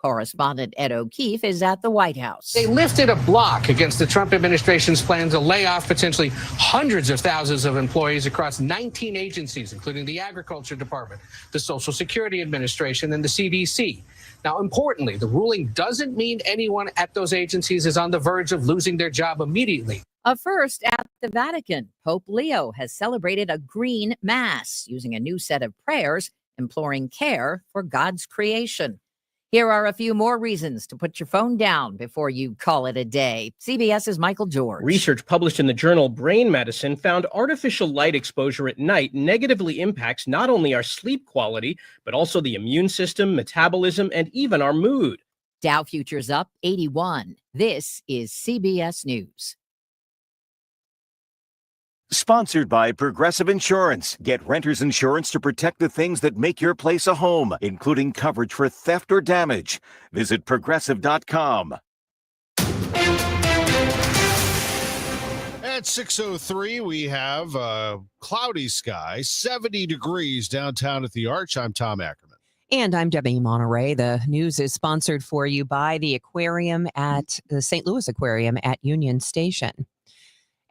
Correspondent Ed O'Keefe is at the White House. They lifted a block against the Trump administration's plan to lay off potentially hundreds of thousands of employees across 19 agencies, including the Agriculture Department, the Social Security Administration, and the CDC. Now, importantly, the ruling doesn't mean anyone at those agencies is on the verge of losing their job immediately. Up first, at the Vatican, Pope Leo has celebrated a green mass using a new set of prayers imploring care for God's creation. Here are a few more reasons to put your phone down before you call it a day. CBS's Michael George. Research published in the journal Brain Medicine found artificial light exposure at night negatively impacts not only our sleep quality, but also the immune system, metabolism, and even our mood. Dow futures up 81. This is CBS News. Sponsored by Progressive Insurance. Get renter's insurance to protect the things that make your place a home, including coverage for theft or damage. Visit Progressive.com. At 6:03, we have cloudy sky, 70 degrees downtown at the Arch. I'm Tom Ackerman. And I'm Debbie Monterrey. The news is sponsored for you by the aquarium at the St. Louis Aquarium at Union Station.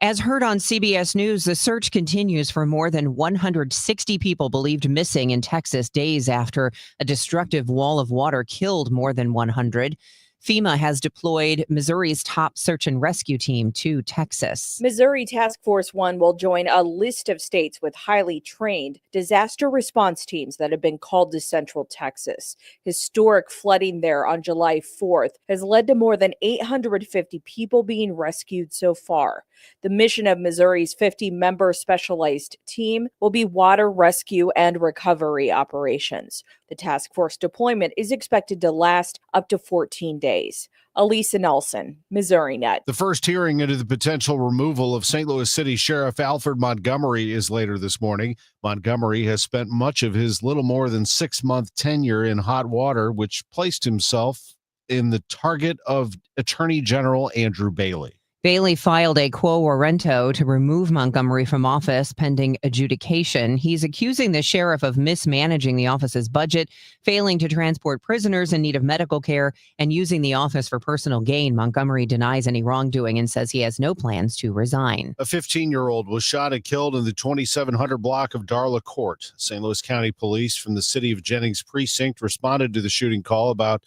As heard on CBS News, the search continues for more than 160 people believed missing in Texas days after a destructive wall of water killed more than 100. FEMA has deployed Missouri's top search and rescue team to Texas. Missouri Task Force 1 will join a list of states with highly trained disaster response teams that have been called to Central Texas. Historic flooding there on July 4th has led to more than 850 people being rescued so far. The mission of Missouri's 50-member specialized team will be water rescue and recovery operations. The task force deployment is expected to last up to 14 days. Elisa Nelson, Missouri Net. The first hearing into the potential removal of St. Louis City Sheriff Alfred Montgomery is later this morning. Montgomery has spent much of his little more than 6-month tenure in hot water, which placed himself in the target of Attorney General Andrew Bailey. Bailey filed a quo warranto to remove Montgomery from office pending adjudication. He's accusing the sheriff of mismanaging the office's budget, failing to transport prisoners in need of medical care, and using the office for personal gain. Montgomery denies any wrongdoing and says he has no plans to resign. A 15-year-old was shot and killed in the 2700 block of Darla Court. St. Louis County Police from the city of Jennings Precinct responded to the shooting call about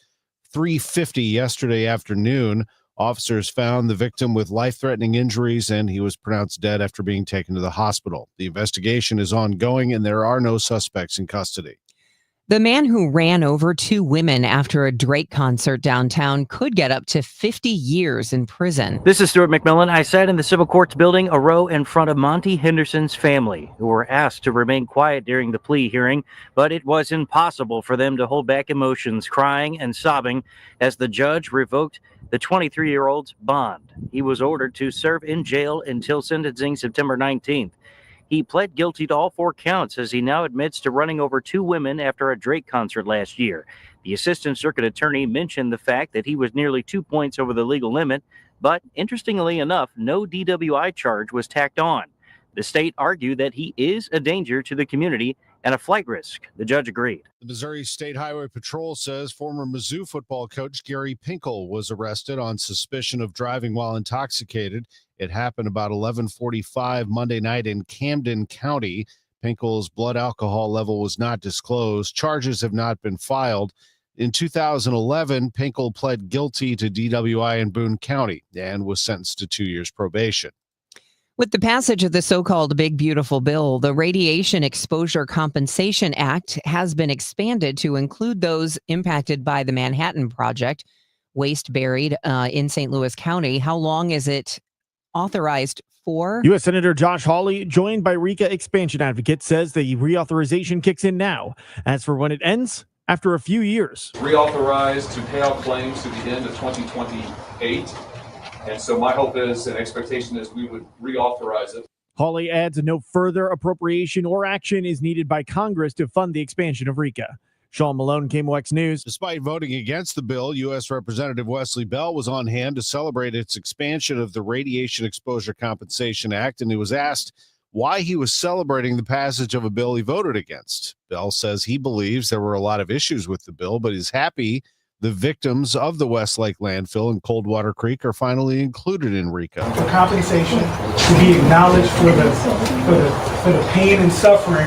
3:50 yesterday afternoon. Officers found the victim with life-threatening injuries, and he was pronounced dead after being taken to the hospital. The investigation is ongoing, and there are no suspects in custody. The man who ran over 2 women after a Drake concert downtown could get up to 50 years in prison. This is Stuart McMillan. I sat in the civil courts building a row in front of Monty Henderson's family, who were asked to remain quiet during the plea hearing, but it was impossible for them to hold back emotions, crying and sobbing as the judge revoked the 23-year-old's bond. He was ordered to serve in jail until sentencing September 19th. He pled guilty to all 4 counts as he now admits to running over 2 women after a Drake concert last year. The assistant circuit attorney mentioned the fact that he was nearly 2 points over the legal limit, but interestingly enough, no DWI charge was tacked on. The state argued that he is a danger to the community and a flight risk. The judge agreed. The Missouri State Highway Patrol says former Mizzou football coach Gary Pinkel was arrested on suspicion of driving while intoxicated. It happened about 11:45 Monday night in Camden County. Pinkel's blood alcohol level was not disclosed. Charges have not been filed. In 2011, Pinkel pled guilty to DWI in Boone County and was sentenced to 2 years probation. With the passage of the so-called Big Beautiful Bill, the Radiation Exposure Compensation Act has been expanded to include those impacted by the Manhattan Project, waste buried in St. Louis County. How long is it authorized for? U.S. Senator Josh Hawley, joined by RECA expansion advocate, says the reauthorization kicks in now. As for when it ends, after a few years. Reauthorized to pay out claims to the end of 2028. And so my hope is and expectation is we would reauthorize it. Hawley adds no further appropriation or action is needed by Congress to fund the expansion of RECA. Sean Malone, KMOX News. Despite voting against the bill, U.S. Representative Wesley Bell was on hand to celebrate its expansion of the Radiation Exposure Compensation Act, and he was asked why he was celebrating the passage of a bill he voted against. Bell says he believes there were a lot of issues with the bill, but is happy The victims of the Westlake landfill and Coldwater Creek are finally included in RICA. For compensation, to be acknowledged for the pain and suffering,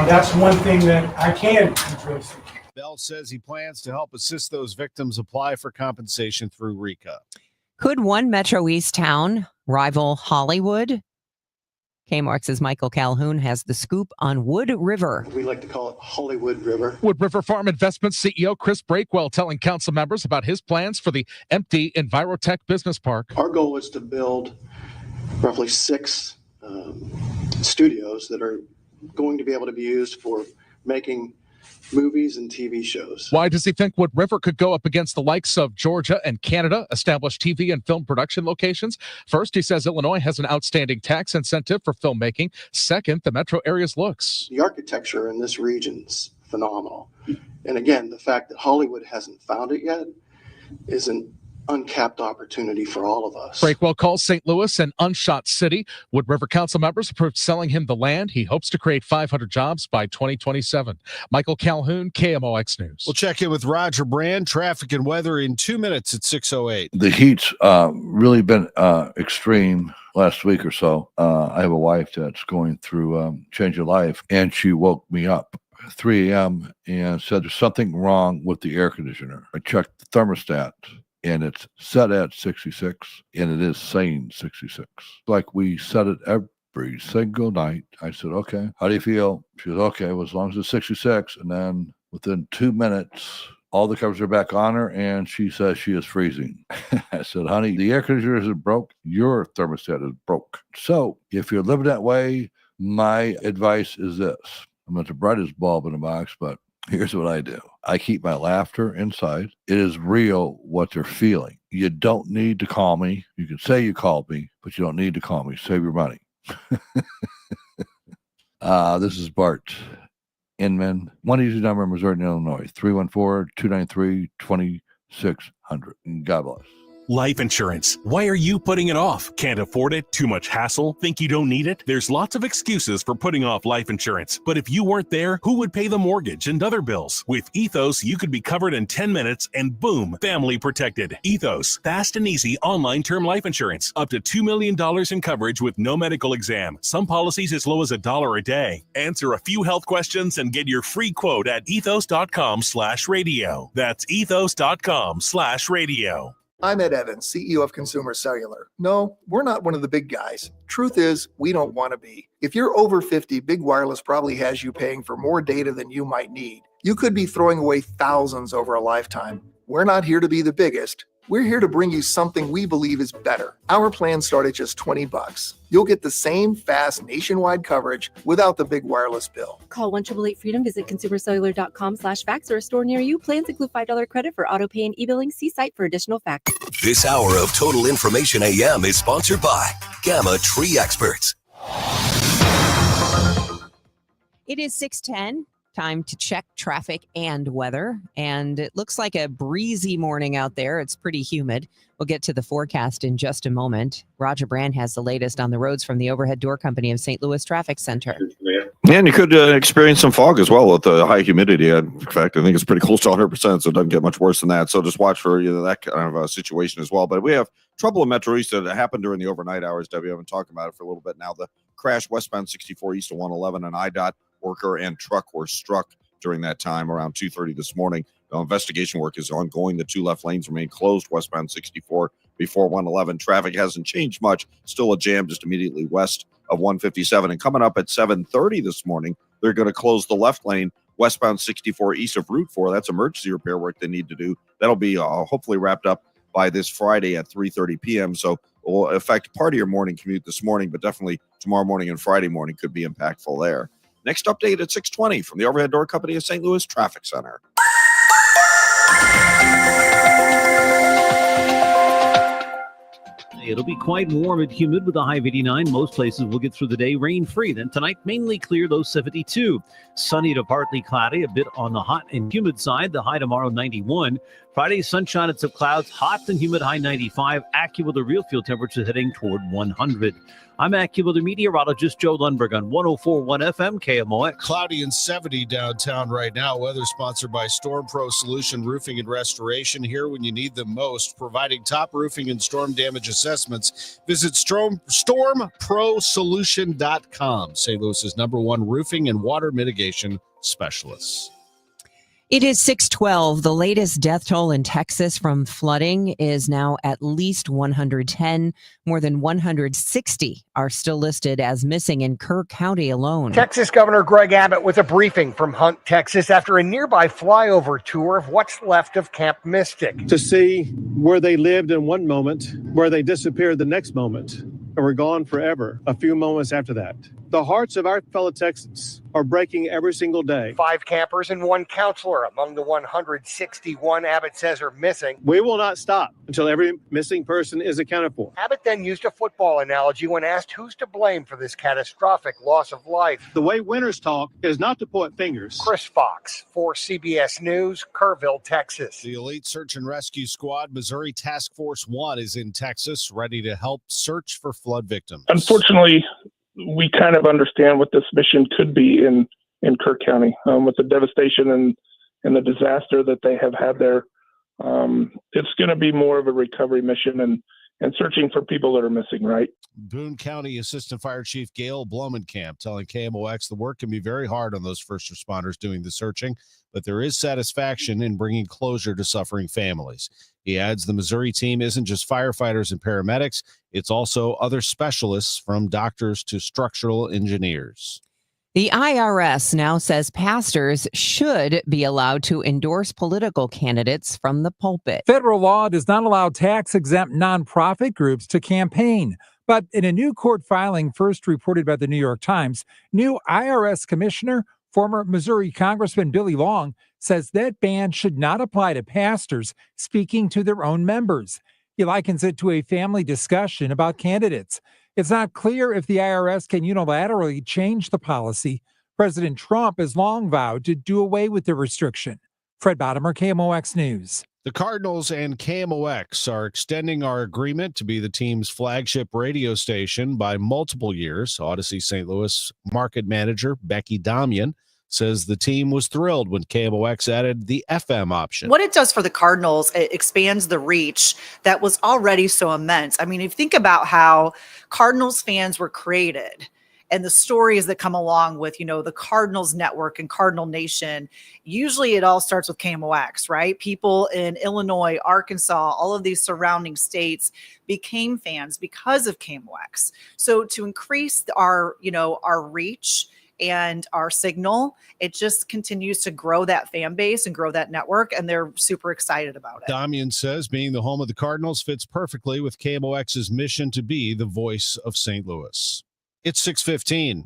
that's one thing that I can rejoice in. Bell says he plans to help assist those victims apply for compensation through RICA. Could one Metro East town rival Hollywood? KMOX's Michael Calhoun has the scoop on Wood River. We like to call it Hollywood River. Wood River Farm Investments CEO Chris Breakwell telling council members about his plans for the empty Envirotech Business Park. Our goal is to build roughly 6 studios that are going to be able to be used for making movies and TV shows. Why does he think Wood River could go up against the likes of Georgia and Canada, established TV and film production locations? First, he says Illinois has an outstanding tax incentive for filmmaking. Second, the metro area's looks. The architecture in this region's phenomenal. And again, the fact that Hollywood hasn't found it yet is an uncapped opportunity for all of us. Breakwell calls St. Louis an unshot city. Wood River Council members approved selling him the land. He hopes to create 500 jobs by 2027. Michael Calhoun, KMOX News. We'll check in with Roger Brand, traffic and weather in 2 minutes at 6:08. The heat's really been extreme last week or so. I have a wife that's going through change of life, and she woke me up 3 a.m. and said there's something wrong with the air conditioner. I checked the thermostat, and it's set at 66, and it is saying 66. Like we set it every single night. I said, okay, how do you feel? She said, okay, well, as long as it's 66. And then within 2 minutes, all the covers are back on her, and she says she is freezing. I said, honey, the air conditioner isn't broke. Your thermostat is broke. So if you're living that way, my advice is this. I'm not the brightest bulb in the box, but here's what I do. I keep my laughter inside. It is real what they're feeling. You don't need to call me. You can say you called me, but you don't need to call me. Save your money. This is Bart Inman. One easy number in Missouri and Illinois. 314-293-2600. God bless. Life insurance. Why are you putting it off? Can't afford it? Too much hassle? Think you don't need it? There's lots of excuses for putting off life insurance. But if you weren't there, who would pay the mortgage and other bills? With Ethos, you could be covered in 10 minutes and boom, family protected. Ethos, fast and easy online term life insurance. Up to $2 million in coverage with no medical exam. Some policies as low as $1 a day. Answer a few health questions and get your free quote at ethos.com/radio. That's ethos.com/radio. I'm Ed Evans, CEO of Consumer Cellular. No, we're not one of the big guys. Truth is, we don't want to be. If you're over 50, Big Wireless probably has you paying for more data than you might need. You could be throwing away thousands over a lifetime. We're not here to be the biggest. We're here to bring you something we believe is better. Our plans start at just $20. You'll get the same fast nationwide coverage without the big wireless bill. Call 1-888-FREEDOM, visit consumercellular.com/facts or a store near you. Plans include $5 credit for auto pay and e-billing. See site for additional facts. This hour of Total Information AM is sponsored by Gamma Tree Experts. It is 6:10. Time to check traffic and weather. And it looks like a breezy morning out there. It's pretty humid. We'll get to the forecast in just a moment. Roger Brand has the latest on the roads from the Overhead Door Company of St. Louis Traffic Center. And you could experience some fog as well with the high humidity. In fact, I think it's pretty close to 100%, so it doesn't get much worse than that. So just watch for that kind of a situation as well. But we have trouble in Metro East that happened during the overnight hours. Debbie, I've been talking about it for a little bit now. The crash westbound 64 east of 111, and IDOT worker and truck were struck during that time around 2:30 this morning. Now, investigation work is ongoing. The 2 left lanes remain closed westbound 64 before 111. Traffic hasn't changed much. Still a jam just immediately west of 157. And coming up at 7:30 this morning, they're going to close the left lane westbound 64 east of Route 4. That's emergency repair work they need to do. That'll be hopefully wrapped up by this Friday at 3:30 p.m. So it will affect part of your morning commute this morning, but definitely tomorrow morning and Friday morning could be impactful there. Next update at 6:20 from the Overhead Door Company of St. Louis Traffic Center. It'll be quite warm and humid with a high of 89. Most places will get through the day rain-free. Then tonight, mainly clear, low 72. Sunny to partly cloudy, a bit on the hot and humid side. The high tomorrow, 91. Friday, sunshine and some clouds, hot and humid, high 95. AccuWeather real field temperature heading toward 100. I'm AccuWeather meteorologist Joe Lundberg on 104.1 FM KMOX. Cloudy and 70 downtown right now. Weather sponsored by Storm Pro Solution Roofing and Restoration. Here when you need them most, providing top roofing and storm damage assessments. Visit stormprosolution.com. St. Louis's #1 roofing and water mitigation specialists. It is 6:12. The latest death toll in Texas from flooding is now at least 110. More than 160 are still listed as missing in Kerr County alone. Texas Governor Greg Abbott with a briefing from Hunt, Texas, after a nearby flyover tour of what's left of Camp Mystic. To see where they lived in one moment, where they disappeared the next moment, and were gone forever a few moments after that. The hearts of our fellow Texans are breaking every single day. 5 campers and 1 counselor among the 161 Abbott says are missing. We will not stop until every missing person is accounted for. Abbott then used a football analogy when asked who's to blame for this catastrophic loss of life. The way winners talk is not to point fingers. Chris Fox for CBS News, Kerrville, Texas. The Elite Search and Rescue Squad, Missouri Task Force 1, is in Texas, ready to help search for flood victims. Unfortunately, we kind of understand what this mission could be in Kerr County with the devastation and the disaster that they have had there. It's going to be more of a recovery mission and searching for people that are missing, right? Boone County Assistant Fire Chief Gail Blumenkamp telling KMOX the work can be very hard on those first responders doing the searching, but there is satisfaction in bringing closure to suffering families. He adds the Missouri team isn't just firefighters and paramedics, it's also other specialists from doctors to structural engineers. The IRS now says pastors should be allowed to endorse political candidates from the pulpit. Federal law does not allow tax-exempt nonprofit groups to campaign. But in a new court filing first reported by the New York Times, new IRS Commissioner, former Missouri Congressman Billy Long, says that ban should not apply to pastors speaking to their own members. He likens it to a family discussion about candidates. It's not clear if the IRS can unilaterally change the policy. President Trump has long vowed to do away with the restriction. Fred Bottomer, KMOX News. The Cardinals and KMOX are extending our agreement to be the team's flagship radio station by multiple years. Odyssey St. Louis market manager Becky Damian says the team was thrilled when KMOX added the FM option. What it does for the Cardinals, it expands the reach that was already so immense. I mean, if you think about how Cardinals fans were created and the stories that come along with, the Cardinals network and Cardinal Nation, usually it all starts with KMOX, right? People in Illinois, Arkansas, all of these surrounding states became fans because of KMOX. So to increase our reach and our signal, it just continues to grow that fan base and grow that network, and they're super excited about it. Damian says being the home of the Cardinals fits perfectly with KMOX's mission to be the voice of St. Louis. It's 6:15.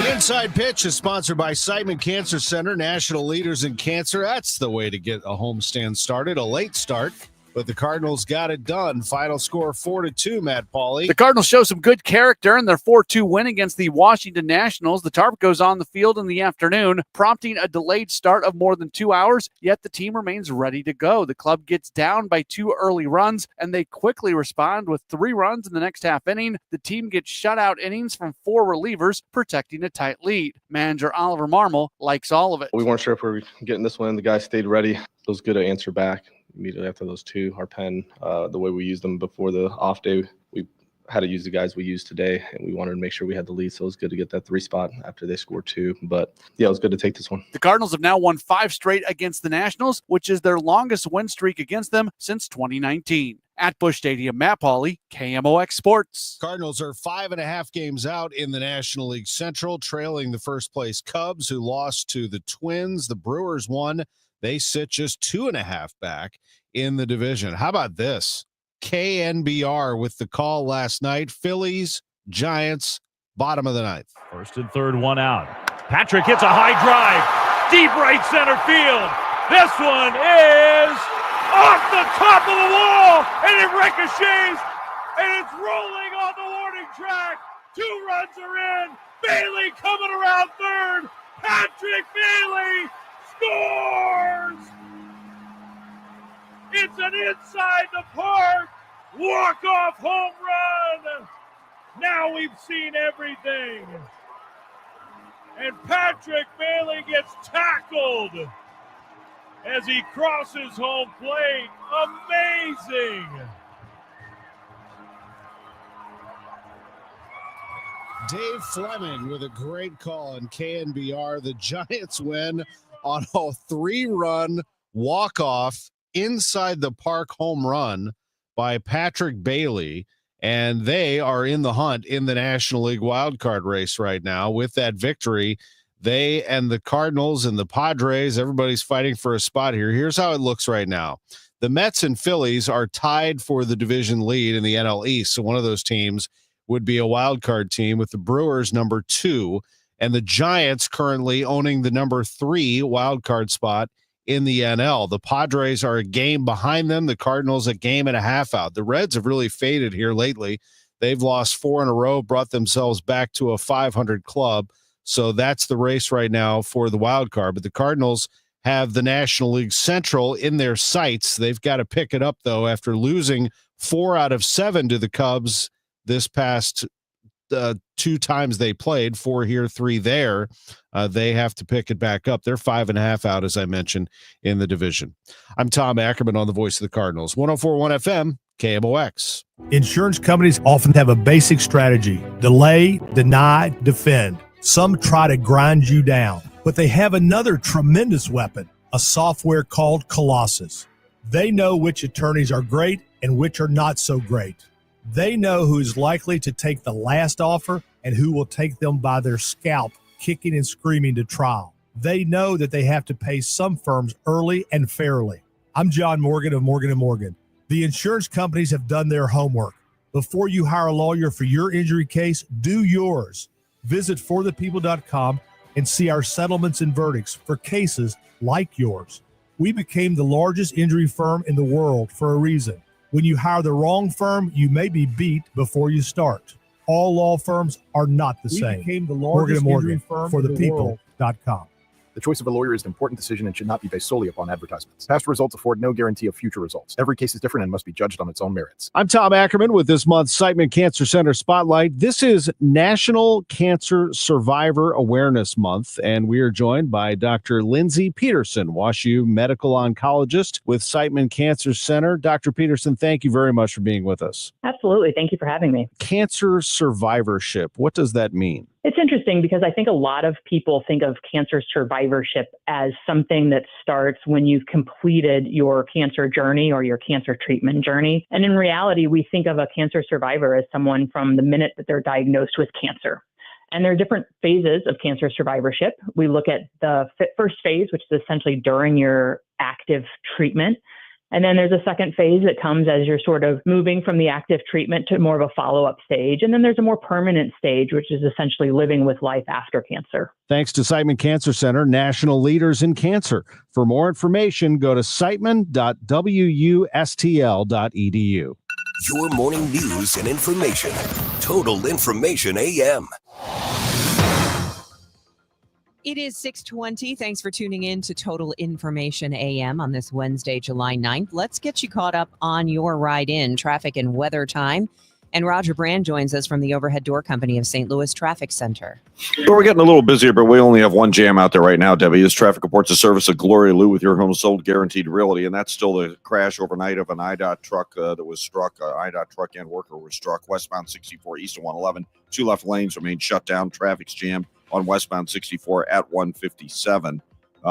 The Inside Pitch is sponsored by Siteman Cancer Center, national leaders in cancer. That's the way to get a homestand started, a late start. But the Cardinals got it done. Final score 4-2, Matt Pauley. The Cardinals show some good character in their 4-2 win against the Washington Nationals. The Tarp goes on the field in the afternoon, prompting a delayed start of more than 2 hours, yet the team remains ready to go. The club gets down by 2 early runs, and they quickly respond with 3 runs in the next half inning. The team gets shutout innings from 4 relievers, protecting a tight lead. Manager Oliver Marmol likes all of it. We weren't sure if we were getting this one. The guys stayed ready. It was good to answer back immediately after those 2. Our pen, the way we used them before the off day, we had to use the guys we used today, and we wanted to make sure we had the lead. So it was good to get that 3 spot after they scored 2. But yeah, it was good to take this one. The Cardinals have now won 5 straight against the Nationals, which is their longest win streak against them since 2019. At Busch Stadium, Matt Pauley, KMOX Sports. Cardinals are 5.5 games out in the National League Central, trailing the first place Cubs, who lost to the Twins. The Brewers won. They sit just 2.5 back in the division. How about this? KNBR with the call last night. Phillies, Giants, bottom of the 9th. First and third, 1 out. Patrick hits a high drive. Deep right center field. This one is off the top of the wall, and it ricochets, and it's rolling on the warning track. 2 runs are in. Bailey coming around third. Patrick Bailey scores! It's an inside the park walk-off home run. Now we've seen everything. And Patrick Bailey gets tackled as he crosses home plate. Amazing. Dave Fleming with a great call on KNBR. The Giants win on a 3-run walk-off inside the park home run by Patrick Bailey, and they are in the hunt in the National League wildcard race right now. With that victory, they and the Cardinals and the Padres, everybody's fighting for a spot here. Here's how it looks right now. The Mets and Phillies are tied for the division lead in the NL East, so one of those teams would be a wild card team, with the Brewers number 2 and the Giants currently owning the number 3 wild card spot in the NL. The Padres are a game behind them. The Cardinals a game and a half out. The Reds have really faded here lately. They've lost 4 in a row, brought themselves back to a 500 club. So that's the race right now for the wild card. But the Cardinals have the National League Central in their sights. They've got to pick it up, though, after losing 4 out of 7 to the Cubs this past 2 times they played, 4 here, 3 there. They have to pick it back up. They're 5.5 out, as I mentioned, in the division. I'm Tom Ackerman on the Voice of the Cardinals. 104.1 FM, KMOX. Insurance companies often have a basic strategy: delay, deny, defend. Some try to grind you down, but they have another tremendous weapon, a software called Colossus. They know which attorneys are great and which are not so great. They know who is likely to take the last offer and who will take them by their scalp, kicking and screaming to trial. They know that they have to pay some firms early and fairly. I'm John Morgan of Morgan & Morgan. The insurance companies have done their homework. Before you hire a lawyer for your injury case, do yours. Visit forthepeople.com and see our settlements and verdicts for cases like yours. We became the largest injury firm in the world for a reason. When you hire the wrong firm, you may be beat before you start. All law firms are not the same. We became the largest injury firm for the people.com. The choice of a lawyer is an important decision and should not be based solely upon advertisements. Past results afford no guarantee of future results. Every case is different and must be judged on its own merits. I'm Tom Ackerman with this month's Siteman Cancer Center Spotlight. This is National Cancer Survivor Awareness Month, and we are joined by Dr. Lindsay Peterson, WashU medical oncologist with Siteman Cancer Center. Dr. Peterson, thank you very much for being with us. Absolutely. Thank you for having me. Cancer survivorship, what does that mean? It's interesting because I think a lot of people think of cancer survivorship as something that starts when you've completed your cancer journey or your cancer treatment journey. And in reality, we think of a cancer survivor as someone from the minute that they're diagnosed with cancer. And there are different phases of cancer survivorship. We look at the first phase, which is essentially during your active treatment. And then there's a second phase that comes as you're sort of moving from the active treatment to more of a follow-up stage. And then there's a more permanent stage, which is essentially living with life after cancer. Thanks to Siteman Cancer Center, national leaders in cancer. For more information, go to siteman.wustl.edu. Your morning news and information. Total Information AM. It is 6:20. Thanks for tuning in to Total Information AM on this Wednesday, July 9th. Let's get you caught up on your ride in traffic and weather time. And Roger Brand joins us from the Overhead Door Company of St. Louis Traffic Center. Well, we're getting a little busier, but we only have one jam out there right now, Debbie. This traffic reports the service of Gloria Lou with your home sold guaranteed realty, and that's still the crash overnight of an IDOT truck that was struck. IDOT truck and worker was struck westbound 64 east of 111. 2 left lanes remain shut down. Traffic's jammed on westbound 64 at 157.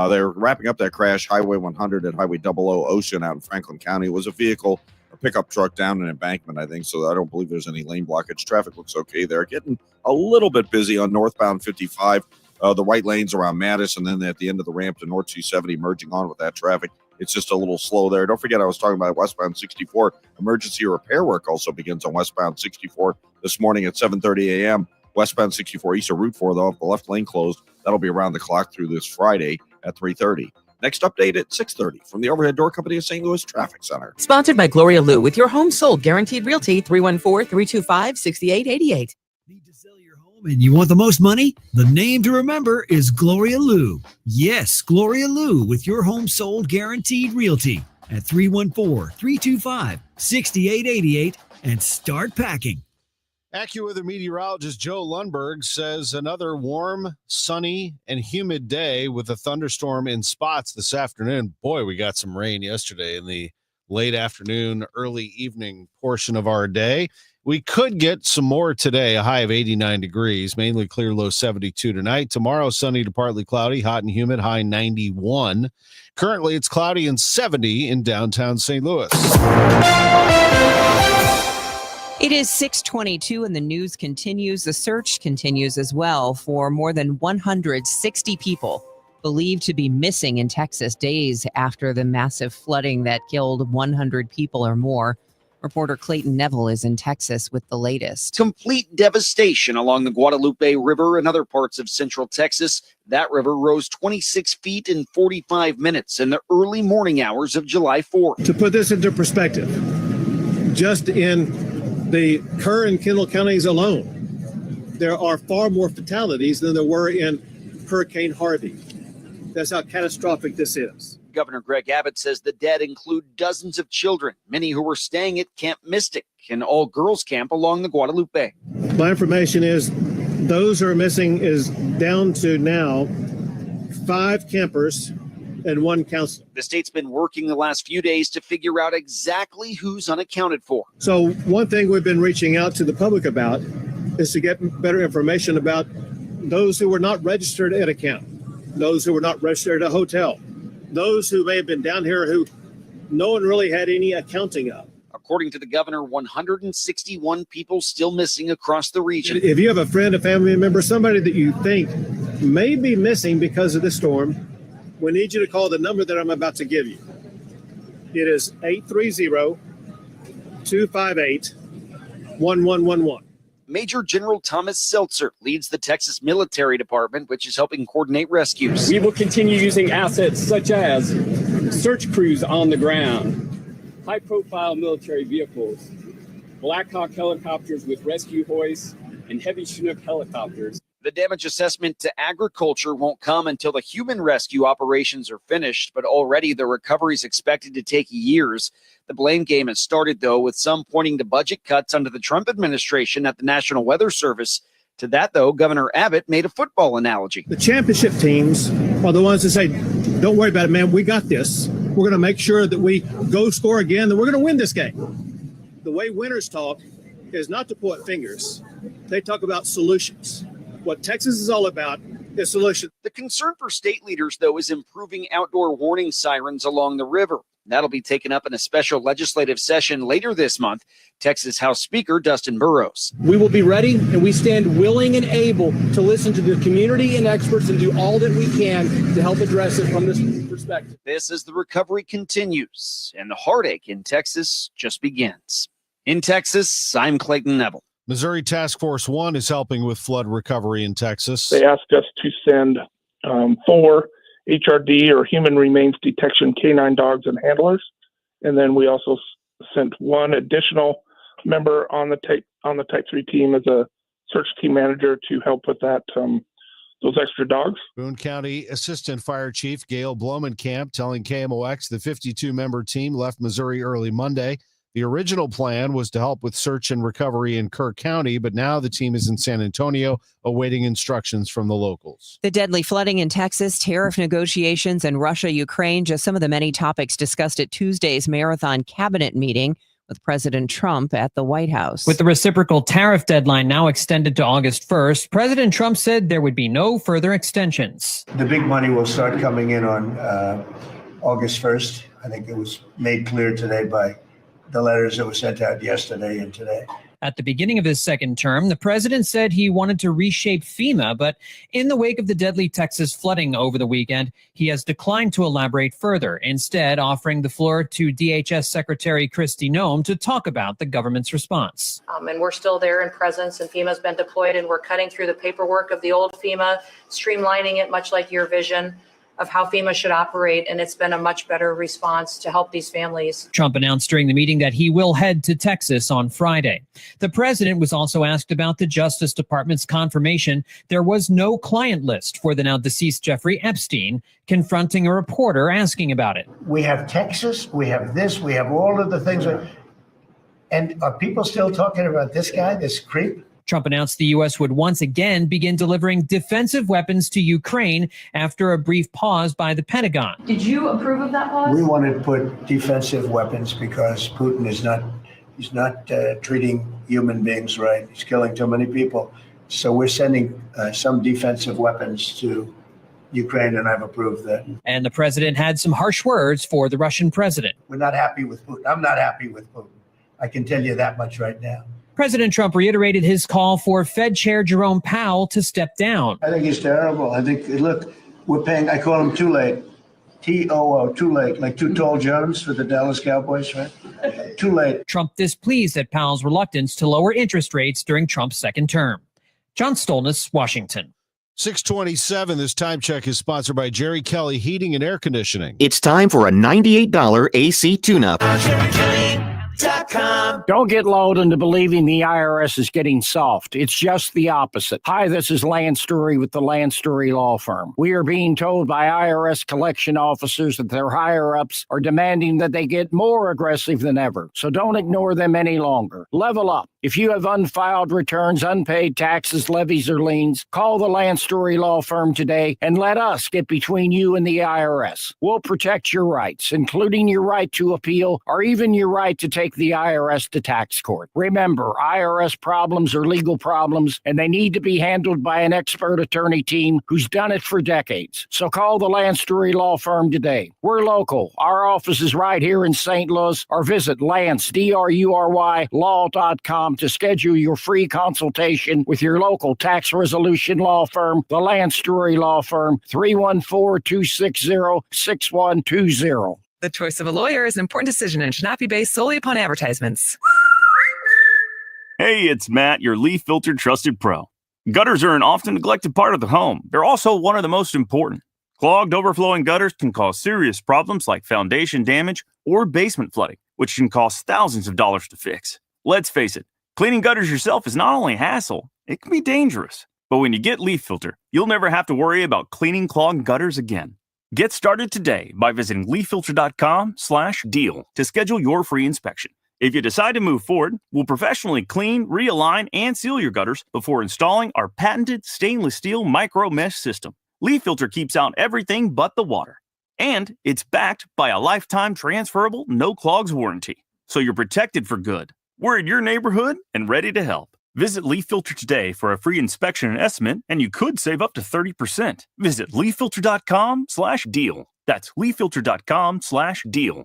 They're wrapping up that crash, Highway 100 at Highway 00 Ocean out in Franklin County. It was a vehicle, a pickup truck down an embankment, I think, so I don't believe there's any lane blockage. Traffic looks okay there. Getting a little bit busy on northbound 55. The right lanes around Madison, and then at the end of the ramp to North 270 merging on with that traffic. It's just a little slow there. Don't forget, I was talking about westbound 64. Emergency repair work also begins on westbound 64 this morning at 7:30 a.m. Westbound 64 east of Route 4, though, if the left lane closed, that'll be around the clock through this Friday at 3:30. Next update at 6:30 from the Overhead Door Company of St. Louis Traffic Center. Sponsored by Gloria Lou with your home sold guaranteed realty 314-325-6888. And you want the most money? The name to remember is Gloria Lou. Yes, Gloria Lou with your home sold guaranteed realty at 314-325-6888 and start packing. AccuWeather meteorologist Joe Lundberg says another warm, sunny, and humid day with a thunderstorm in spots this afternoon. Boy, we got some rain yesterday in the late afternoon, early evening portion of our day. We could get some more today, a high of 89 degrees, mainly clear, low 72 tonight. Tomorrow, sunny to partly cloudy, hot and humid, high 91. Currently, it's cloudy and 70 in downtown St. Louis. It is 6:22 and the news continues. The search continues as well for more than 160 people believed to be missing in Texas days after the massive flooding that killed 100 people or more. Reporter Clayton Neville is in Texas with the latest. Complete devastation along the Guadalupe River and other parts of central Texas. That river rose 26 feet in 45 minutes in the early morning hours of July 4th. To put this into perspective, just in the Kerr and Kendall counties alone, there are far more fatalities than there were in Hurricane Harvey. That's how catastrophic this is. Governor Greg Abbott says the dead include dozens of children, many who were staying at Camp Mystic, an all-girls camp along the Guadalupe. My information is those who are missing is down to now 5 campers and 1 counselor. The state's been working the last few days to figure out exactly who's unaccounted for. So one thing we've been reaching out to the public about is to get better information about those who were not registered at a camp, those who were not registered at a hotel, those who may have been down here who no one really had any accounting of. According to the governor, 161 people still missing across the region. If you have a friend, a family member, somebody that you think may be missing because of this storm, we need you to call the number that I'm about to give you. It is 830-258-1111. Major General Thomas Seltzer leads the Texas Military Department, which is helping coordinate rescues. We will continue using assets such as search crews on the ground, high-profile military vehicles, Black Hawk helicopters with rescue hoists, and heavy Chinook helicopters. The damage assessment to agriculture won't come until the human rescue operations are finished, but already the recovery is expected to take years. The blame game has started, though, with some pointing to budget cuts under the Trump administration at the National Weather Service. To that, though, Governor Abbott made a football analogy. The championship teams are the ones that say, don't worry about it, man, we got this. We're going to make sure that we go score again, that we're going to win this game. The way winners talk is not to point fingers. They talk about solutions. What Texas is all about is solutions. The concern for state leaders, though, is improving outdoor warning sirens along the river. That'll be taken up in a special legislative session later this month. Texas House Speaker Dustin Burrows. We will be ready and we stand willing and able to listen to the community and experts and do all that we can to help address it from this perspective. This as the recovery continues and the heartache in Texas just begins. In Texas, I'm Clayton Neville. Missouri Task Force 1 is helping with flood recovery in Texas. They asked us to send 4 HRD or human remains detection canine dogs and handlers. And then we also sent 1 additional member on the type 3 team as a search team manager to help with that, those extra dogs. Boone County Assistant Fire Chief Gail Blomenkamp telling KMOX the 52-member team left Missouri early Monday. The original plan was to help with search and recovery in Kerr County, but now the team is in San Antonio awaiting instructions from the locals. The deadly flooding in Texas, tariff negotiations, and Russia-Ukraine, just some of the many topics discussed at Tuesday's marathon cabinet meeting with President Trump at the White House. With the reciprocal tariff deadline now extended to August 1st, President Trump said there would be no further extensions. The big money will start coming in on August 1st. I think it was made clear today by the letters that were sent out yesterday and today. At the beginning of his second term, the president said he wanted to reshape FEMA, but in the wake of the deadly Texas flooding over the weekend, he has declined to elaborate further, instead offering the floor to DHS Secretary Kristi Noem to talk about the government's response. And we're still there in presence, and FEMA's been deployed, and we're cutting through the paperwork of the old FEMA, streamlining it much like your vision. of how FEMA should operate, and it's been a much better response to help these families. Trump announced during the meeting that he will head to Texas on Friday. The president was also asked about the Justice Department's confirmation there was no client list for the now deceased Jeffrey Epstein, confronting a reporter asking about it. We have Texas, we have this, we have all of the things. And are people still talking about this guy, this creep? Trump announced the U.S. would once again begin delivering defensive weapons to Ukraine after a brief pause by the Pentagon. Did you approve of that pause? We want to put defensive weapons because Putin is not treating human beings right. He's killing too many people. So we're sending some defensive weapons to Ukraine, and I've approved that. And the president had some harsh words for the Russian president. We're not happy with Putin. I'm not happy with Putin. I can tell you that much right now. President Trump reiterated his call for Fed Chair Jerome Powell to step down. I think he's terrible. I think, look, we're paying, I call him too late. T-O-O, too late, like Too Tall Jones for the Dallas Cowboys, right? Too late. Trump displeased at Powell's reluctance to lower interest rates during Trump's second term. John Stolness, Washington. 627. This time check is sponsored by Jerry Kelly Heating and Air Conditioning. It's time for a $98 AC tune-up. Don't get lulled into believing the IRS is getting soft. It's just the opposite. Hi, this is Lance Story with the Lance Story Law Firm. We are being told by IRS collection officers that their higher-ups are demanding that they get more aggressive than ever. So don't ignore them any longer. Level up. If you have unfiled returns, unpaid taxes, levies, or liens, call the Lance Story Law Firm today and let us get between you and the IRS. We'll protect your rights, including your right to appeal or even your right to take the IRS to tax court. Remember, IRS problems are legal problems, and they need to be handled by an expert attorney team who's done it for decades. So call the Lance Story Law Firm today. We're local. Our office is right here in St. Louis, or visit Lance, D-R-U-R-Y, law.com to schedule your free consultation with your local tax resolution law firm, the Lance Story Law Firm, 314-260-6120. The choice of a lawyer is an important decision and should not be based solely upon advertisements. Hey, it's Matt, your leaf filter trusted pro. Gutters are an often neglected part of the home. They're also one of the most important. Clogged, overflowing gutters can cause serious problems like foundation damage or basement flooding, which can cost thousands of dollars to fix. Let's face it, cleaning gutters yourself is not only a hassle, it can be dangerous. But when you get Leaf Filter, you'll never have to worry about cleaning clogged gutters again. Get started today by visiting leaffilter.com/deal to schedule your free inspection. If you decide to move forward, we'll professionally clean, realign, and seal your gutters before installing our patented stainless steel micro mesh system. Leaf Filter keeps out everything but the water. And it's backed by a lifetime transferable no clogs warranty. So you're protected for good. We're in your neighborhood and ready to help. Visit Leaf Filter today for a free inspection and estimate, and you could save up to 30%. Visit leaffilter.com/deal. That's leaffilter.com/deal.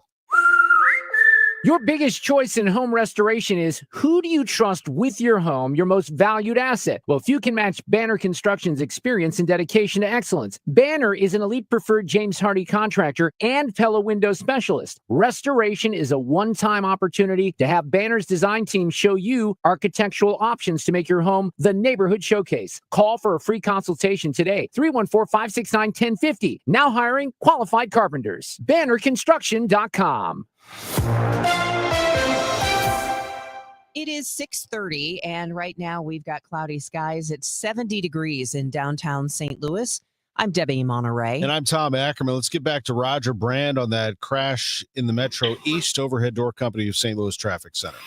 Your biggest choice in home restoration is, who do you trust with your home, your most valued asset? Well, if you can match Banner Construction's experience and dedication to excellence. Banner is an elite preferred James Hardie contractor and Pella window specialist. Restoration is a one-time opportunity to have Banner's design team show you architectural options to make your home the neighborhood showcase. Call for a free consultation today, 314-569-1050. Now hiring qualified carpenters. BannerConstruction.com. It is 6:30, and right now we've got cloudy skies. It's 70 degrees in downtown St. Louis. I'm Debbie Monterrey. And I'm Tom Ackerman. Let's get back to Roger Brand on that crash in the Metro East overhead door company of St. Louis Traffic Center.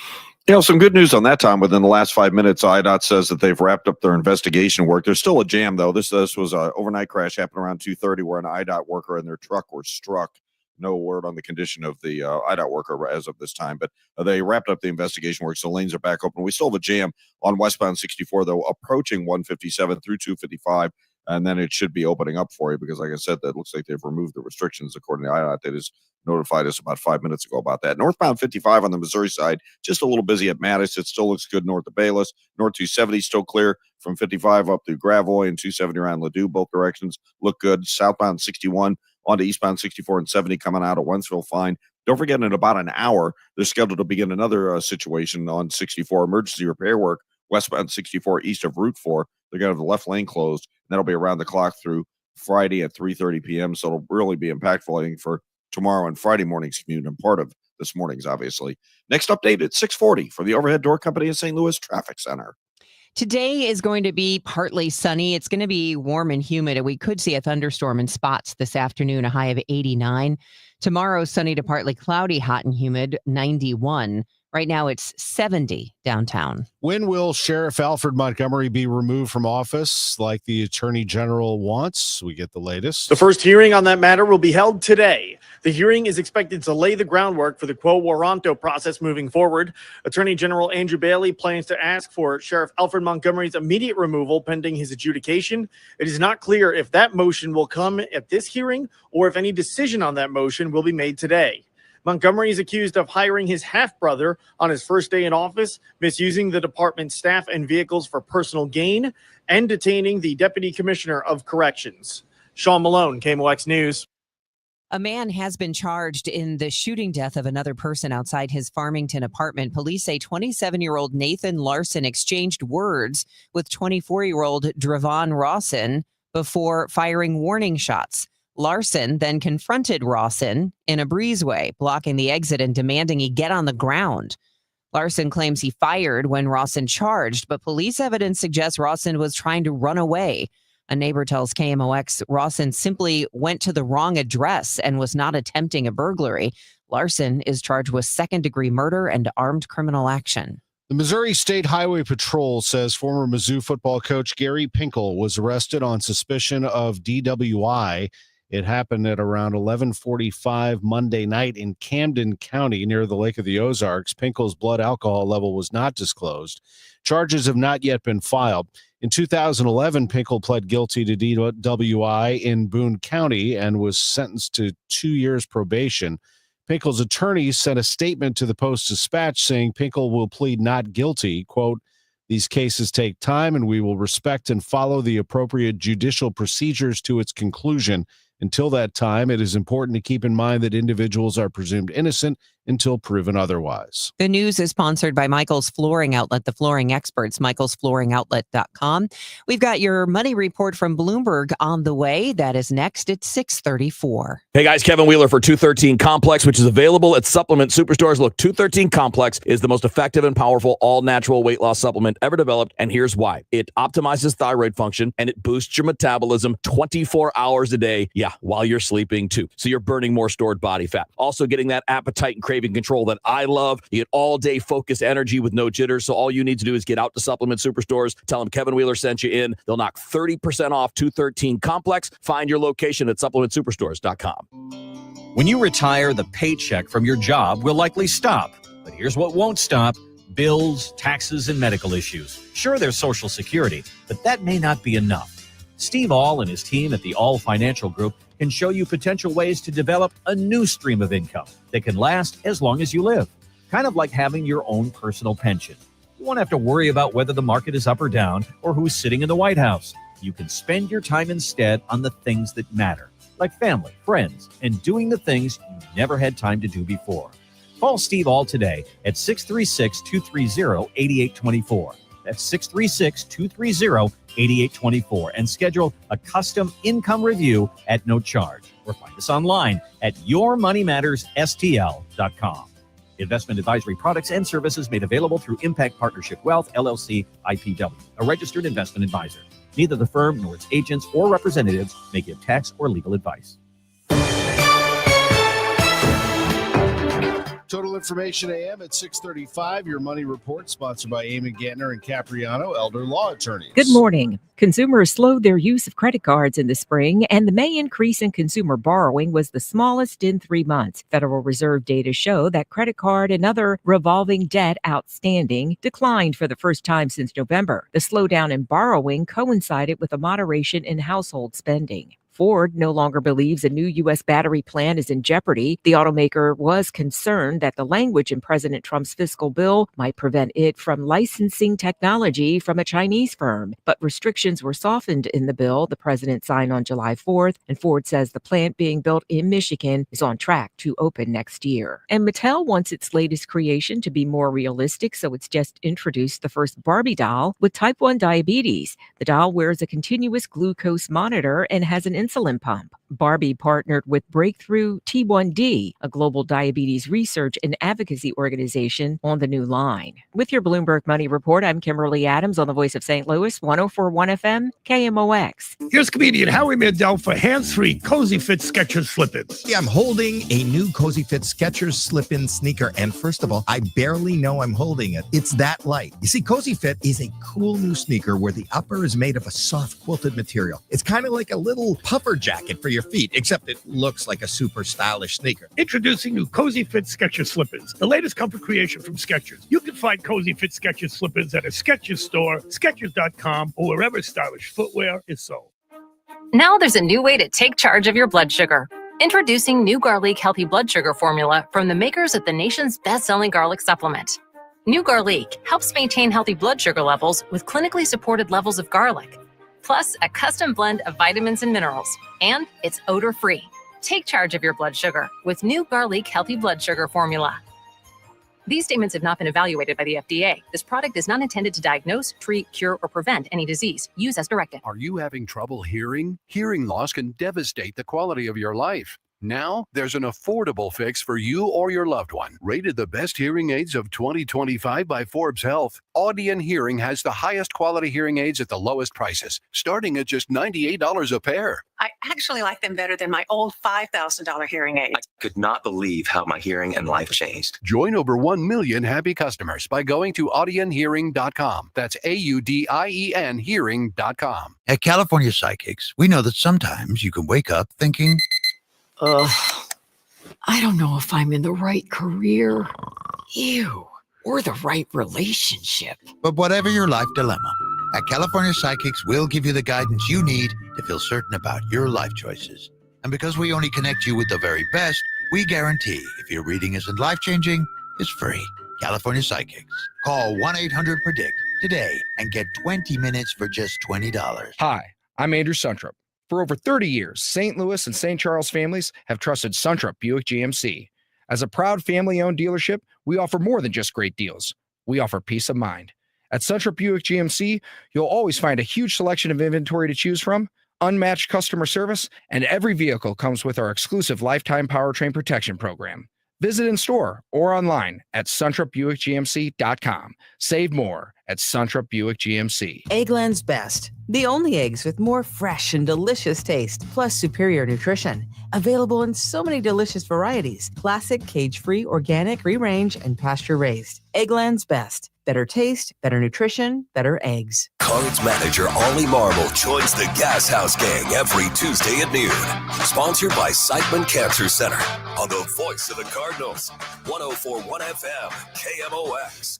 You know, some good news on that, Tom. Within the last 5 minutes, IDOT says that they've wrapped up their investigation work. There's still a jam, though. This was an overnight crash happened around 2:30 where an IDOT worker and their truck were struck. No word on the condition of the IDOT worker as of this time, but they wrapped up the investigation work, so lanes are back open. We still have a jam on westbound 64, though, approaching 157 through 255, and then it should be opening up for you because, like I said, that looks like they've removed the restrictions according to IDOT. They just notified us about 5 minutes ago about that. Northbound 55 on the Missouri side, just a little busy at Mattis. It still looks good north of Bayless. North 270 still clear from 55 up through Gravois and 270 around Ladue. Both directions look good. Southbound 61 onto eastbound 64 and 70 coming out of Wentzville, fine. Don't forget, in about an hour, they're scheduled to begin another situation on 64, emergency repair work, westbound 64 east of Route 4. They're going to have the left lane closed, and that'll be around the clock through Friday at 3:30 p.m. So it'll really be impactful, I think, for tomorrow and Friday morning's commute and part of this morning's, obviously. Next update at 6:40 for the Overhead Door Company in St. Louis Traffic Center. Today is going to be partly sunny. It's going to be warm and humid, and we could see a thunderstorm in spots this afternoon, a high of 89. Tomorrow, sunny to partly cloudy, hot and humid, 91. Right now, it's 70 downtown. When will Sheriff Alfred Montgomery be removed from office like the Attorney General wants? We get the latest. The first hearing on that matter will be held today. The hearing is expected to lay the groundwork for the quo warranto process moving forward. Attorney General Andrew Bailey plans to ask for Sheriff Alfred Montgomery's immediate removal pending his adjudication. It is not clear if that motion will come at this hearing or if any decision on that motion will be made today. Montgomery is accused of hiring his half-brother on his first day in office, misusing the department's staff and vehicles for personal gain, and detaining the Deputy Commissioner of Corrections. Sean Malone, KMOX News. A man has been charged in the shooting death of another person outside his Farmington apartment. Police say 27-year-old Nathan Larson exchanged words with 24-year-old Dravon Rawson before firing warning shots. Larson then confronted Rawson in a breezeway, blocking the exit and demanding he get on the ground. Larson claims he fired when Rawson charged, but police evidence suggests Rawson was trying to run away. A neighbor tells KMOX Rawson simply went to the wrong address and was not attempting a burglary. Larson is charged with second-degree murder and armed criminal action. The Missouri State Highway Patrol says former Mizzou football coach Gary Pinkel was arrested on suspicion of DWI. It happened at around 11:45 Monday night in Camden County near the Lake of the Ozarks. Pinkel's blood alcohol level was not disclosed. Charges have not yet been filed. In 2011, Pinkel pled guilty to DWI in Boone County and was sentenced to 2 years probation. Pinkel's attorney sent a statement to the Post-Dispatch saying Pinkel will plead not guilty. Quote, "These cases take time and we will respect and follow the appropriate judicial procedures to its conclusion. Until that time, it is important to keep in mind that individuals are presumed innocent until proven otherwise." The news is sponsored by Michael's Flooring Outlet, the flooring experts, michaelsflooringoutlet.com. We've got your money report from Bloomberg on the way. That is next at 6:34. Hey guys, Kevin Wheeler for 213 Complex, which is available at supplement superstores. Look, 213 Complex is the most effective and powerful all-natural weight loss supplement ever developed, and here's why. It optimizes thyroid function, and it boosts your metabolism 24 hours a day. Yeah, while you're sleeping too. So you're burning more stored body fat. Also getting that appetite and craving control that I love. You get all-day focused energy with no jitters. So all you need to do is get out to supplement superstores. Tell them Kevin Wheeler sent you in. They'll knock 30% off 213 Complex. Find your location at supplementsuperstores.com. When you retire, the paycheck from your job will likely stop. But here's what won't stop: bills, taxes, and medical issues. Sure, there's Social Security, but that may not be enough. Steve All and his team at the All Financial Group can show you potential ways to develop a new stream of income that can last as long as you live. Kind of like having your own personal pension. You won't have to worry about whether the market is up or down or who's sitting in the White House. You can spend your time instead on the things that matter, like family, friends, and doing the things you never had time to do before. Call Steve All today at 636-230-8824. That's 636-230-8824 and schedule a custom income review at no charge, or find us online at yourmoneymattersstl.com. Investment advisory products and services made available through Impact Partnership Wealth, LLC, IPW, a registered investment advisor. Neither the firm nor its agents or representatives may give tax or legal advice. Total Information AM at 6:35. Your money report sponsored by Eamon Gantner and Capriano, elder law attorneys. Good morning. Consumers slowed their use of credit cards in the spring, and the May increase in consumer borrowing was the smallest in 3 months. Federal Reserve data show that credit card and other revolving debt outstanding declined for the first time since November. The slowdown in borrowing coincided with a moderation in household spending. Ford no longer believes a new U.S. battery plant is in jeopardy. The automaker was concerned that the language in President Trump's fiscal bill might prevent it from licensing technology from a Chinese firm. But restrictions were softened in the bill the president signed on July 4th, and Ford says the plant being built in Michigan is on track to open next year. And Mattel wants its latest creation to be more realistic, so it's just introduced the first Barbie doll with type 1 diabetes. The doll wears a continuous glucose monitor and has an insulin pump. Barbie partnered with Breakthrough T1D, a global diabetes research and advocacy organization, on the new line. With your Bloomberg Money Report, I'm Kimberly Adams on the Voice of St. Louis, 104.1 FM, KMOX. Here's comedian Howie Mandel for hands-free Cozy Fit Skechers slip-ins. Yeah, I'm holding a new Cozy Fit Skechers slip-in sneaker, and first of all, I barely know I'm holding it. It's that light. You see, Cozy Fit is a cool new sneaker where the upper is made of a soft quilted material. It's kind of like a little puffer jacket for your feet, except it looks like a super stylish sneaker. Introducing new Cozy Fit Skechers slip-ins, the latest comfort creation from Skechers. You can find Cozy Fit Skechers slip-ins at a Skechers store, Skechers.com, or wherever stylish footwear is sold. Now there's a new way to take charge of your blood sugar. Introducing new Garlic Healthy Blood Sugar Formula from the makers of the nation's best-selling garlic supplement. New Garlic helps maintain healthy blood sugar levels with clinically supported levels of garlic, plus a custom blend of vitamins and minerals, and it's odor-free. Take charge of your blood sugar with new Garlic Healthy Blood Sugar Formula. These statements have not been evaluated by the FDA. This product is not intended to diagnose, treat, cure, or prevent any disease. Use as directed. Are you having trouble hearing? Hearing loss can devastate the quality of your life. Now, there's an affordable fix for you or your loved one. Rated the best hearing aids of 2025 by Forbes Health, Audion Hearing has the highest quality hearing aids at the lowest prices, starting at just $98 a pair. I actually like them better than my old $5,000 hearing aid. I could not believe how my hearing and life changed. Join over 1 million happy customers by going to audionhearing.com. That's AUDIEN hearing.com. At California Psychics, we know that sometimes you can wake up thinking, I don't know if I'm in the right career, or the right relationship. But whatever your life dilemma, at California Psychics, we'll give you the guidance you need to feel certain about your life choices. And because we only connect you with the very best, we guarantee if your reading isn't life-changing, it's free. California Psychics. Call 1-800-PREDICT today and get 20 minutes for just $20. Hi, I'm Andrew Suntrup. For over 30 years, St. Louis and St. Charles families have trusted Suntrup Buick GMC. As a proud family-owned dealership, we offer more than just great deals. We offer peace of mind. At Suntrup Buick GMC, you'll always find a huge selection of inventory to choose from, unmatched customer service, and every vehicle comes with our exclusive lifetime powertrain protection program. Visit in store or online at suntrupbuickgmc.com. Save more at Suntrup Buick GMC. Eggland's Best. The only eggs with more fresh and delicious taste, plus superior nutrition. Available in so many delicious varieties. Classic, cage-free, organic, free-range, and pasture-raised. Eggland's Best. Better taste, better nutrition, better eggs. Cards manager Ollie Marble joins the Gas House Gang every Tuesday at noon. Sponsored by Siteman Cancer Center on the Voice of the Cardinals, 104.1 FM, KMOX.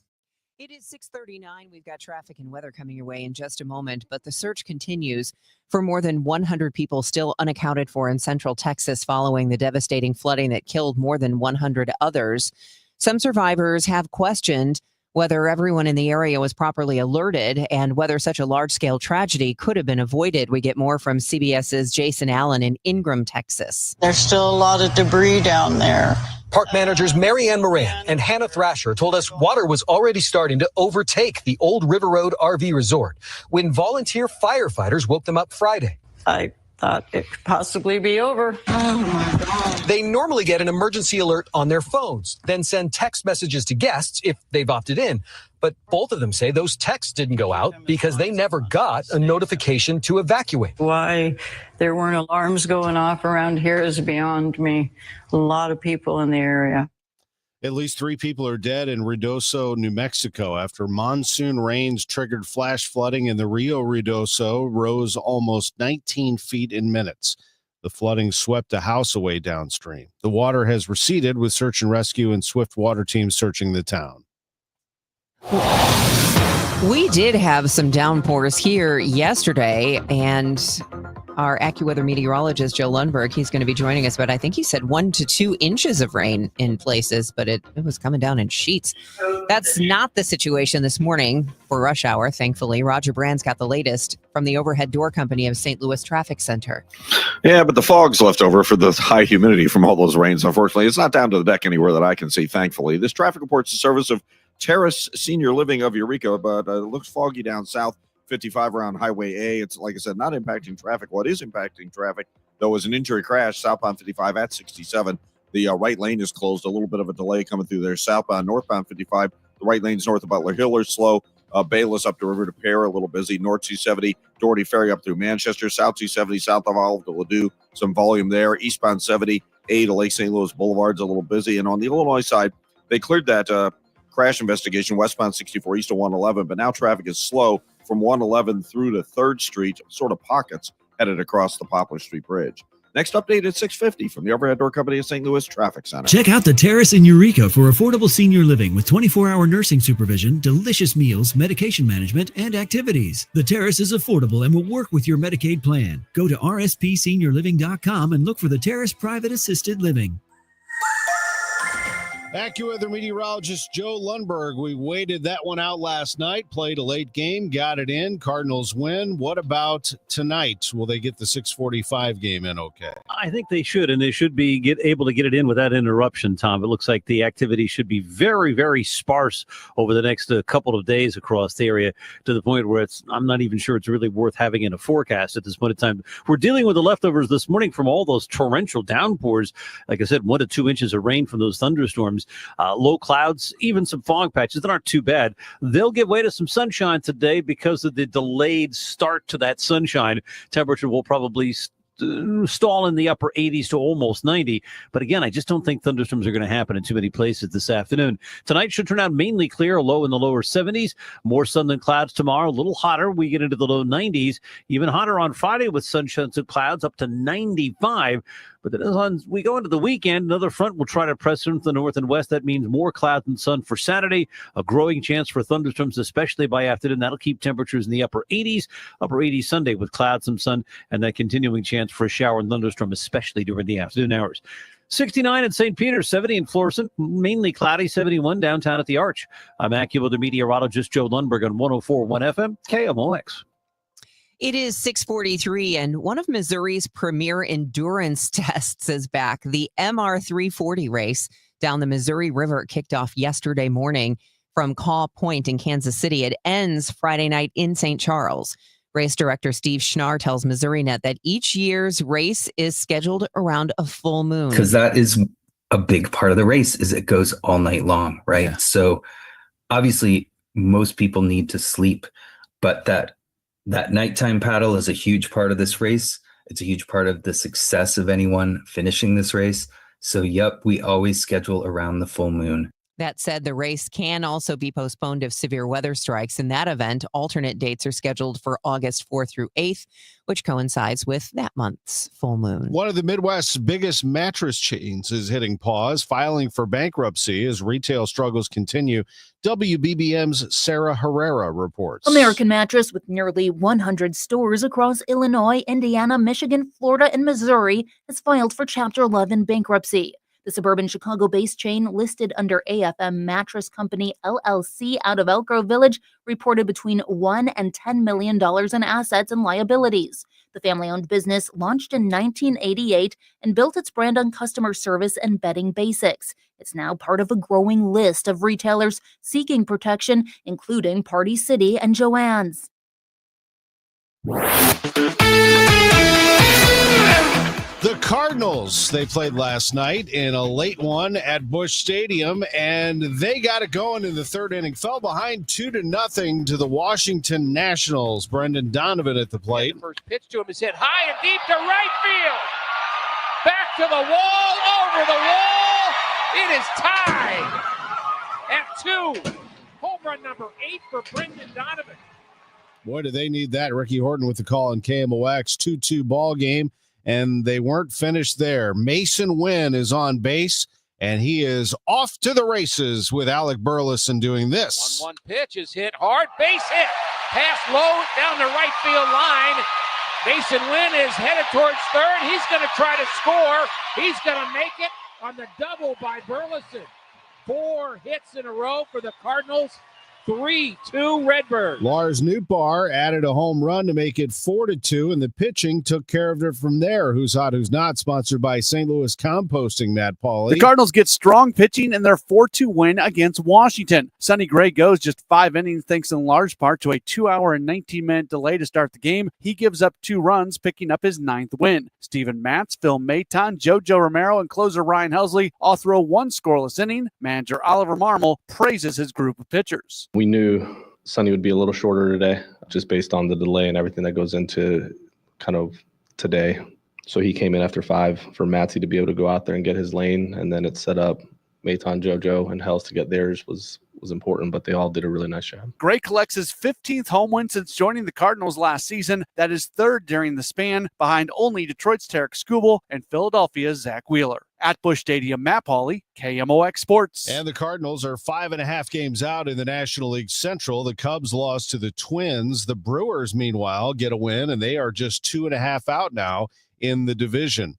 It is 6:39. We've got traffic and weather coming your way in just a moment, but the search continues for more than 100 people still unaccounted for in central Texas following the devastating flooding that killed more than 100 others. Some survivors have questioned whether everyone in the area was properly alerted and whether such a large-scale tragedy could have been avoided. We get more from CBS's Jason Allen in Ingram, Texas. There's still a lot of debris down there. Park managers Marianne Moran and Hannah Thrasher told us water was already starting to overtake the old River Road RV resort when volunteer firefighters woke them up Friday. I thought it could possibly be over. Oh my God. They normally get an emergency alert on their phones, then send text messages to guests if they've opted in. But both of them say those texts didn't go out because they never got a notification to evacuate. Why there weren't alarms going off around here is beyond me. A lot of people in the area. At least 3 people are dead in Ruidoso, New Mexico, after monsoon rains triggered flash flooding in the Rio Ruidoso rose almost 19 feet in minutes. The flooding swept a house away downstream. The water has receded with search and rescue and swift water teams searching the town. We did have some downpours here yesterday, and our AccuWeather meteorologist, Joe Lundberg, he's going to be joining us, but I think he said 1 to 2 inches of rain in places, but it was coming down in sheets. That's not the situation this morning for rush hour, thankfully. Roger Brand's got the latest from the overhead door company of St. Louis Traffic Center. Yeah, but the fog's left over for the high humidity from all those rains. Unfortunately, it's not down to the deck anywhere that I can see, thankfully. This traffic report's the service of Terrace Senior Living of Eureka, but it looks foggy down south. 55 around Highway A. It's, like I said, not impacting traffic. What is impacting traffic, though, is an injury crash southbound 55 at 67. The right lane is closed. A little bit of a delay coming through there. Southbound, northbound 55. The right lane's north of Butler Hill are slow. Bayless up to River to Pear, a little busy. North 270, Doherty Ferry up through Manchester. South 270, south of Olive to Ladue, some volume there. Eastbound 70, A to Lake St. Louis Boulevard's a little busy. And on the Illinois side, they cleared that crash investigation westbound 64 east of 111, but now traffic is slow from 111 through to 3rd Street, sort of pockets headed across the Poplar Street Bridge. Next update at 6:50 from the Overhead Door Company of St. Louis Traffic Center. Check out the Terrace in Eureka for affordable senior living with 24-hour nursing supervision, delicious meals, medication management, and activities. The Terrace is affordable and will work with your Medicaid plan. Go to rspseniorliving.com and look for the Terrace Private Assisted Living. AccuWeather meteorologist Joe Lundberg. We waited that one out last night, played a late game, got it in. Cardinals win. What about tonight? Will they get the 6:45 game in okay? I think they should, and they should be able to get it in without interruption, Tom. It looks like the activity should be very, very sparse over the next couple of days across the area, to the point where I'm not even sure it's really worth having in a forecast at this point in time. We're dealing with the leftovers this morning from all those torrential downpours. Like I said, 1 to 2 inches of rain from those thunderstorms. Low clouds, even some fog patches that aren't too bad. They'll give way to some sunshine today because of the delayed start to that sunshine. Temperature will probably stall in the upper 80s to almost 90. But again, I just don't think thunderstorms are going to happen in too many places this afternoon. Tonight should turn out mainly clear, a low in the lower 70s. More sun than clouds tomorrow, a little hotter. We get into the low 90s. Even hotter on Friday with sunshine and clouds up to 95. But then as we go into the weekend, another front will try to press in from the north and west. That means more clouds and sun for Saturday. A growing chance for thunderstorms, especially by afternoon. That'll keep temperatures in the upper 80s Sunday with clouds and sun, and that continuing chance for a shower and thunderstorm, especially during the afternoon hours. 69 in St. Peter, 70 in Florissant, mainly cloudy, 71 downtown at the Arch. I'm AccuWeather meteorologist Joe Lundberg on 104.1 FM, KMOX. It is 6:43, and one of Missouri's premier endurance tests is back. The MR340 race down the Missouri River kicked off yesterday morning from Caw Point in Kansas City. It ends Friday night in St. Charles. Race director Steve Schnarr tells MissouriNet that each year's race is scheduled around a full moon. Because that is a big part of the race, is it goes all night long, right? Yeah. So obviously most people need to sleep, but that nighttime paddle is a huge part of this race. It's a huge part of the success of anyone finishing this race. So, yep, we always schedule around the full moon. That said, the race can also be postponed if severe weather strikes. In that event, alternate dates are scheduled for August 4th through 8th, which coincides with that month's full moon. One of the Midwest's biggest mattress chains is hitting pause, filing for bankruptcy as retail struggles continue. WBBM's Sarah Herrera reports. American Mattress, with nearly 100 stores across Illinois, Indiana, Michigan, Florida, and Missouri, has filed for Chapter 11 bankruptcy. The suburban Chicago-based chain, listed under AFM Mattress Company, LLC, out of Elk Grove Village, reported between $1 and $10 million in assets and liabilities. The family-owned business launched in 1988 and built its brand on customer service and bedding basics. It's now part of a growing list of retailers seeking protection, including Party City and Joann's. The Cardinals, they played last night in a late one at Busch Stadium, and they got it going in the third inning. Fell behind 2-0 to the Washington Nationals. Brendan Donovan at the plate. The first pitch to him is hit high and deep to right field. Back to the wall, over the wall. It is tied at 2. Home run number 8 for Brendan Donovan. Boy, do they need that. Ricky Horton with the call on KMOX. 2-2 ball game. And they weren't finished there. Mason Wynn is on base, and he is off to the races with Alec Burleson doing this. 1-1 pitch is hit hard. Base hit. Pass low down the right field line. Mason Wynn is headed towards third. He's going to try to score. He's going to make it on the double by Burleson. 4 hits in a row for the Cardinals. 3-2 Redbirds. Lars Nootbaar added a home run to make it 4-2, and the pitching took care of it from there. Who's hot, who's not, sponsored by St. Louis Composting, Matt Pauley. The Cardinals get strong pitching in their 4-2 win against Washington. Sonny Gray goes just 5 innings thanks in large part to a 2-hour and 19-minute delay to start the game. He gives up 2 runs, picking up his 9th win. Steven Matz, Phil Maton, JoJo Romero, and closer Ryan Helsley all throw 1 scoreless inning. Manager Oliver Marmol praises his group of pitchers. We knew Sonny would be a little shorter today, just based on the delay and everything that goes into kind of today. So he came in after 5 for Matsy to be able to go out there and get his lane, and then it set up Maton, JoJo, and Hells to get theirs was important, but they all did a really nice job. Gray collects his 15th home win since joining the Cardinals last season. That is 3rd during the span, behind only Detroit's Tarek Skubal and Philadelphia's Zach Wheeler. At Busch Stadium, Matt Pauley, KMOX Sports. And the Cardinals are 5.5 games out in the National League Central. The Cubs lost to the Twins. The Brewers, meanwhile, get a win, and they are just 2.5 out now in the division.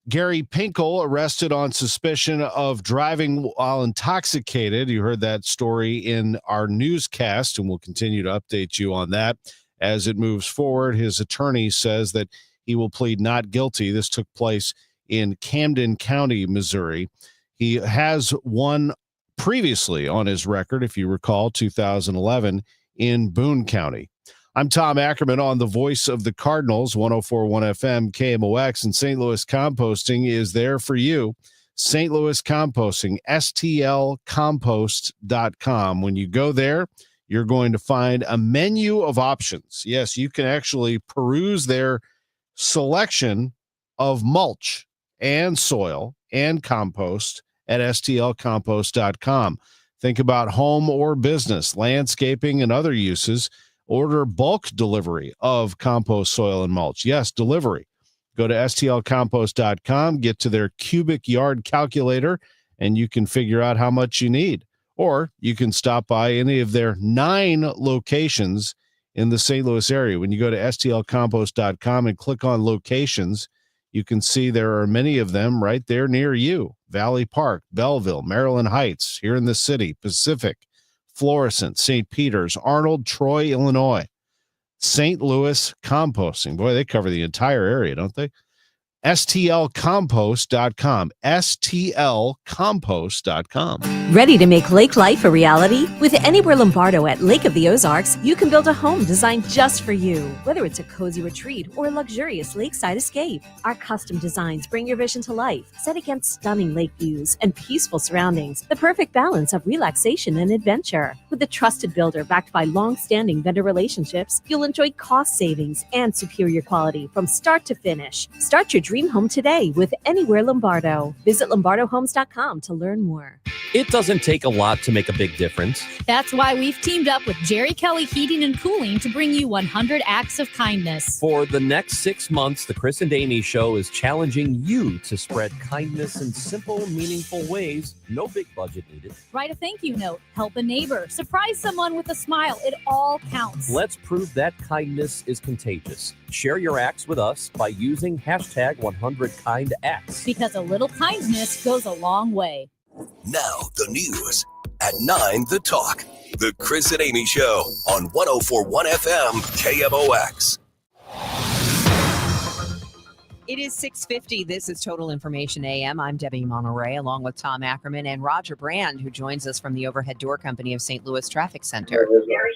Gary Pinkel arrested on suspicion of driving while intoxicated. You heard that story in our newscast, and we'll continue to update you on that as it moves forward. His attorney says that he will plead not guilty. This took place in Camden County, Missouri. He has one previously on his record, if you recall, 2011 in Boone County. I'm Tom Ackerman on the voice of the Cardinals, 104.1 FM, KMOX, and St. Louis Composting is there for you. St. Louis Composting, stlcompost.com. When you go there, you're going to find a menu of options. Yes, you can actually peruse their selection of mulch and soil and compost at stlcompost.com. Think about home or business, landscaping, and other uses. Order bulk delivery of compost, soil, and mulch. Yes, delivery. Go to stlcompost.com, get to their cubic yard calculator, and you can figure out how much you need. Or you can stop by any of their 9 locations in the St. Louis area. When you go to stlcompost.com and click on locations, you can see there are many of them right there near you. Valley Park, Belleville, Maryland Heights, here in the city, Pacific, Florissant, St. Peter's, Arnold, Troy, Illinois. St. Louis Composting. Boy, they cover the entire area, don't they? stlcompost.com. stlcompost.com. Ready to make lake life a reality? With Anywhere Lombardo at Lake of the Ozarks, you can build a home designed just for you. Whether it's a cozy retreat or a luxurious lakeside escape, our custom designs bring your vision to life, set against stunning lake views and peaceful surroundings. The perfect balance of relaxation and adventure. With a trusted builder backed by long-standing vendor relationships, you'll enjoy cost savings and superior quality from start to finish. Start your dream home today with Anywhere Lombardo. Visit lombardohomes.com to learn more. It doesn't take a lot to make a big difference. That's why we've teamed up with Jerry Kelly Heating and Cooling to bring you 100 acts of kindness. For the next 6 months, the Chris and Amy Show is challenging you to spread kindness in simple, meaningful ways. No big budget needed. Write a thank you note, help a neighbor, surprise someone with a smile. It all counts. Let's prove that kindness is contagious. Share your acts with us by using hashtag 100KindActs. Because a little kindness goes a long way. Now the news at 9, The Talk. The Chris and Amy Show on 104.1 FM KMOX. It is 6:50. This is Total Information AM. I'm Debbie Monterrey, along with Tom Ackerman and Roger Brand, who joins us from the Overhead Door Company of St. Louis Traffic Center.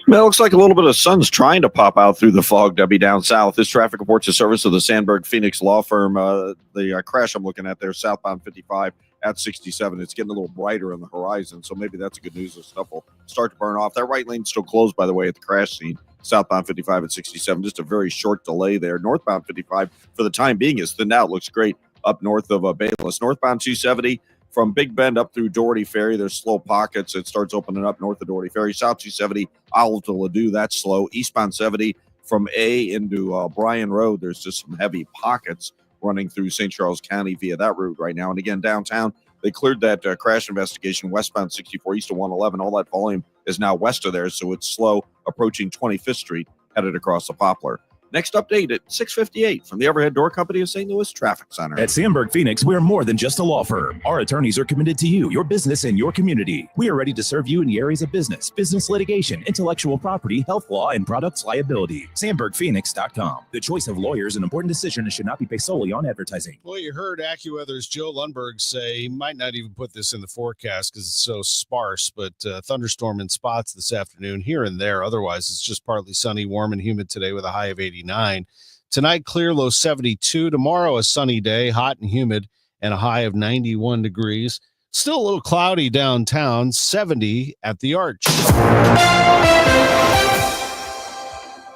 Well, it looks like a little bit of sun's trying to pop out through the fog, Debbie, down south. This traffic reports a service of the Sandberg Phoenix Law Firm. The crash I'm looking at there, southbound 55 at 67. It's getting a little brighter on the horizon, so maybe that's a good news. The stuff will start to burn off. That right lane's still closed, by the way, at the crash scene. Southbound 55 at 67. Just a very short delay there. Northbound 55, for the time being, is thinned out. Looks great up north of Bayless. Northbound 270 from Big Bend up through Doherty Ferry. There's slow pockets. It starts opening up north of Doherty Ferry. South 270, Owl to Ladue. That's slow. Eastbound 70 from A into Bryan Road. There's just some heavy pockets running through St. Charles County via that route right now. And again, downtown, they cleared that crash investigation westbound 64 east of 111. All that volume is now west of there, so it's slow approaching 25th Street, headed across the Poplar. Next update at 6:58 from the Overhead Door Company of St. Louis Traffic Center. At Sandberg Phoenix, we're more than just a law firm. Our attorneys are committed to you, your business, and your community. We are ready to serve you in the areas of business litigation, intellectual property, health law, and products liability. SandbergPhoenix.com. The choice of lawyers is an important decision and should not be based solely on advertising. Well, you heard AccuWeather's Joe Lundberg say he might not even put this in the forecast because it's so sparse, but thunderstorm in spots this afternoon here and there. Otherwise, it's just partly sunny, warm, and humid today with a high of 89. Tonight, clear, low 72. Tomorrow, a sunny day, hot and humid, and a high of 91 degrees. Still a little cloudy downtown, 70 at the Arch.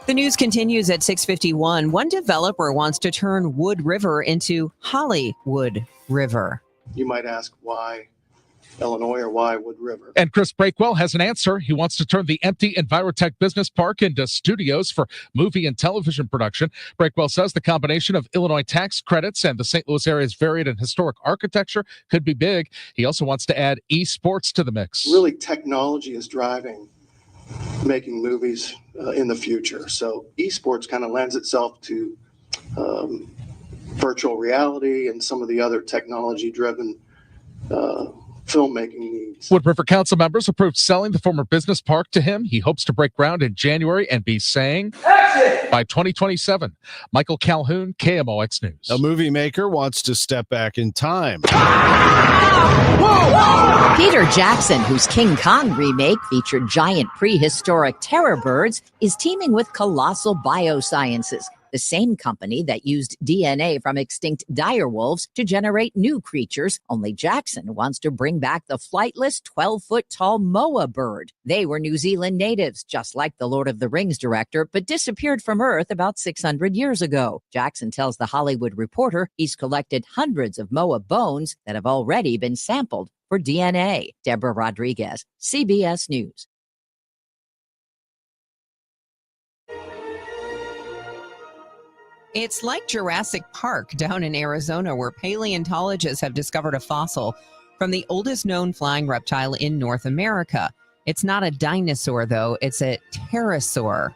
The news continues at 6:51. One developer wants to turn Wood River into Hollywood River. You might ask why Illinois or why Wood River? And Chris Breakwell has an answer. He wants to turn the empty Envirotech Business Park into studios for movie and television production. Breakwell says the combination of Illinois tax credits and the St. Louis area's varied and historic architecture could be big. He also wants to add esports to the mix. Really, technology is driving making movies in the future. So esports kind of lends itself to virtual reality and some of the other technology-driven filmmaking needs. Wood River Council members approved selling the former business park to him. He hopes to break ground in January and be saying by 2027. Michael Calhoun, KMOX News. A movie maker wants to step back in time. Peter Jackson, whose King Kong remake featured giant prehistoric terror birds, is teaming with Colossal Biosciences, the same company that used DNA from extinct direwolves to generate new creatures, only Jackson wants to bring back the flightless 12-foot-tall moa bird. They were New Zealand natives, just like the Lord of the Rings director, but disappeared from Earth about 600 years ago. Jackson tells The Hollywood Reporter he's collected hundreds of moa bones that have already been sampled for DNA. Deborah Rodriguez, CBS News. It's like Jurassic Park down in Arizona, where paleontologists have discovered a fossil from the oldest known flying reptile in North America. It's not a dinosaur, though. It's a pterosaur,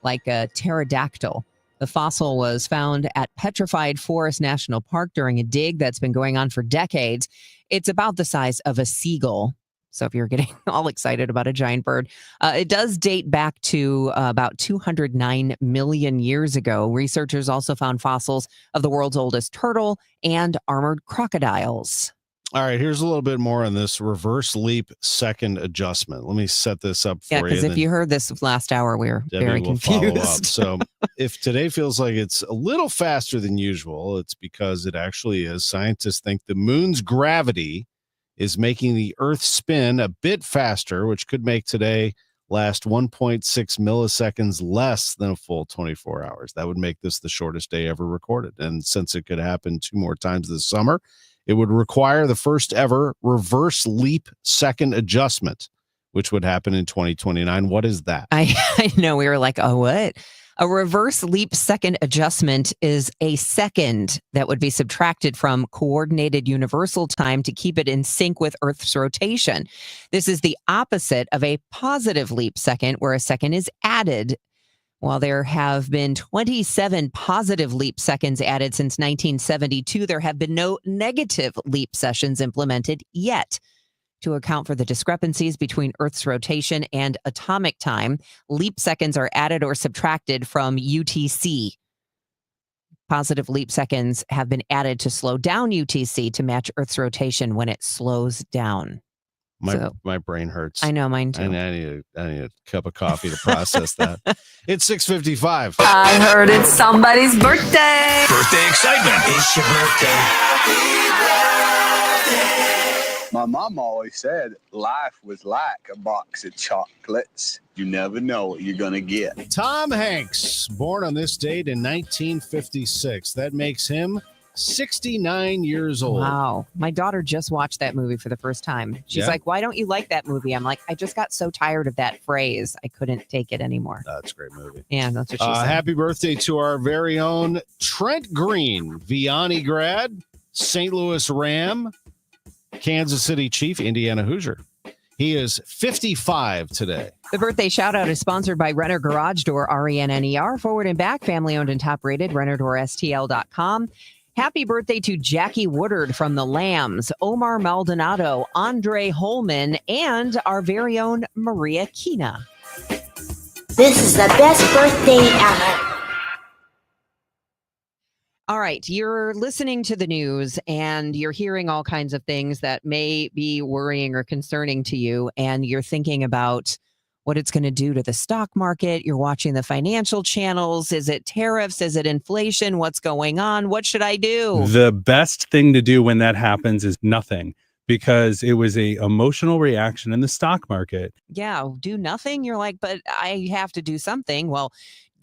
like a pterodactyl. The fossil was found at Petrified Forest National Park during a dig that's been going on for decades. It's about the size of a seagull. So if you're getting all excited about a giant bird, it does date back to about 209 million years ago. Researchers also found fossils of the world's oldest turtle and armored crocodiles. All right, here's a little bit more on this reverse leap second adjustment. Let me set this up for you. Yeah, because if you heard this last hour, we were very confused. So if today feels like it's a little faster than usual, it's because it actually is. Scientists think the moon's gravity is making the Earth spin a bit faster, which could make today last 1.6 milliseconds less than a full 24 hours. That would make this the shortest day ever recorded. And since it could happen 2 more times this summer, it would require the first ever reverse leap second adjustment, which would happen in 2029. What is that? I know, we were like, oh, what? A reverse leap second adjustment is a second that would be subtracted from coordinated universal time to keep it in sync with Earth's rotation. This is the opposite of a positive leap second, where a second is added. While there have been 27 positive leap seconds added since 1972, there have been no negative leap sessions implemented yet. To account for the discrepancies between Earth's rotation and atomic time, leap seconds are added or subtracted from UTC. Positive leap seconds have been added to slow down UTC to match Earth's rotation when it slows down. My brain hurts. I know, mine too. I need a cup of coffee to process that. It's 6:55. I heard it's somebody's birthday. Birthday excitement. It's your birthday. My mom always said life was like a box of chocolates. You never know what you're going to get. Tom Hanks, born on this date in 1956. That makes him 69 years old. Wow. My daughter just watched that movie for the first time. She's like, why don't you like that movie? I'm like, I just got so tired of that phrase. I couldn't take it anymore. That's a great movie. Yeah, that's what she said. Happy birthday to our very own Trent Green, Vianney grad, St. Louis Ram, Kansas City Chief, Indiana Hoosier. He is 55 today. The birthday shout out is sponsored by Renner Garage Door, RENNER, forward and back, family owned and top rated, RennerDoorSTL.com. Happy birthday to Jackie Woodard from the Lambs, Omar Maldonado, Andre Holman, and our very own Maria Kina. This is the best birthday ever. All right, you're listening to the news and you're hearing all kinds of things that may be worrying or concerning to you, and you're thinking about what it's going to do to the stock market. You're watching the financial channels. Is it tariffs? Is it inflation? What's going on? What should I do? The best thing to do when that happens is nothing, because it was a emotional reaction in the stock market. Yeah, do nothing. You're like, but I have to do something. Well,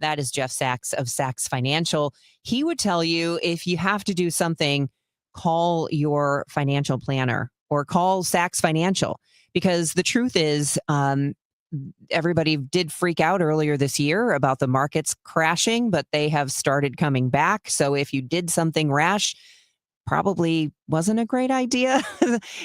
that is Jeff Sachs of Sachs Financial. He would tell you if you have to do something, call your financial planner or call Sachs Financial, because the truth is, everybody did freak out earlier this year about the markets crashing, but they have started coming back. So if you did something rash, probably wasn't a great idea.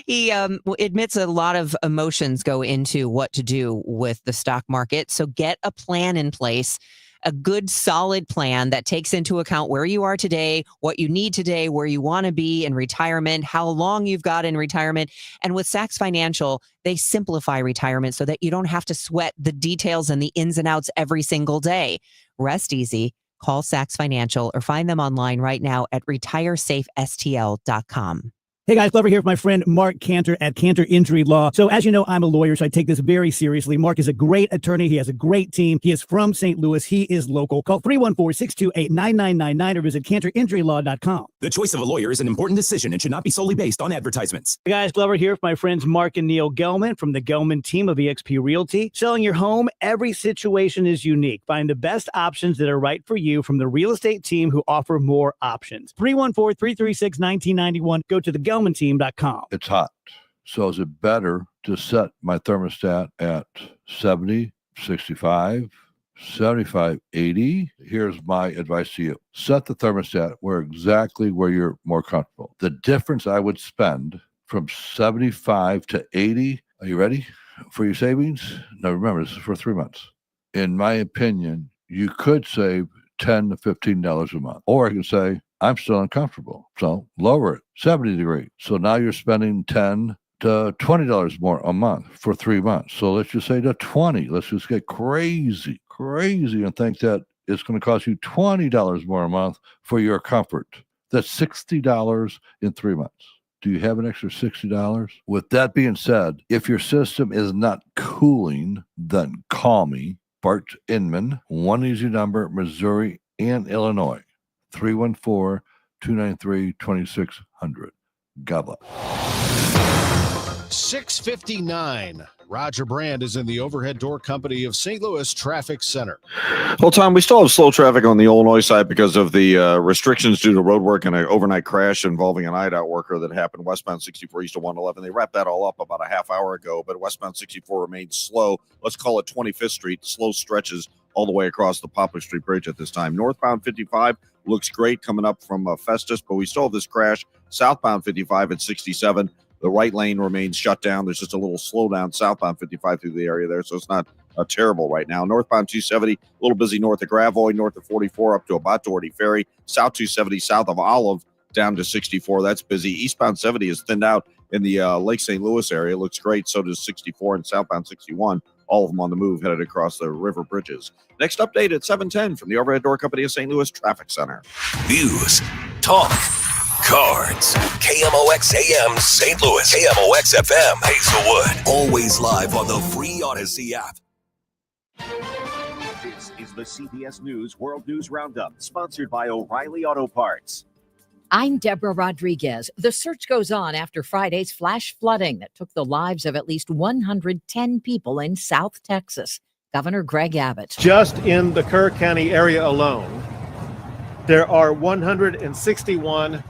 He admits a lot of emotions go into what to do with the stock market. So get a plan in place, a good solid plan that takes into account where you are today, what you need today, where you want to be in retirement, how long you've got in retirement. And with Sachs Financial, they simplify retirement so that you don't have to sweat the details and the ins and outs every single day. Rest easy. Call Sachs Financial or find them online right now at retiresafestl.com. Hey guys, Glover here with my friend Mark Cantor at Cantor Injury Law. So as you know, I'm a lawyer, so I take this very seriously. Mark is a great attorney. He has a great team. He is from St. Louis. He is local. Call 314-628-9999 or visit cantorinjurylaw.com. The choice of a lawyer is an important decision and should not be solely based on advertisements. Hey guys, Glover here with my friends Mark and Neil Gelman from the Gelman team of eXp Realty. Selling your home, every situation is unique. Find the best options that are right for you from the real estate team who offer more options. 314-336-1991. Go to the GelmanTeam.com. It's hot. So is it better to set my thermostat at 70, 65, 75, 80? Here's my advice to you. Set the thermostat exactly where you're more comfortable. The difference I would spend from 75 to 80, are you ready for your savings? Now remember, this is for 3 months. In my opinion, you could save $10 to $15 a month. Or I can say, I'm still uncomfortable, so lower it, 70 degrees. So now you're spending $10 to $20 more a month for 3 months. So let's just say to 20. Let's just get crazy and think that it's going to cost you $20 more a month for your comfort. That's $60 in 3 months. Do you have an extra $60? With that being said, if your system is not cooling, then call me, Bart Inman, one easy number, Missouri and Illinois. 314-293-2600. God bless. 6:59. Roger Brand is in the Overhead Door Company of St. Louis Traffic Center. Well, Tom, we still have slow traffic on the Illinois side because of the restrictions due to road work and an overnight crash involving an IDOT worker that happened westbound 64 east of 111. They wrapped that all up about a half hour ago, but westbound 64 remains slow. Let's call it 25th Street, slow stretches all the way across the Poplar Street Bridge at this time. Northbound 55 looks great coming up from Festus, but we still have this crash. Southbound 55 at 67. The right lane remains shut down. There's just a little slowdown southbound 55 through the area there, so it's not terrible right now. Northbound 270, a little busy north of Gravois, north of 44 up to about Doherty Ferry. South 270, south of Olive, down to 64. That's busy. Eastbound 70 is thinned out in the Lake St. Louis area. Looks great. So does 64 and southbound 61. All of them on the move, headed across the river bridges. Next update at 7:10 from the Overhead Door Company of St. Louis Traffic Center. News, talk, cards. KMOX AM St. Louis. KMOX FM Hazelwood. Always live on the free Odyssey app. This is the CBS News World News Roundup, sponsored by O'Reilly Auto Parts. I'm Deborah Rodriguez. The search goes on after Friday's flash flooding that took the lives of at least 110 people in South Texas. Governor Greg Abbott. Just in the Kerr County area alone, there are 161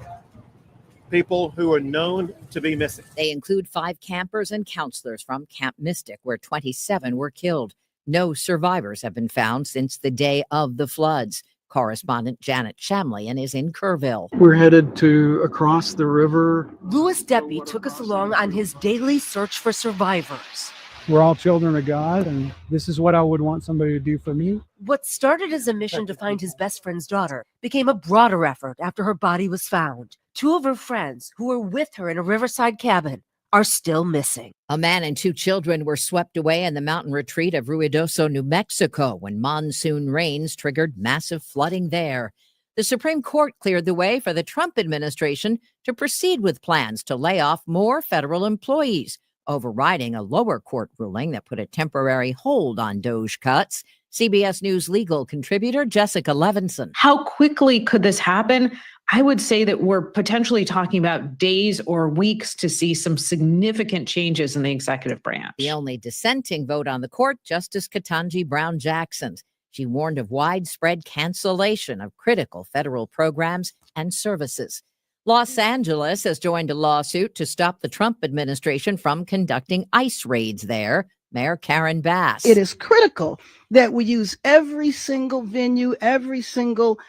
people who are known to be missing. They include 5 campers and counselors from Camp Mystic, where 27 were killed. No survivors have been found since the day of the floods. Correspondent Janet Shamlian is in Kerrville. We're headed to across the river. Louis Deppy took us along on his daily search for survivors. We're all children of God, and this is what I would want somebody to do for me. What started as a mission to find his best friend's daughter became a broader effort after her body was found. Two of her friends who were with her in a riverside cabin are still missing. A man and two children were swept away in the mountain retreat of Ruidoso, New Mexico, when monsoon rains triggered massive flooding there. The Supreme Court cleared the way for the Trump administration to proceed with plans to lay off more federal employees, overriding a lower court ruling that put a temporary hold on DOGE cuts. CBS News legal contributor Jessica Levinson. How quickly could this happen? I would say that we're potentially talking about days or weeks to see some significant changes in the executive branch. The only dissenting vote on the court, Justice Ketanji Brown Jackson. She warned of widespread cancellation of critical federal programs and services. Los Angeles has joined a lawsuit to stop the Trump administration from conducting ICE raids there. Mayor Karen Bass. It is critical that we use every single venue, every single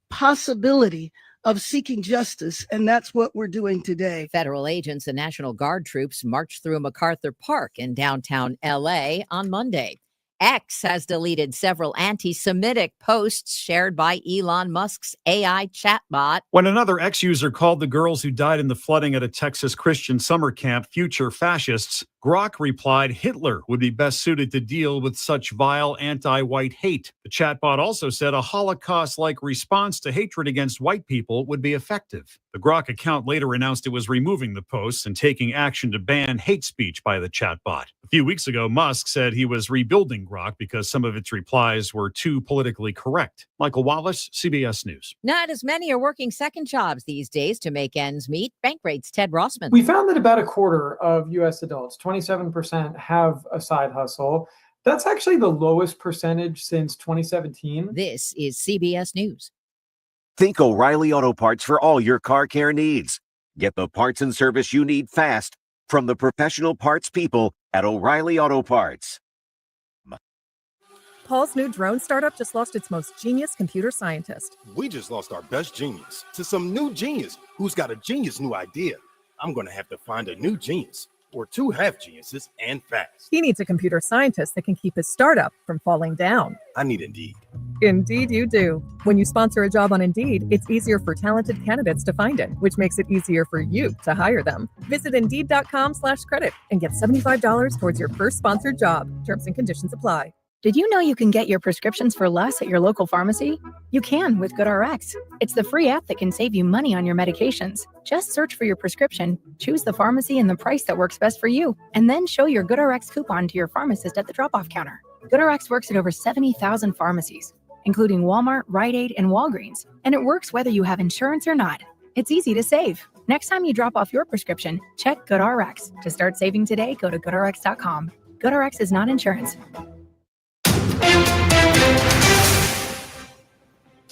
possibility of seeking justice, and that's what we're doing today. Federal agents and National Guard troops marched through MacArthur Park in downtown LA on Monday. X has deleted several anti-Semitic posts shared by Elon Musk's AI chatbot. When another X user called the girls who died in the flooding at a Texas Christian summer camp future fascists, Grok replied Hitler would be best suited to deal with such vile anti-white hate. The chatbot also said a Holocaust-like response to hatred against white people would be effective. The Grok account later announced it was removing the posts and taking action to ban hate speech by the chatbot. A few weeks ago, Musk said he was rebuilding Grok because some of its replies were too politically correct. Michael Wallace, CBS News. Not as many are working second jobs these days to make ends meet. Bankrate's Ted Rossman. We found that about a quarter of U.S. adults, 27%, have a side hustle. That's actually the lowest percentage since 2017. This is CBS News. Think O'Reilly Auto Parts for all your car care needs. Get the parts and service you need fast from the professional parts people at O'Reilly Auto Parts. Paul's new drone startup just lost its most genius computer scientist. We just lost our best genius to some new genius who's got a genius new idea. I'm going to have to find a new genius or two half geniuses and fast. He needs a computer scientist that can keep his startup from falling down. I need Indeed. Indeed you do. When you sponsor a job on Indeed, it's easier for talented candidates to find it, which makes it easier for you to hire them. Visit Indeed.com/credit and get $75 towards your first sponsored job. Terms and conditions apply. Did you know you can get your prescriptions for less at your local pharmacy? You can with GoodRx. It's the free app that can save you money on your medications. Just search for your prescription, choose the pharmacy and the price that works best for you, and then show your GoodRx coupon to your pharmacist at the drop-off counter. GoodRx works at over 70,000 pharmacies, including Walmart, Rite Aid, and Walgreens, and it works whether you have insurance or not. It's easy to save. Next time you drop off your prescription, check GoodRx. To start saving today, go to GoodRx.com. GoodRx is not insurance.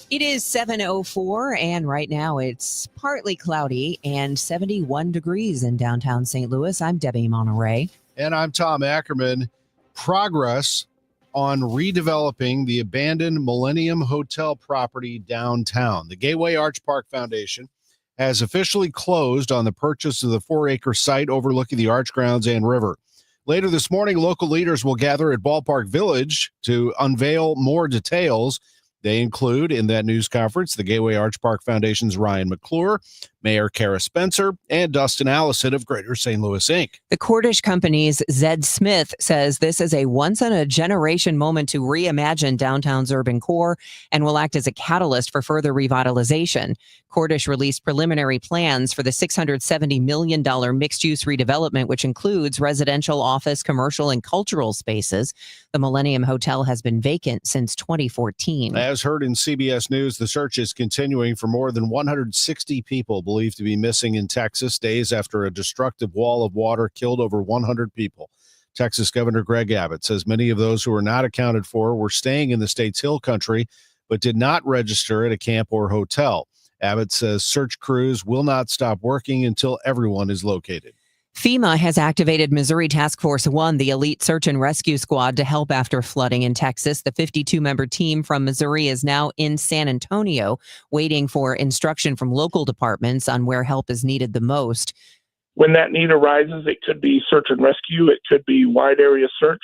It is 7:04, and right now it's partly cloudy and 71 degrees in downtown St. Louis. I'm Debbie Monterrey. And I'm Tom Ackerman. Progress on redeveloping the abandoned Millennium Hotel property downtown. The Gateway Arch Park Foundation has officially closed on the purchase of the 4-acre site overlooking the Arch grounds and river. Later this morning, local leaders will gather at Ballpark Village to unveil more details. They include, in that news conference, the Gateway Arch Park Foundation's Ryan McClure, Mayor Kara Spencer, and Dustin Allison of Greater St. Louis, Inc. The Cordish Company's Zed Smith says this is a once-in-a-generation moment to reimagine downtown's urban core and will act as a catalyst for further revitalization. Cordish released preliminary plans for the $670 million mixed-use redevelopment, which includes residential, office, commercial, and cultural spaces. The Millennium Hotel has been vacant since 2014. As heard in CBS News, the search is continuing for more than 160 people believed to be missing in Texas, days after a destructive wall of water killed over 100 people. Texas Governor Greg Abbott says many of those who were not accounted for were staying in the state's hill country, but did not register at a camp or hotel. Abbott says search crews will not stop working until everyone is located. FEMA has activated Missouri Task Force 1, the elite search and rescue squad, to help after flooding in Texas. The 52-member team from Missouri is now in San Antonio, waiting for instruction from local departments on where help is needed the most. When that need arises, it could be search and rescue, it could be wide area search,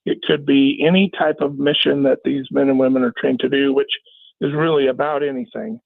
it could be any type of mission that these men and women are trained to do, which is really about anything.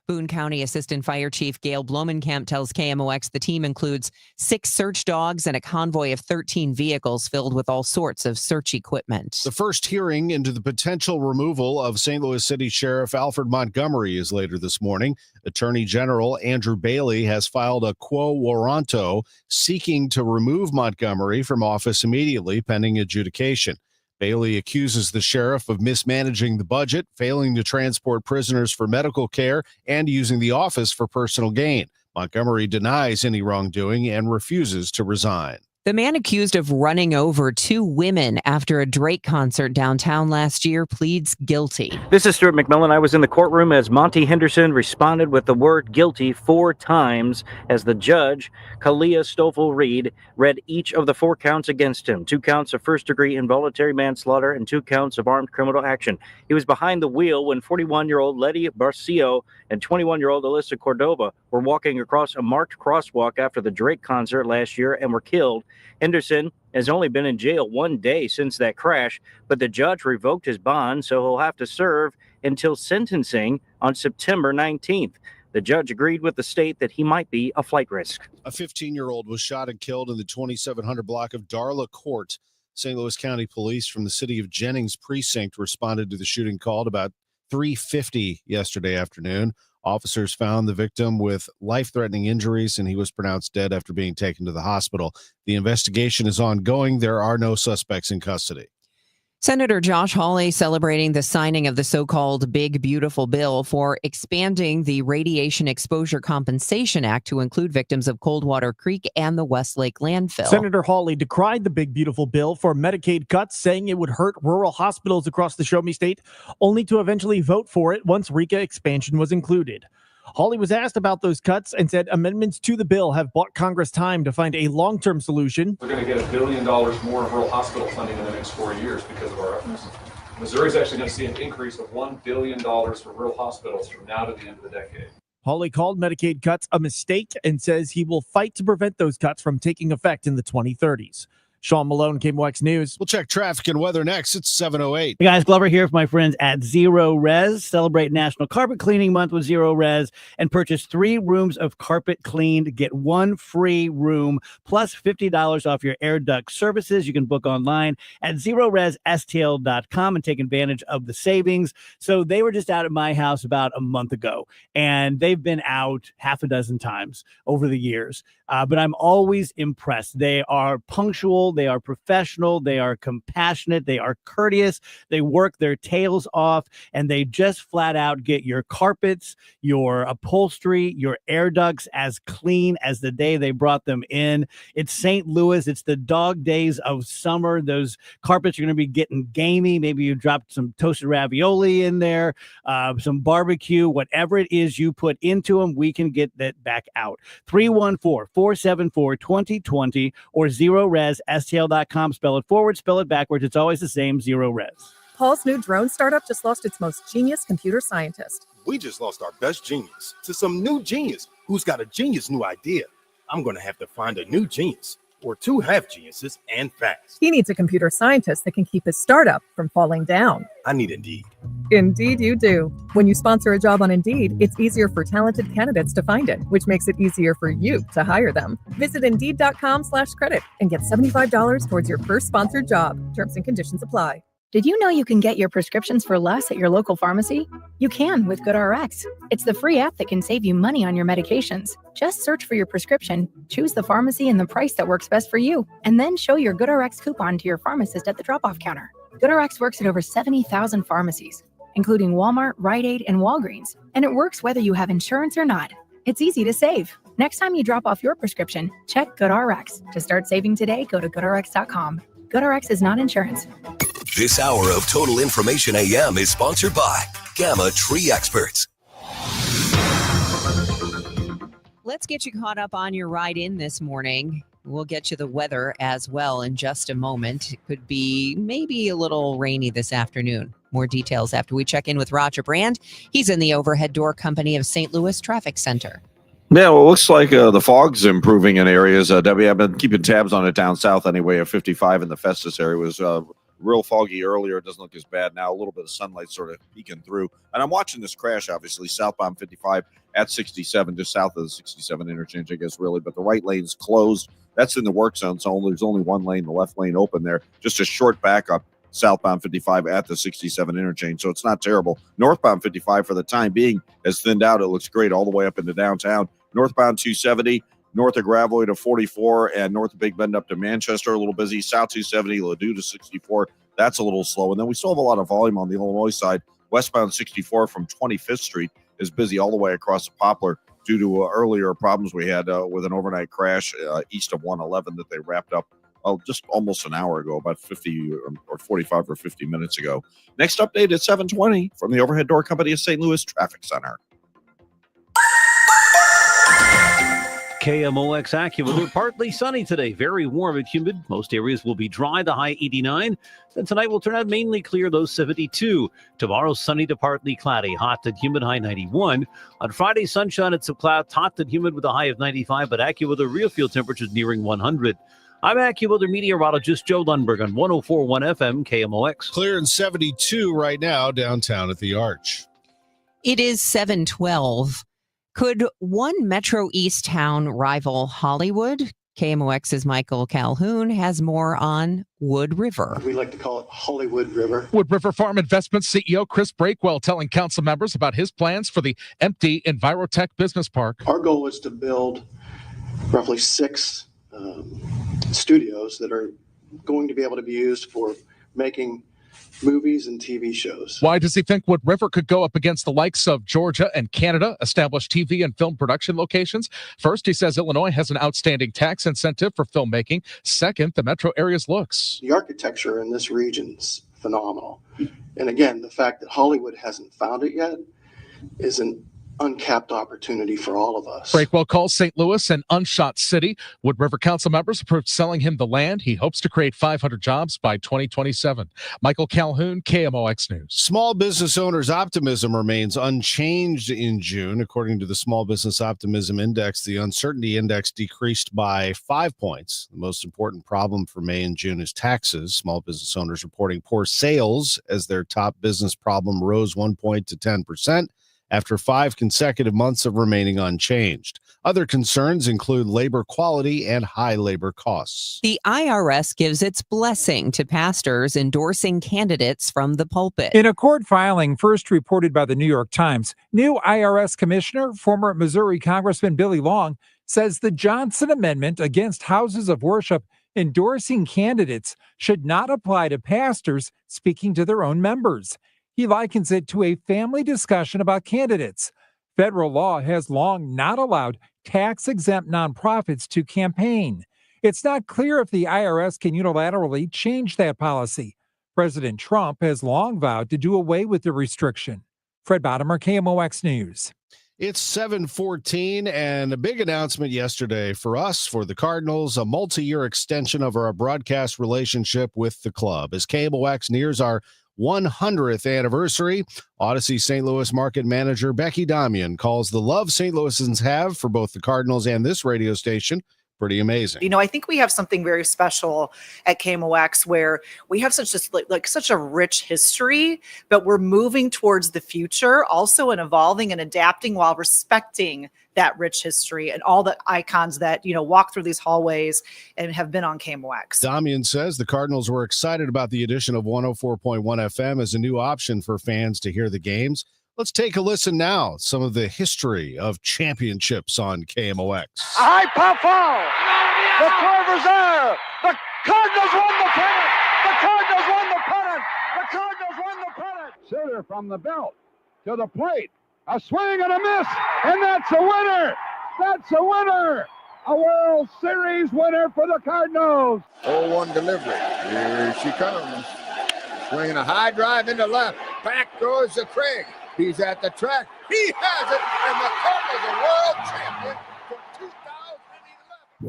Boone County Assistant Fire Chief Gail Blomenkamp tells KMOX the team includes 6 search dogs and a convoy of 13 vehicles filled with all sorts of search equipment. The first hearing into the potential removal of St. Louis City Sheriff Alfred Montgomery is later this morning. Attorney General Andrew Bailey has filed a quo warranto seeking to remove Montgomery from office immediately pending adjudication. Bailey accuses the sheriff of mismanaging the budget, failing to transport prisoners for medical care, and using the office for personal gain. Montgomery denies any wrongdoing and refuses to resign. The man accused of running over 2 women after a Drake concert downtown last year pleads guilty. This is Stuart McMillan. I was in the courtroom as Monty Henderson responded with the word guilty 4 times as the judge, Kalia Stoffel-Reed, read each of the 4 counts against him. 2 counts of first-degree involuntary manslaughter and 2 counts of armed criminal action. He was behind the wheel when 41-year-old Letty Barcio and 21-year-old Alyssa Cordova were walking across a marked crosswalk after the Drake concert last year and were killed. Henderson has only been in jail 1 day since that crash, but the judge revoked his bond, so he'll have to serve until sentencing on September 19th. The judge agreed with the state that he might be a flight risk. A 15-year-old was shot and killed in the 2700 block of Darla Court. St. Louis County Police from the city of Jennings precinct responded to the shooting call at about 3:50 yesterday afternoon. Officers found the victim with life-threatening injuries, and he was pronounced dead after being taken to the hospital. The investigation is ongoing. There are no suspects in custody. Senator Josh Hawley celebrating the signing of the so-called Big Beautiful Bill for expanding the Radiation Exposure Compensation Act to include victims of Coldwater Creek and the Westlake landfill. Senator Hawley decried the Big Beautiful Bill for Medicaid cuts, saying it would hurt rural hospitals across the Show-Me State, only to eventually vote for it once RECA expansion was included. Hawley was asked about those cuts and said amendments to the bill have bought Congress time to find a long-term solution. We're going to get $1 billion more of rural hospital funding in the next 4 years because of our efforts. Missouri's actually going to see an increase of $1 billion for rural hospitals from now to the end of the decade. Hawley called Medicaid cuts a mistake and says he will fight to prevent those cuts from taking effect in the 2030s. Sean Malone, KMOX News. We'll check traffic and weather next. It's 7:08. Hey guys, Glover here for my friends at Zero Res. Celebrate National Carpet Cleaning Month with Zero Res and purchase 3 rooms of carpet cleaned. Get 1 free room plus $50 off your air duct services. You can book online at ZeroResSTL.com and take advantage of the savings. So they were just out at my house about a month ago, and they've been out half a dozen times over the years. But I'm always impressed. They are punctual. They are professional. They are compassionate. They are courteous. They work their tails off, and they just flat out get your carpets, your upholstery, your air ducts as clean as the day they brought them in. It's St. Louis. It's the dog days of summer. Those carpets are going to be getting gamey. Maybe you dropped some toasted ravioli in there, some barbecue, whatever it is you put into them, we can get that back out. 314-474-2020 or ZeroResSTL.com. Spell it forward, spell it backwards. It's always the same, Zero Res. Paul's new drone startup just lost its most genius computer scientist. We just lost our best genius to some new genius who's got a genius new idea. I'm going to have to find a new genius or 2 half geniuses and fast. He needs a computer scientist that can keep his startup from falling down. I need Indeed. Indeed you do. When you sponsor a job on Indeed, it's easier for talented candidates to find it, which makes it easier for you to hire them. Visit Indeed.com/credit and get $75 towards your first sponsored job. Terms and conditions apply. Did you know you can get your prescriptions for less at your local pharmacy? You can with GoodRx. It's the free app that can save you money on your medications. Just search for your prescription, choose the pharmacy and the price that works best for you, and then show your GoodRx coupon to your pharmacist at the drop-off counter. GoodRx works at over 70,000 pharmacies, including Walmart, Rite Aid, and Walgreens, and it works whether you have insurance or not. It's easy to save. Next time you drop off your prescription, check GoodRx. To start saving today, go to GoodRx.com. GoodRx is not insurance. This hour of Total Information AM is sponsored by Gamma Tree Experts. Let's get you caught up on your ride in this morning. We'll get you the weather as well in just a moment. It could be maybe a little rainy this afternoon. More details after we check in with Roger Brand. He's in the Overhead Door Company of St. Louis Traffic Center. Yeah, well, it looks like the fog's improving in areas. Debbie, I've been keeping tabs on it down south anyway. At 55 in the Festus area was real foggy earlier. It doesn't look as bad now. A little bit of sunlight sort of peeking through. And I'm watching this crash, obviously, southbound 55 at 67, just south of the 67 interchange, I guess, really. But the right lane's closed. That's in the work zone, so there's only one lane, the left lane open there. Just a short backup southbound 55 at the 67 interchange, so it's not terrible. Northbound 55 for the time being has thinned out. It looks great all the way up into downtown. Northbound 270, north of Gravois to 44, and north of Big Bend up to Manchester, a little busy. South 270, Ladue to 64. That's a little slow. And then we still have a lot of volume on the Illinois side. Westbound 64 from 25th Street is busy all the way across the Poplar due to earlier problems we had with an overnight crash east of 111 that they wrapped up just almost an hour ago, about 50 or 45 or 50 minutes ago. Next update at 7:20 from the Overhead Door Company of St. Louis Traffic Center. KMOX AccuWeather, partly sunny today, very warm and humid. Most areas will be dry, the high 89. Then tonight will turn out mainly clear, low 72. Tomorrow, sunny to partly cloudy, hot and humid, high 91. On Friday, sunshine and some clouds, hot and humid with a high of 95, but AccuWeather real field temperatures nearing 100. I'm AccuWeather meteorologist Joe Lundberg on 104.1 FM KMOX. Clear and 72 right now downtown at the Arch. It is 7:12. Could one Metro East town rival Hollywood? KMOX's Michael Calhoun has more on Wood River. We like to call it Hollywood River. Wood River Farm Investments CEO Chris Breakwell telling council members about his plans for the empty Envirotech Business Park. Our goal is to build roughly 6 studios that are going to be able to be used for making movies and TV shows. Why does he think Wood River could go up against the likes of Georgia and Canada, established TV and film production locations? First, he says Illinois has an outstanding tax incentive for filmmaking. Second, the metro area's looks. The architecture in this region's phenomenal. And again, the fact that Hollywood hasn't found it yet is an uncapped opportunity for all of us. Breakwell calls St. Louis an unshot city. Wood River Council members approved selling him the land. He hopes to create 500 jobs by 2027. Michael Calhoun, KMOX News. Small business owners' optimism remains unchanged in June. According to the Small Business Optimism Index, the uncertainty index decreased by 5 points. The most important problem for May and June is taxes. Small business owners reporting poor sales as their top business problem rose 1 point to 10%. After 5 consecutive months of remaining unchanged. Other concerns include labor quality and high labor costs. The IRS gives its blessing to pastors endorsing candidates from the pulpit. In a court filing first reported by the New York Times, new IRS Commissioner, former Missouri Congressman Billy Long, says the Johnson Amendment against houses of worship endorsing candidates should not apply to pastors speaking to their own members. He likens it to a family discussion about candidates. Federal law has long not allowed tax-exempt nonprofits to campaign. It's not clear if the IRS can unilaterally change that policy. President Trump has long vowed to do away with the restriction. Fred Bottomer, KMOX News. It's 7:14 and a big announcement yesterday for us, for the Cardinals, a multi-year extension of our broadcast relationship with the club. As KMOX nears our 100th anniversary, Odyssey St. Louis market manager Becky Damian calls the love St. Louisans have for both the Cardinals and this radio station pretty amazing. You know, I think we have something very special at KMOX where we have such a rich history, but we're moving towards the future also, and evolving and adapting while respecting that rich history and all the icons that, you know, walk through these hallways and have been on KMOX. Damian says the Cardinals were excited about the addition of 104.1 FM as a new option for fans to hear the games. Let's take a listen now. Some of the history of championships on KMOX. A high pop foul. The Corvers there. The Cardinals won the pennant. The Cardinals won the pennant. The Cardinals won the pennant. Suter from the belt to the plate. A swing and a miss, and that's a winner. That's a winner. A World Series winner for the Cardinals. 0-1 delivery. Here she comes. Swinging a high drive into left. Back goes to Craig. He's at the track. He has it, and the Cardinals are world champion for 2011.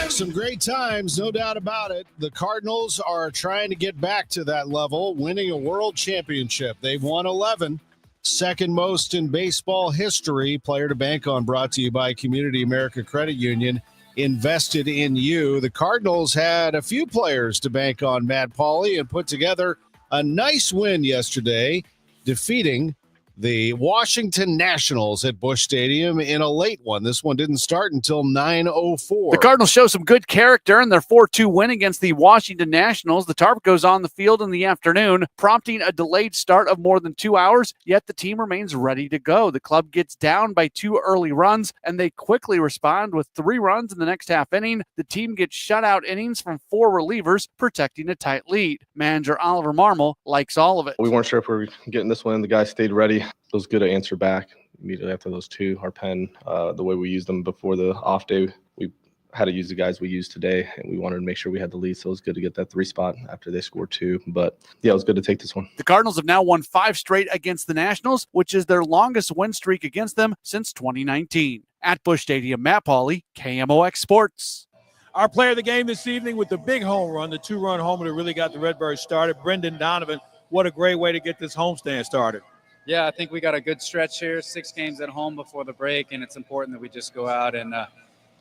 Some great times, no doubt about it. The Cardinals are trying to get back to that level, winning a world championship. They've won 11, second most in baseball history. Player to bank on, brought to you by Community America Credit Union. Invested in you. The Cardinals had a few players to bank on, Matt Pauley, and put together a nice win yesterday, defeating the Washington Nationals at Busch Stadium in a late one. This one didn't start until 9:04. The Cardinals show some good character in their 4-2 win against the Washington Nationals. The tarp goes on the field in the afternoon, prompting a delayed start of more than 2 hours, yet the team remains ready to go. The club gets down by 2 early runs, and they quickly respond with 3 runs in the next half inning. The team gets shutout innings from 4 relievers, protecting a tight lead. Manager Oliver Marmol likes all of it. We weren't sure if we were getting this one. The guys stayed ready. It was good to answer back immediately after those 2. Our pen, the way we used them before the off day, we had to use the guys we used today, and we wanted to make sure we had the lead. So it was good to get that 3 spot after they scored 2. But yeah, it was good to take this one. The Cardinals have now won 5 straight against the Nationals, which is their longest win streak against them since 2019. At Busch Stadium, Matt Pauley, KMOX Sports. Our player of the game this evening with the big home run, the 2-run homer that really got the Redbirds started, Brendan Donovan. What a great way to get this homestand started. Yeah, I think we got a good stretch here, 6 games at home before the break, and it's important that we just go out and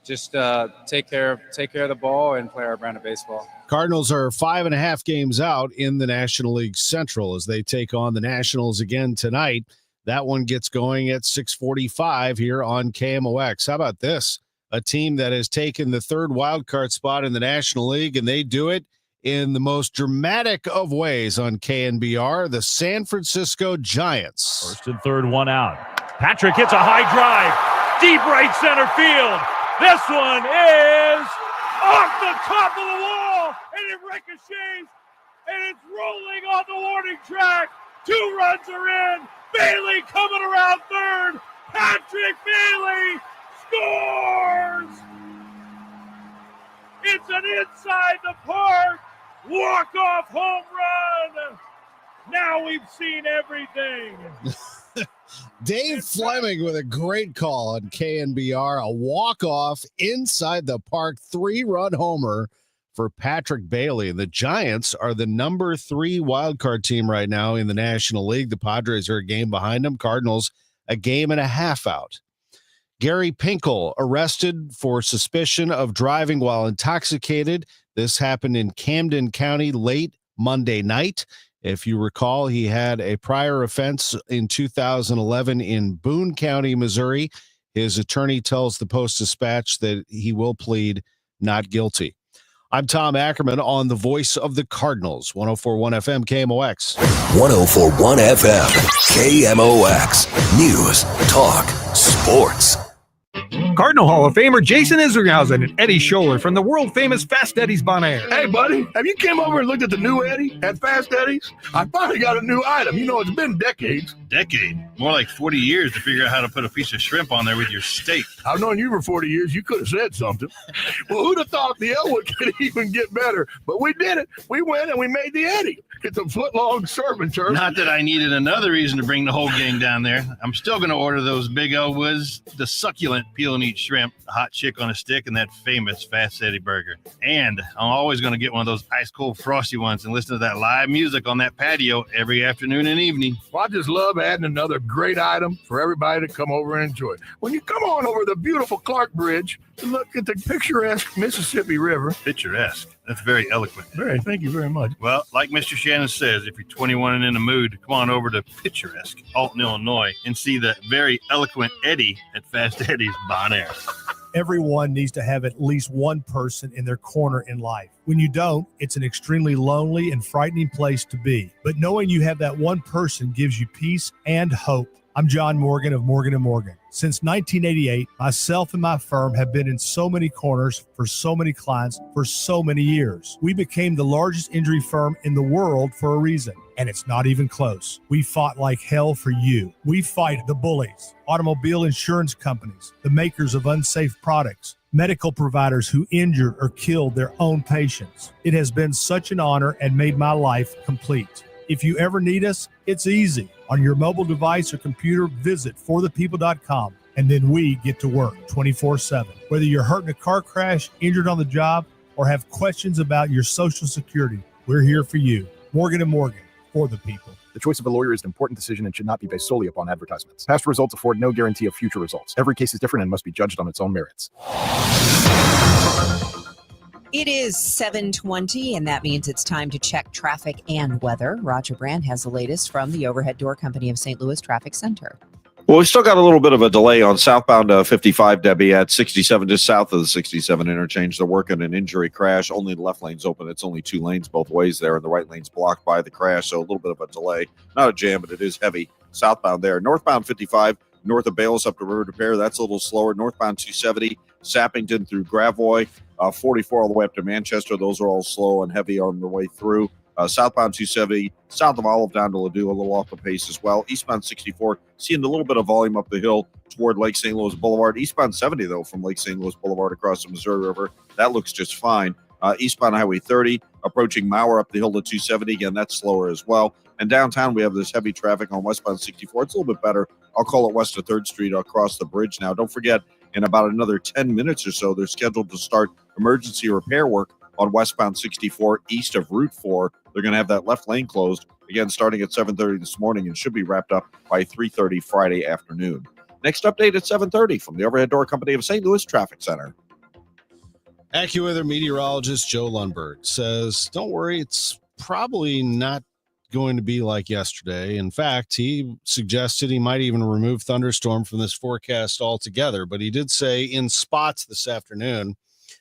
just take care of the ball and play our brand of baseball. Cardinals are 5.5 games out in the National League Central as they take on the Nationals again tonight. That one gets going at 6:45 here on KMOX. How about this? A team that has taken the 3rd wild card spot in the National League, and they do it in the most dramatic of ways on KNBR, the San Francisco Giants. First and 3rd, 1 out. Patrick hits a high drive, deep right center field. This one is off the top of the wall, and it ricochets, and it's rolling on the warning track. 2 runs are in. Bailey coming around 3rd. Patrick Bailey scores! It's an inside the park walk-off home run. Now we've seen everything. Dave Fleming with a great call on KNBR. A walk-off inside the park 3-run homer for Patrick Bailey. The Giants are the number 3 wildcard team right now in the National League. The Padres are a game behind them. Cardinals a game and a half out. Gary Pinkel arrested for suspicion of driving while intoxicated. This happened in Camden County late Monday night. If you recall, he had a prior offense in 2011 in Boone County, Missouri. His attorney tells the Post-Dispatch that he will plead not guilty. I'm Tom Ackerman on the voice of the Cardinals, 104.1 FM KMOX. 104.1 FM KMOX. News, talk, sports. Cardinal Hall of Famer Jason Isringhausen and Eddie Scholler from the world-famous Fast Eddie's Bon Air. Hey, buddy, have you came over and looked at the new Eddie at Fast Eddie's? I finally got a new item. You know, it's been decades. Decade? More like 40 years to figure out how to put a piece of shrimp on there with your steak. I've known you for 40 years. You could have said something. Well, who'd have thought the Elwood could even get better? But we did it. We went and we made the Eddie. It's a foot-long serving turn. Not that I needed another reason to bring the whole gang down there. I'm still going to order those big Elwoods, the succulent peel and eat shrimp, a hot chick on a stick, and that famous Fast Eddie burger. And I'm always going to get one of those ice-cold frosty ones and listen to that live music on that patio every afternoon and evening. Well, I just love adding another great item for everybody to come over and enjoy. When you come on over the beautiful Clark Bridge to look at the picturesque Mississippi River. Picturesque. That's very eloquent. Thank you very much. Well, like Mr. Shannon says, if you're 21 and in the mood, come on over to picturesque Alton, Illinois, and see the very eloquent Eddie at Fast Eddie's Bon Air. Everyone needs to have at least one person in their corner in life. When you don't, it's an extremely lonely and frightening place to be. But knowing you have that one person gives you peace and hope. I'm John Morgan of Morgan & Morgan. Since 1988, myself and my firm have been in so many corners for so many clients for so many years. We became the largest injury firm in the world for a reason, and it's not even close. We fought like hell for you. We fight the bullies, automobile insurance companies, the makers of unsafe products, medical providers who injured or killed their own patients. It has been such an honor and made my life complete. If you ever need us, it's easy. On your mobile device or computer, visit forthepeople.com. And then we get to work 24/7. Whether you're hurt in a car crash, injured on the job, or have questions about your Social Security, we're here for you. Morgan & Morgan, for the people. The choice of a lawyer is an important decision and should not be based solely upon advertisements. Past results afford no guarantee of future results. Every case is different and must be judged on its own merits. It is 7:20, and that means it's time to check traffic and weather. Roger Brand has the latest from the Overhead Door Company of St. Louis Traffic Center. Well, we still got a little bit of a delay on southbound 55, Debbie, at 67, just south of the 67 interchange. They're working an injury crash. Only the left lane's open. It's only 2 lanes both ways there, and the right lane's blocked by the crash, so a little bit of a delay. Not a jam, but it is heavy southbound there. Northbound 55, north of Bayless up to River de Pere, that's a little slower. Northbound 270, Sappington through Gravois, 44 all the way up to Manchester. Those are all slow and heavy on the way through. Southbound 270, south of Olive down to Ladue, a little off the pace as well. Eastbound 64, seeing a little bit of volume up the hill toward Lake St. Louis Boulevard. Eastbound 70, though, from Lake St. Louis Boulevard across the Missouri River, that looks just fine. Eastbound Highway 30, approaching Mauer up the hill to 270. Again, that's slower as well. And downtown, we have this heavy traffic on westbound 64. It's a little bit better. I'll call it west of 3rd Street across the bridge now. Don't forget, in about another 10 minutes or so, they're scheduled to start emergency repair work on westbound 64 east of Route 4. They're going to have that left lane closed, again, starting at 7:30 this morning and should be wrapped up by 3:30 Friday afternoon. Next update at 7:30 from the Overhead Door Company of St. Louis Traffic Center. AccuWeather meteorologist Joe Lundberg says, don't worry, it's probably not going to be like yesterday. In fact, he suggested he might even remove thunderstorm from this forecast altogether, but he did say in spots this afternoon,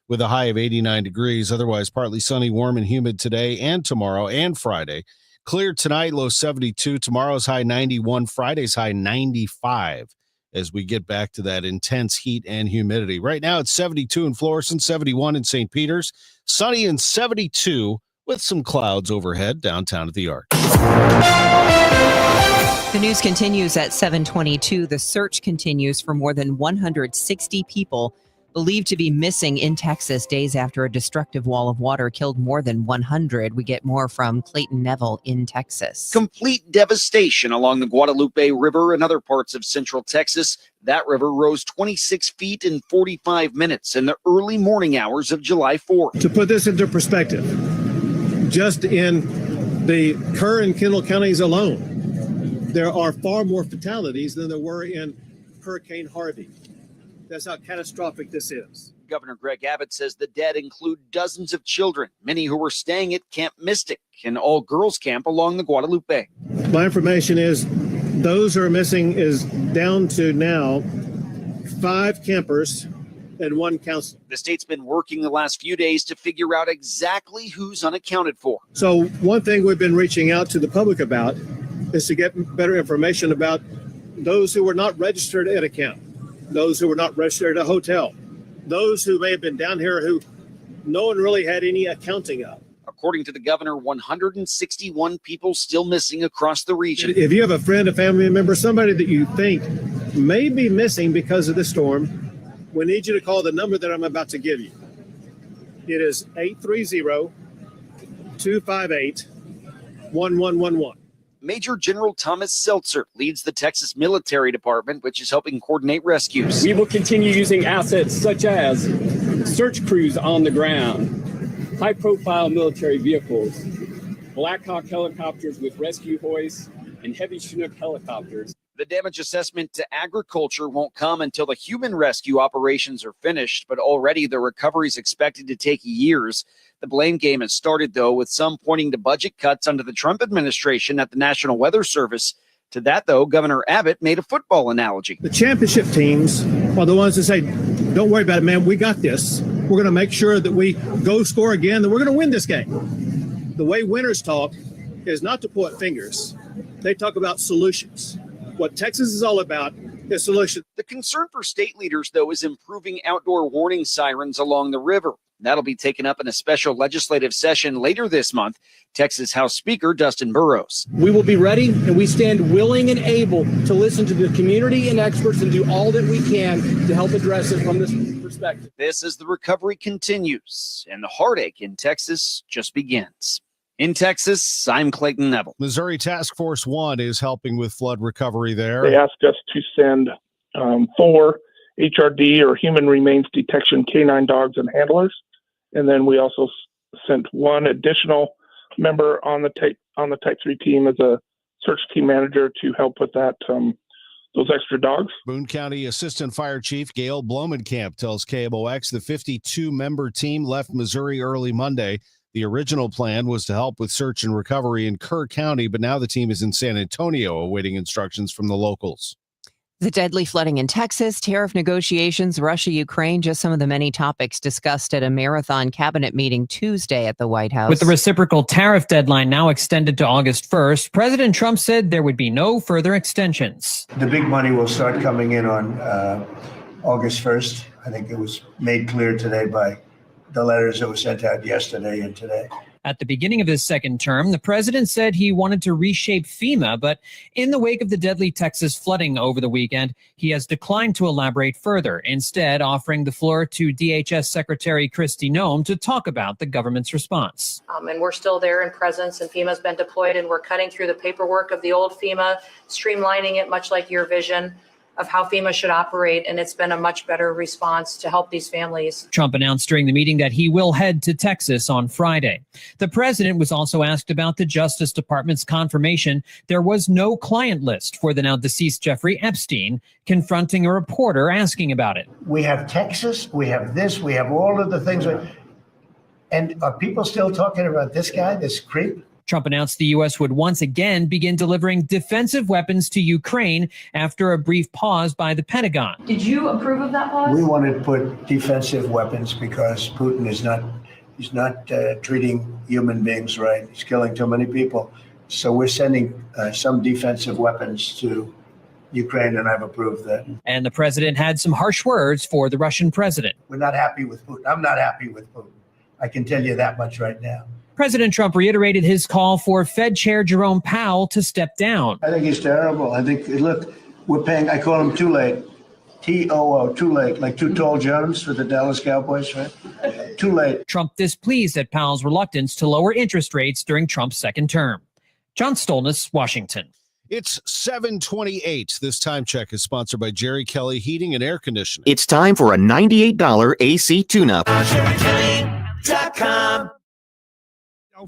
with a high of 89 degrees. Otherwise, partly sunny, warm, and humid today and tomorrow and Friday. Clear tonight, low 72. Tomorrow's high 91. Friday's high 95 as we get back to that intense heat and humidity. Right now, it's 72 in Florissant, 71 in St. Peters, sunny and 72 with some clouds overhead downtown at the Arc. The news continues at 7:22. The search continues for more than 160 people believed to be missing in Texas days after a destructive wall of water killed more than 100. We get more from Clayton Neville in Texas. Complete devastation along the Guadalupe River and other parts of central Texas. That river rose 26 feet in 45 minutes in the early morning hours of July 4th. To put this into perspective, just in the Kerr and Kendall counties alone, there are far more fatalities than there were in Hurricane Harvey. That's how catastrophic this is. Governor Greg Abbott says the dead include dozens of children, many who were staying at Camp Mystic, an all-girls camp along the Guadalupe. My information is those who are missing is down to now 5 campers and 1 counselor. The state's been working the last few days to figure out exactly who's unaccounted for. So one thing we've been reaching out to the public about is to get better information about those who were not registered at a camp, those who were not registered at a hotel, those who may have been down here who no one really had any accounting of. According to the governor, 161 people still missing across the region. If you have a friend, a family member, somebody that you think may be missing because of the storm, we need you to call the number that I'm about to give you. It is 830-258-1111. Major General Thomas Seltzer leads the Texas Military Department, which is helping coordinate rescues. We will continue using assets such as search crews on the ground, high-profile military vehicles, Black Hawk helicopters with rescue hoists, and heavy Chinook helicopters. The damage assessment to agriculture won't come until the human rescue operations are finished, but already the recovery is expected to take years. The blame game has started, though, with some pointing to budget cuts under the Trump administration at the National Weather Service. To that, though, Governor Abbott made a football analogy. The championship teams are the ones that say, don't worry about it, man, we got this. We're going to make sure that we go score again, that we're going to win this game. The way winners talk is not to point fingers. They talk about solutions. What Texas is all about is solutions. The concern for state leaders, though, is improving outdoor warning sirens along the river. That'll be taken up in a special legislative session later this month. Texas House Speaker Dustin Burrows. We will be ready and we stand willing and able to listen to the community and experts and do all that we can to help address it from this perspective. This as the recovery continues and the heartache in Texas just begins. In Texas, I'm Clayton Neville. Missouri Task Force 1 is helping with flood recovery there. They asked us to send 4 HRD or human remains detection canine dogs and handlers. And then we also sent 1 additional member on the Type 3 team as a search team manager to help with that, those extra dogs. Boone County Assistant Fire Chief Gail Blomenkamp tells KMOX the 52-member team left Missouri early Monday. The original plan was to help with search and recovery in Kerr County, but now the team is in San Antonio awaiting instructions from the locals. The deadly flooding in Texas, tariff negotiations, Russia, Ukraine, just some of the many topics discussed at a marathon cabinet meeting Tuesday at the White House. With the reciprocal tariff deadline now extended to August 1st, President Trump said there would be no further extensions. The big money will start coming in on August 1st. I think it was made clear today by the letters that were sent out yesterday and today. At the beginning of his second term, the president said he wanted to reshape FEMA, but in the wake of the deadly Texas flooding over the weekend, he has declined to elaborate further, instead offering the floor to DHS Secretary Kristi Noem to talk about the government's response. And we're still there in presence, and FEMA's been deployed, and we're cutting through the paperwork of the old FEMA, streamlining it much like your vision of how FEMA should operate, and it's been a much better response to help these families. Trump announced during the meeting that he will head to Texas on Friday. The president was also asked about the Justice Department's confirmation there was no client list for the now deceased Jeffrey Epstein, confronting a reporter asking about it. We have Texas, we have this, we have all of the things. And are people still talking about this guy, this creep? Trump announced the U.S. would once again begin delivering defensive weapons to Ukraine after a brief pause by the Pentagon. Did you approve of that pause? We want to put defensive weapons because Putin is not treating human beings right. He's killing too many people. So we're sending some defensive weapons to Ukraine, and I've approved that. And the president had some harsh words for the Russian president. We're not happy with Putin. I'm not happy with Putin. I can tell you that much right now. President Trump reiterated his call for Fed Chair Jerome Powell to step down. I think he's terrible. I think, look, we're paying, I call him too late. T-O-O, too late, like too tall Jones for the Dallas Cowboys, right? Too late. Trump displeased at Powell's reluctance to lower interest rates during Trump's second term. John Stolness, Washington. It's 7:28. This time check is sponsored by Jerry Kelly Heating and Air Conditioning. It's time for a $98 AC tune-up.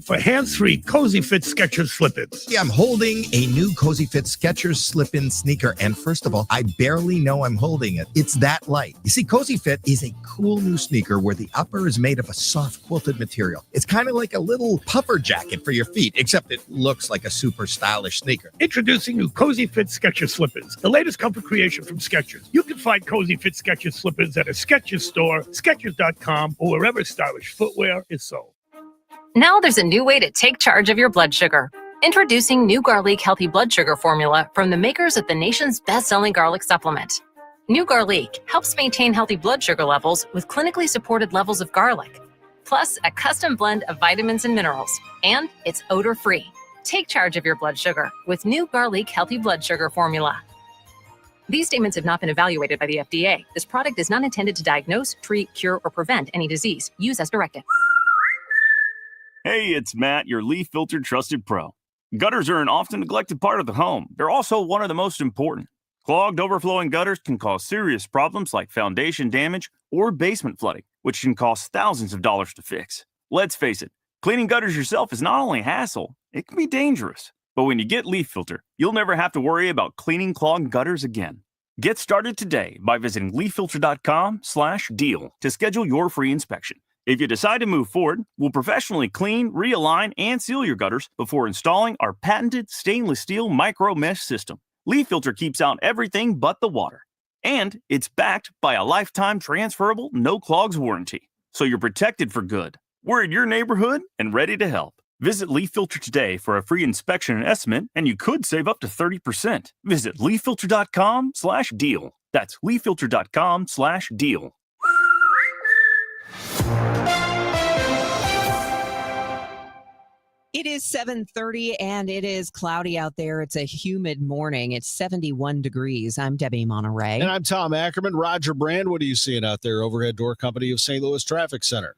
For hands-free Cozy Fit Skechers slip-ins. Yeah, I'm holding a new Cozy Fit Skechers slip-in sneaker, and first of all, I barely know I'm holding it. It's that light. You see, Cozy Fit is a cool new sneaker where the upper is made of a soft quilted material. It's kind of like a little puffer jacket for your feet, except it looks like a super stylish sneaker. Introducing new Cozy Fit Skechers slip-ins, the latest comfort creation from Skechers. You can find Cozy Fit Skechers slip-ins at a Skechers store, Skechers.com, or wherever stylish footwear is sold. Now there's a new way to take charge of your blood sugar. Introducing New Garlic Healthy Blood Sugar Formula from the makers of the nation's best-selling garlic supplement. New Garlic helps maintain healthy blood sugar levels with clinically supported levels of garlic, plus a custom blend of vitamins and minerals, and it's odor-free. Take charge of your blood sugar with New Garlic Healthy Blood Sugar Formula. These statements have not been evaluated by the FDA. This product is not intended to diagnose, treat, cure, or prevent any disease. Use as directed. Hey, it's Matt, your leaf filter trusted pro. Gutters are an often neglected part of the home. They're also one of the most important. Clogged, overflowing gutters can cause serious problems like foundation damage or basement flooding, which can cost thousands of dollars to fix. Let's face it, cleaning gutters yourself is not only a hassle, it can be dangerous. But when you get Leaf Filter, you'll never have to worry about cleaning clogged gutters again. Get started today by visiting leaffilter.com/deal to schedule your free inspection. If you decide to move forward, we'll professionally clean, realign, and seal your gutters before installing our patented stainless steel micro mesh system. Leaf Filter keeps out everything but the water. And it's backed by a lifetime transferable no clogs warranty. So you're protected for good. We're in your neighborhood and ready to help. Visit Leaf Filter today for a free inspection and estimate, and you could save up to 30%. Visit leaffilter.com/deal. That's leaffilter.com/deal. It is 7:30 and it is cloudy out there. It's a humid morning. It's 71 degrees. I'm Debbie Monterrey. And I'm Tom Ackerman. Roger Brand, what are you seeing out there? Overhead Door Company of St. Louis Traffic Center.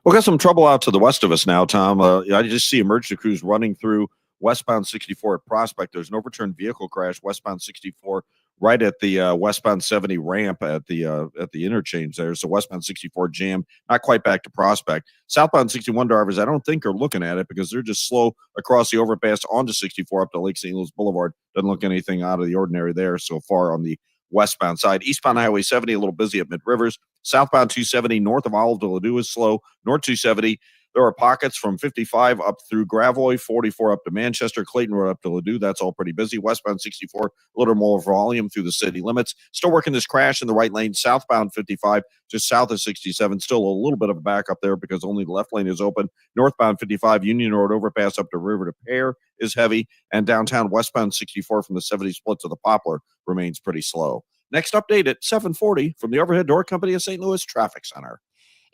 We've got some trouble out to the west of us now, Tom. I just see emergency crews running through westbound 64 at Prospect. There's an overturned vehicle crash westbound 64 right at the westbound 70 ramp at the interchange there. So westbound 64 jam, not quite back to Prospect. Southbound 61 drivers, I don't think are looking at it because they're just slow across the overpass onto 64 up to Lake St. Louis Boulevard. Doesn't look anything out of the ordinary there so far on the westbound side. Eastbound Highway 70, a little busy at Mid Rivers. Southbound 270 north of Olive de Ladue is slow. North 270, there are pockets from 55 up through Gravois, 44 up to Manchester, Clayton Road up to Ladue. That's all pretty busy. Westbound 64, a little more volume through the city limits. Still working this crash in the right lane. Southbound 55, just south of 67. Still a little bit of a backup there because only the left lane is open. Northbound 55, Union Road overpass up to River to Pear is heavy. And downtown westbound 64 from the 70 split to the Poplar remains pretty slow. Next update at 7:40 from the Overhead Door Company of St. Louis Traffic Center.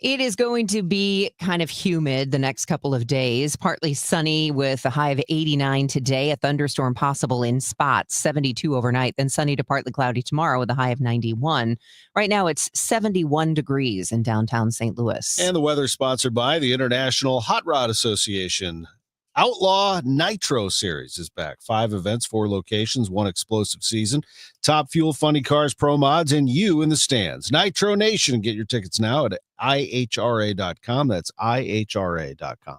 It is going to be kind of humid the next couple of days, partly sunny with a high of 89 today, a thunderstorm possible in spots, 72 overnight, then sunny to partly cloudy tomorrow with a high of 91. Right now it's 71 degrees in downtown St. Louis. And the weather sponsored by the International Hot Rod Association. Outlaw Nitro Series is back. 5 events, 4 locations, 1 explosive season. Top fuel, funny cars, pro mods, and you in the stands. Nitro Nation. Get your tickets now at ihra.com. That's ihra.com.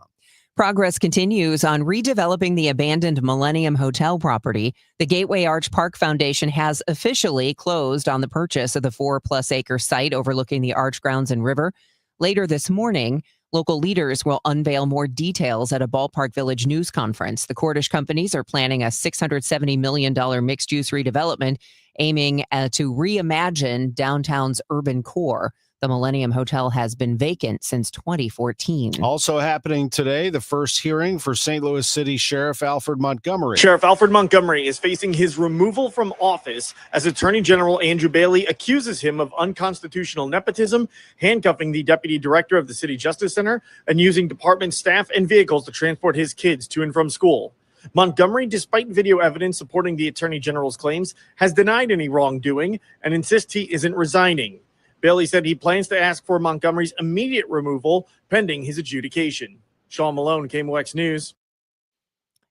Progress continues on redeveloping the abandoned Millennium Hotel property. The Gateway Arch Park Foundation has officially closed on the purchase of the 4+ acre site overlooking the Arch grounds and river. Later this morning, local leaders will unveil more details at a Ballpark Village news conference. The Cordish companies are planning a $670 million mixed-use redevelopment aiming to reimagine downtown's urban core. The Millennium Hotel has been vacant since 2014. Also happening today, the first hearing for St. Louis City Sheriff Alfred Montgomery. Sheriff Alfred Montgomery is facing his removal from office as Attorney General Andrew Bailey accuses him of unconstitutional nepotism, handcuffing the deputy director of the City Justice Center, and using department staff and vehicles to transport his kids to and from school. Montgomery, despite video evidence supporting the Attorney General's claims, has denied any wrongdoing and insists he isn't resigning. Bailey said he plans to ask for Montgomery's immediate removal pending his adjudication. Sean Malone, KMOX News.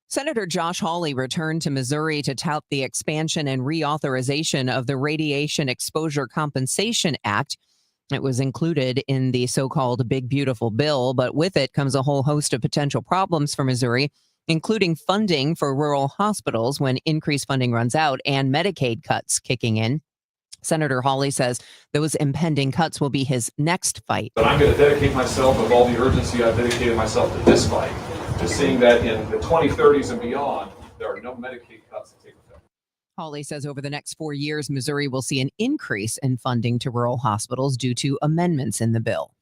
Senator Josh Hawley returned to Missouri to tout the expansion and reauthorization of the Radiation Exposure Compensation Act. It was included in the so-called Big Beautiful Bill, but with it comes a whole host of potential problems for Missouri, including funding for rural hospitals when increased funding runs out and Medicaid cuts kicking in. Senator Hawley says those impending cuts will be his next fight. But I'm going to dedicate myself with all the urgency I've dedicated myself to this fight, to seeing that in the 2030s and beyond, there are no Medicaid cuts that take effect. Hawley says over the next 4 years, Missouri will see an increase in funding to rural hospitals due to amendments in the bill.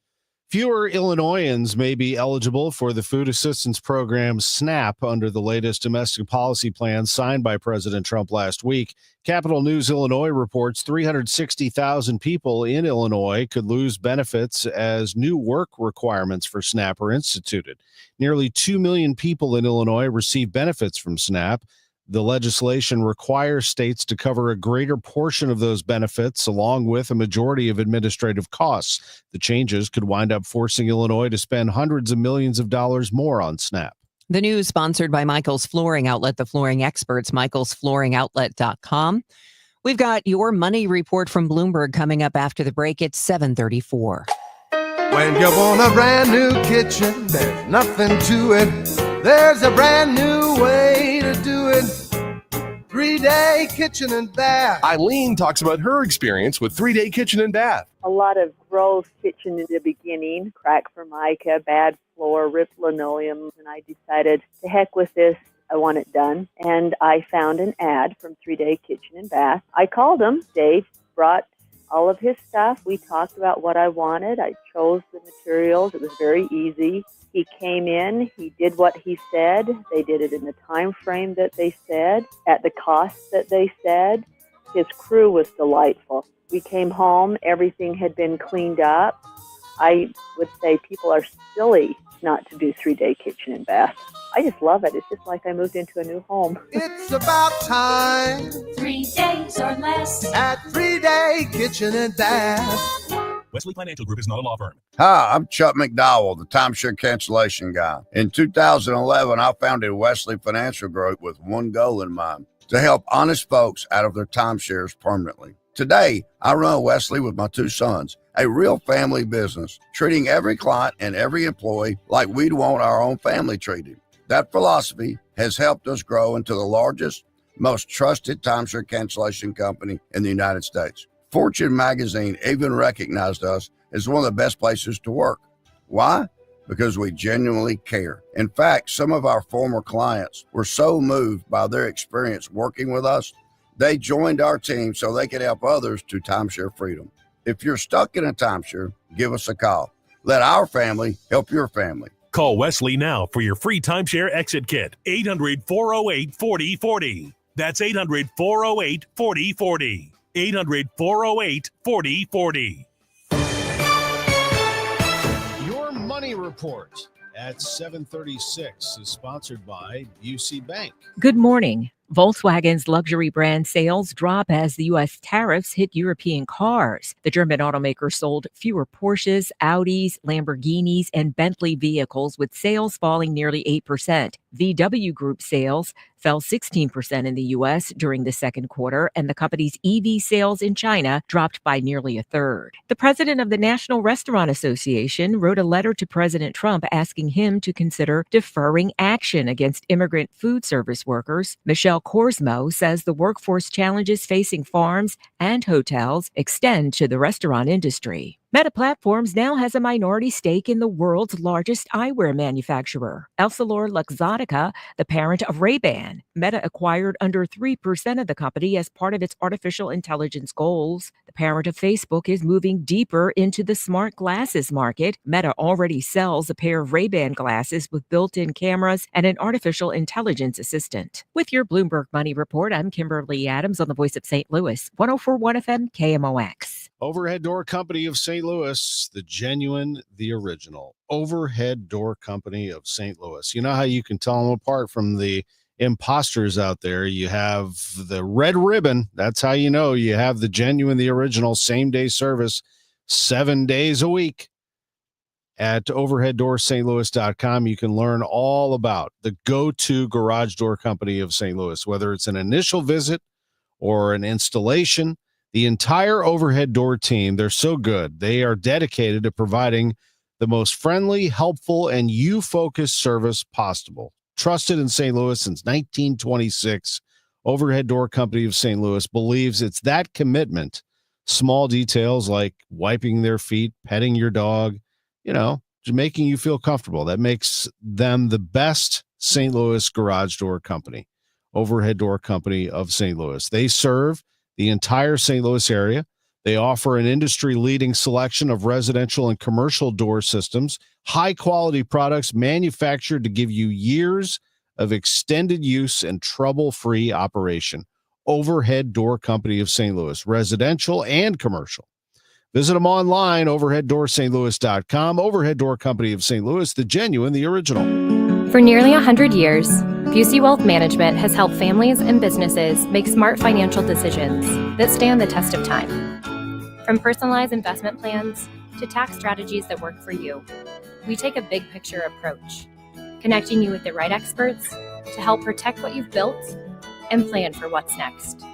Fewer Illinoisans may be eligible for the food assistance program SNAP under the latest domestic policy plan signed by President Trump last week. Capital News Illinois reports 360,000 people in Illinois could lose benefits as new work requirements for SNAP are instituted. Nearly 2 million people in Illinois receive benefits from SNAP. The legislation requires states to cover a greater portion of those benefits, along with a majority of administrative costs. The changes could wind up forcing Illinois to spend hundreds of millions of dollars more on SNAP. The news sponsored by Michael's Flooring Outlet, the flooring experts, michaelsflooringoutlet.com. We've got your money report from Bloomberg coming up after the break at 7:34. When you want a brand new kitchen, there's nothing to it. There's a brand new way to do it. 3-Day Kitchen and Bath. Eileen talks about her experience with 3-Day Kitchen and Bath. A lot of gross kitchen in the beginning, crack formica, bad floor, ripped linoleum, and I decided to heck with this. I want it done. And I found an ad from 3-Day Kitchen and Bath. I called him. Dave brought all of his stuff. We talked about what I wanted. I chose the materials. It was very easy. He came in, he did what he said. They did it in the time frame that they said, at the cost that they said. His crew was delightful. We came home, everything had been cleaned up. I would say people are silly not to do 3-Day Kitchen and Bath. I just love it. It's just like I moved into a new home. It's about time. 3 days or less at 3-Day Kitchen and Bath. Wesley Financial Group is not a law firm. Hi, I'm Chuck McDowell, the timeshare cancellation guy. In 2011, I founded Wesley Financial Group with one goal in mind, to help honest folks out of their timeshares permanently. Today, I run Wesley with my 2 sons, a real family business, treating every client and every employee like we'd want our own family treated. That philosophy has helped us grow into the largest, most trusted timeshare cancellation company in the United States. Fortune magazine even recognized us as one of the best places to work. Why? Because we genuinely care. In fact, some of our former clients were so moved by their experience working with us, they joined our team so they could help others to timeshare freedom. If you're stuck in a timeshare, give us a call. Let our family help your family. Call Wesley now for your free timeshare exit kit. 800-408-4040. That's 800-408-4040. 800-408-4040. Your Money Report at 7:36 is sponsored by UC Bank. Good morning. Volkswagen's luxury brand sales drop as the U.S. tariffs hit European cars. The German automaker sold fewer Porsches, Audis, Lamborghinis, and Bentley vehicles, with sales falling nearly 8%. VW Group sales fell 16% in the U.S. during the second quarter, and the company's EV sales in China dropped by nearly a third. The president of the National Restaurant Association wrote a letter to President Trump asking him to consider deferring action against immigrant food service workers. Michelle Korsmo says the workforce challenges facing farms and hotels extend to the restaurant industry. Meta Platforms now has a minority stake in the world's largest eyewear manufacturer, EssilorLuxottica, the parent of Ray-Ban. Meta acquired under 3% of the company as part of its artificial intelligence goals. The parent of Facebook is moving deeper into the smart glasses market. Meta already sells a pair of Ray-Ban glasses with built-in cameras and an artificial intelligence assistant. With your Bloomberg Money Report, I'm Kimberly Adams on the Voice of St. Louis, 104.1 FM KMOX. Overhead Door Company of St. Louis, the genuine, the original. Overhead Door Company of St. Louis. You know how you can tell them apart from the imposters out there? You have the red ribbon. That's how you know you have the genuine, the original, same-day service, 7 days a week. At overheaddoorsstlouis.com, you can learn all about the go-to garage door company of St. Louis, whether it's an initial visit or an installation. The entire Overhead Door team, they're so good. They are dedicated to providing the most friendly, helpful, and you-focused service possible. Trusted in St. Louis since 1926, Overhead Door Company of St. Louis believes it's that commitment. Small details like wiping their feet, petting your dog, just making you feel comfortable. That makes them the best St. Louis garage door company. Overhead Door Company of St. Louis. They serve the entire St. Louis area. They offer an industry-leading selection of residential and commercial door systems, high-quality products manufactured to give you years of extended use and trouble-free operation. Overhead Door Company of St. Louis, residential and commercial. Visit them online, overheaddoorsstlouis.com. Overhead Door Company of St. Louis, the genuine, the original. For nearly 100 years, Busey Wealth Management has helped families and businesses make smart financial decisions that stand the test of time. From personalized investment plans to tax strategies that work for you, we take a big picture approach, connecting you with the right experts to help protect what you've built and plan for what's next.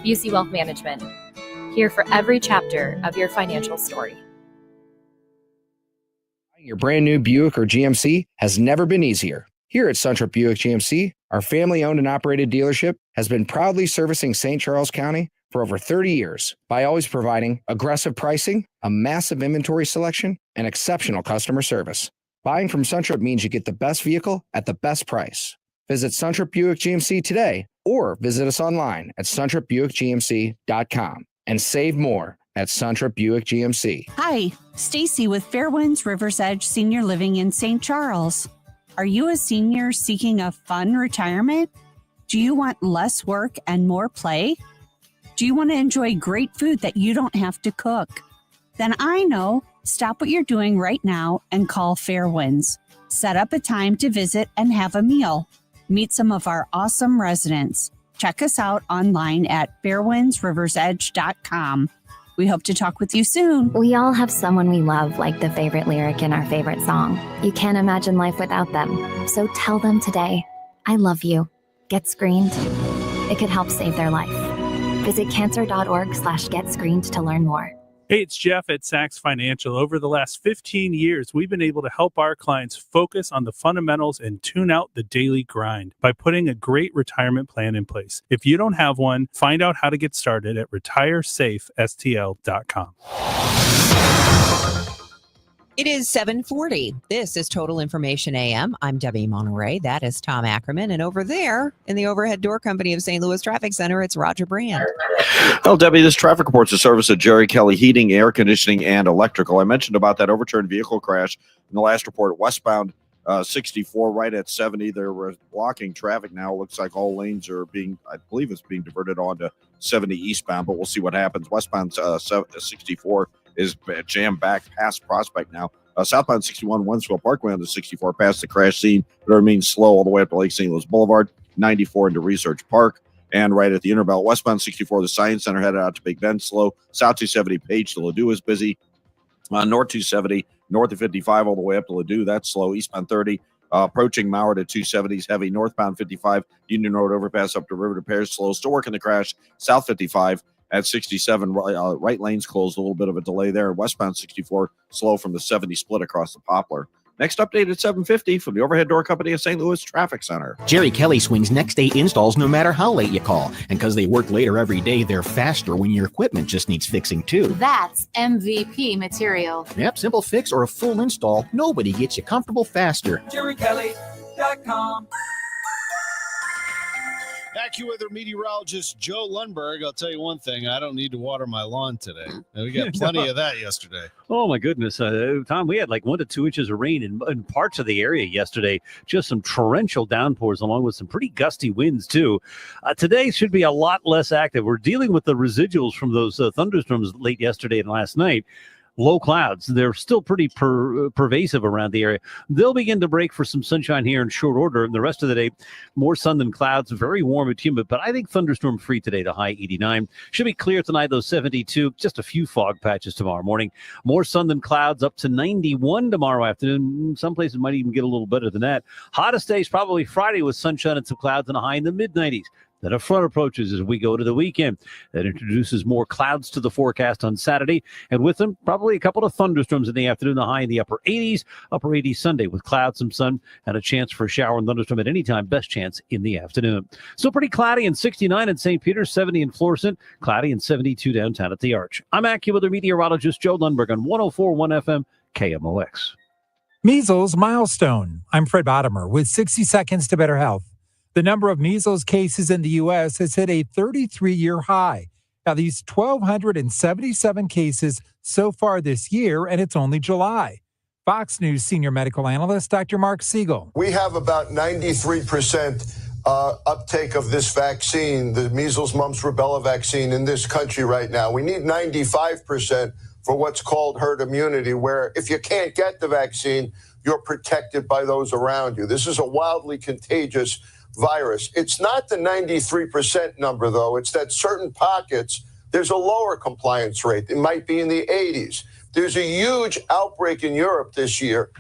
Busey Wealth Management, here for every chapter of your financial story. Your brand new Buick or GMC has never been easier. Here at Suntrip Buick GMC, our family-owned and operated dealership has been proudly servicing St. Charles County for over 30 years by always providing aggressive pricing, a massive inventory selection, and exceptional customer service. Buying from Suntrip means you get the best vehicle at the best price. Visit Suntrip Buick GMC today or visit us online at suntripbuickgmc.com and save more at Suntrip Buick GMC. Hi, Stacy with Fairwinds River's Edge Senior Living in St. Charles. Are you a senior seeking a fun retirement? Do you want less work and more play? Do you want to enjoy great food that you don't have to cook? Then I know. Stop what you're doing right now and call Fairwinds. Set up a time to visit and have a meal. Meet some of our awesome residents. Check us out online at fairwindsriversedge.com. We hope to talk with you soon. We all have someone we love, like the favorite lyric in our favorite song. You can't imagine life without them. So tell them today, I love you. Get screened. It could help save their life. Visit cancer.org/getscreened to learn more. Hey, it's Jeff at Sachs Financial. Over the last 15 years, we've been able to help our clients focus on the fundamentals and tune out the daily grind by putting a great retirement plan in place. If you don't have one, find out how to get started at retiresafestl.com. It is 7:40. This is Total Information AM. I'm Debbie Monterrey. That is Tom Ackerman. And over there in the overhead door company of St. Louis Traffic Center, it's Roger Brand. Well, Debbie, this traffic report's a service of Jerry Kelly Heating, Air Conditioning, and Electrical. I mentioned about that overturned vehicle crash in the last report. Westbound 64 right at 70. They're blocking traffic now. Looks like all lanes are I believe it's being diverted onto 70 eastbound, but we'll see what happens. Westbound 64 is jammed back past Prospect now. Southbound 61 Wensville Parkway on the 64 past the crash scene, but it remains slow all the way up to Lake St. Louis Boulevard, 94 into Research Park, and right at the Interbelt. Westbound 64, the Science Center headed out to Big Bend, slow. South 270 Page to Ladue is busy. North 270, north of 55 all the way up to Ladue, that's slow. Eastbound 30, approaching Mauer to 270 is heavy. Northbound 55, Union Road overpass up to River to Paris, slow. Still working the crash. South 55 at 67, right lanes closed, a little bit of a delay there. Westbound 64, slow from the 70 split across the Poplar. Next update at 7:50 from the overhead door company of St. Louis Traffic Center. Jerry Kelly swings next day installs no matter how late you call. And because they work later every day, they're faster when your equipment just needs fixing too. That's MVP material. Yep, simple fix or a full install. Nobody gets you comfortable faster. JerryKelly.com. AccuWeather meteorologist Joe Lundberg. I'll tell you one thing. I don't need to water my lawn today. We got plenty of that yesterday. Oh, my goodness. Tom, we had like 1 to 2 inches of rain in parts of the area yesterday. Just some torrential downpours along with some pretty gusty winds, too. Today should be a lot less active. We're dealing with the residuals from those thunderstorms late yesterday and last night. Low clouds. They're still pretty pervasive around the area. They'll begin to break for some sunshine here in short order. And the rest of the day, more sun than clouds, very warm and humid. But I think thunderstorm free today, the high 89. Should be clear tonight, though, 72. Just a few fog patches tomorrow morning. More sun than clouds, up to 91 tomorrow afternoon. Some places might even get a little better than that. Hottest day is probably Friday with sunshine and some clouds and a high in the mid-90s. Then a front approaches as we go to the weekend. That introduces more clouds to the forecast on Saturday, and with them, probably a couple of thunderstorms in the afternoon, the high in the upper 80s Sunday with clouds, some sun, and a chance for a shower and thunderstorm at any time, best chance in the afternoon. Still pretty cloudy and 69 in St. Peter, 70 in Florissant, cloudy and 72 downtown at the Arch. I'm AccuWeather meteorologist Joe Lundberg on 104.1 FM KMOX. Measles milestone. I'm Fred Bottomer with 60 Seconds to Better Health. The number of measles cases in the U.S. has hit a 33-year high. Now, these 1,277 cases so far this year, and it's only July. Fox News senior medical analyst Dr. Mark Siegel. We have about 93% uptake of this vaccine, the measles, mumps, rubella vaccine in this country right now. We need 95% for what's called herd immunity, where if you can't get the vaccine, you're protected by those around you. This is a wildly contagious virus. It's not the 93% number, though. It's that certain pockets, there's a lower compliance rate. It might be in the 80s. There's a huge outbreak in Europe this year,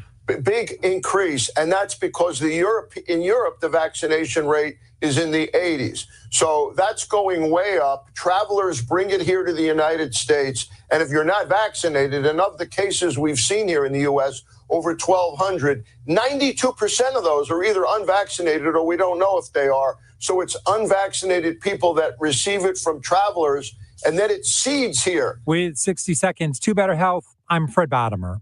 big increase, and that's because in Europe, the vaccination rate is in the 80s. So that's going way up. Travelers bring it here to the United States, and if you're not vaccinated, and of the cases we've seen here in the U.S., over 1,200, 92% of those are either unvaccinated or we don't know if they are. So it's unvaccinated people that receive it from travelers, and then it seeds here. With 60 Seconds to Better Health, I'm Fred Bottomer.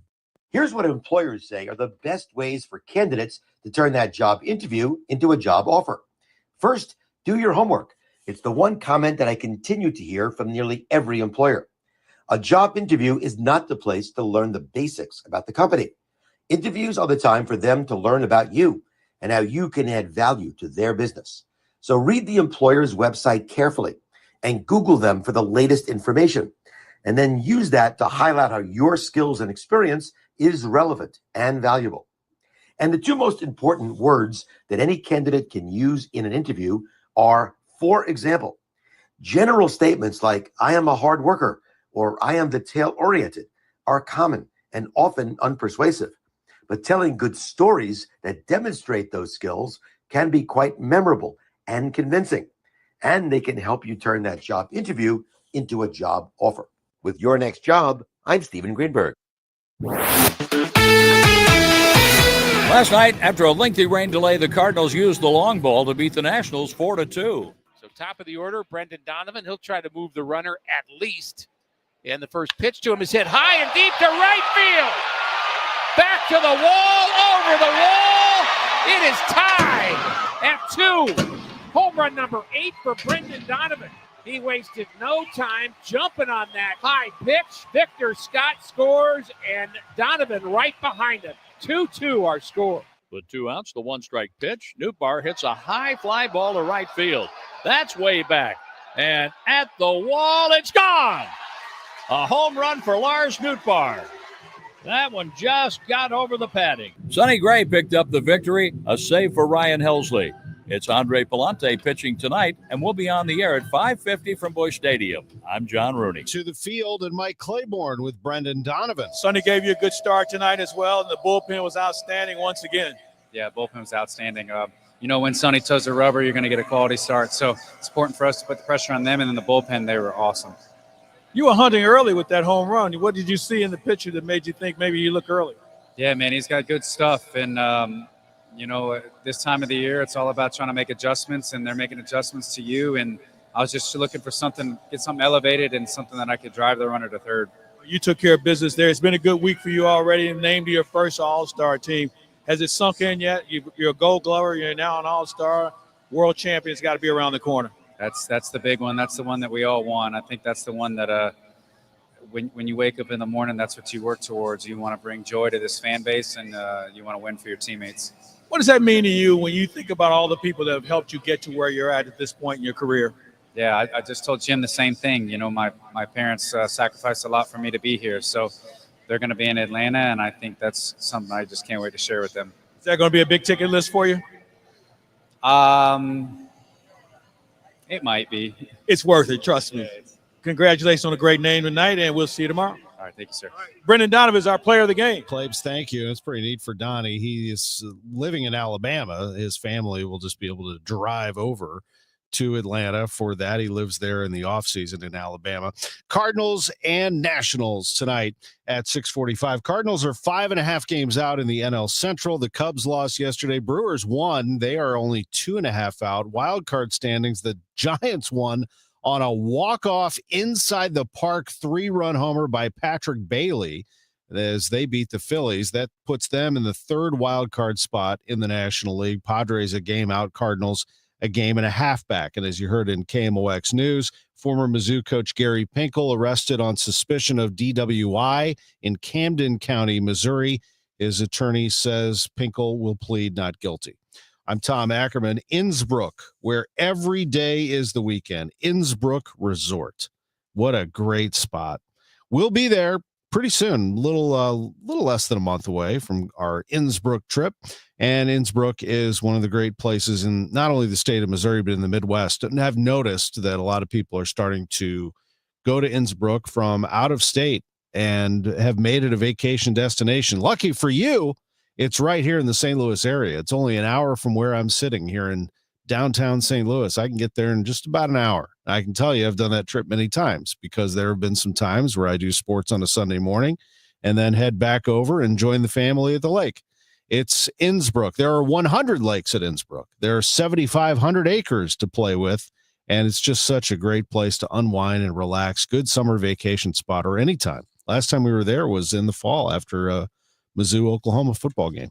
Here's what employers say are the best ways for candidates to turn that job interview into a job offer. First, do your homework. It's the one comment that I continue to hear from nearly every employer. A job interview is not the place to learn the basics about the company. Interviews are the time for them to learn about you and how you can add value to their business. So read the employer's website carefully and Google them for the latest information, and then use that to highlight how your skills and experience is relevant and valuable. And the two most important words that any candidate can use in an interview are, for example, general statements like, I am a hard worker, or I am detail-oriented, are common and often unpersuasive. But telling good stories that demonstrate those skills can be quite memorable and convincing. and they can help you turn that job interview into a job offer. With your next job, I'm Stephen Greenberg. Last night, after a lengthy rain delay, the Cardinals used the long ball to beat the Nationals 4-2. So top of the order, Brendan Donovan. He'll try to move the runner at least. And the first pitch to him is hit high and deep to right field. Back to the wall, over the wall. It is tied at 2. Home run number 8 for Brendan Donovan. He wasted no time jumping on that high pitch. Victor Scott scores, and Donovan right behind him. 2-2 our score. With 2 outs, the 1-strike pitch. Nootbaar hits a high fly ball to right field. That's way back. And at the wall, it's gone. A home run for Lars Nootbaar. That one just got over the padding. Sonny Gray picked up the victory, a save for Ryan Helsley. It's Andre Palante pitching tonight, and we'll be on the air at 5:50 from Busch Stadium. I'm John Rooney. To the field and Mike Claiborne with Brendan Donovan. Sonny gave you a good start tonight as well, and the bullpen was outstanding once again. Yeah, bullpen was outstanding. When Sonny toes the rubber, you're going to get a quality start. So it's important for us to put the pressure on them, and then the bullpen, they were awesome. You were hunting early with that home run. What did you see in the picture that made you think maybe you look early? Yeah, man, he's got good stuff, and this time of the year, it's all about trying to make adjustments, and they're making adjustments to you. And I was just looking for get something elevated and something that I could drive the runner to third. You took care of business there. It's been a good week for you already, and named your first All-Star team. Has it sunk in yet? You're a Gold Glover. You're now an All-Star. World champion's got to be around the corner. That's the big one. That's the one that we all want. I think that's the one that when you wake up in the morning, that's what you work towards. You want to bring joy to this fan base, and you want to win for your teammates. What does that mean to you when you think about all the people that have helped you get to where you're at this point in your career? Yeah, I just told Jim the same thing. My parents sacrificed a lot for me to be here. So they're going to be in Atlanta, and I think that's something I just can't wait to share with them. Is that going to be a big ticket list for you? It might be. It's worth it, trust me. Congratulations on a great name tonight, and we'll see you tomorrow. All right, thank you, sir. Brendan Donovan is our player of the game. Claibs, thank you. It's pretty neat for Donnie. He is living in Alabama. His family will just be able to drive over to Atlanta for that. He lives there in the offseason in Alabama. Cardinals and Nationals tonight at 6:45. Cardinals are 5.5 games out in the NL Central. The Cubs lost yesterday. Brewers won. They are only 2.5 out. Wild card standings, the Giants won on a walk-off inside the park 3-run homer by Patrick Bailey as they beat the Phillies. That puts them in the 3rd wild card spot in the National League. Padres a game out, Cardinals a game and a half back. And as you heard in KMOX News, former Mizzou coach Gary Pinkel arrested on suspicion of DWI in Camden County, Missouri. His attorney says Pinkel will plead not guilty. I'm Tom Ackerman. Innsbruck, where every day is the weekend. Innsbruck Resort. What a great spot. We'll be there pretty soon, little less than a month away from our Innsbruck trip. And Innsbruck is one of the great places in not only the state of Missouri, but in the Midwest. And I've noticed that a lot of people are starting to go to Innsbruck from out of state and have made it a vacation destination. Lucky for you, it's right here in the St. Louis area. It's only an hour from where I'm sitting here in downtown St. Louis. I can get there in just about an hour. I can tell you I've done that trip many times because there have been some times where I do sports on a Sunday morning and then head back over and join the family at the lake. It's Innsbruck. There are 100 lakes at Innsbruck. There are 7,500 acres to play with, and it's just such a great place to unwind and relax. Good summer vacation spot or anytime. Last time we were there was in the fall after a Mizzou-Oklahoma football game.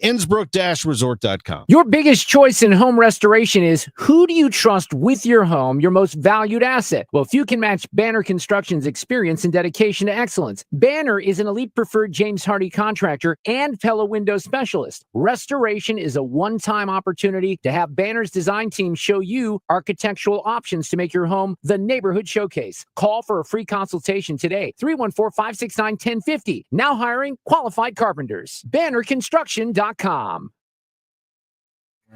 Innsbruck-resort.com. Your biggest choice in home restoration is who do you trust with your home, your most valued asset? Well, few can match Banner Construction's experience and dedication to excellence. Banner is an elite preferred James Hardy contractor and Pella window specialist. Restoration is a one-time opportunity to have Banner's design team show you architectural options to make your home the neighborhood showcase. Call for a free consultation today. 314-569-1050. Now hiring qualified carpenters. BannerConstruction.com.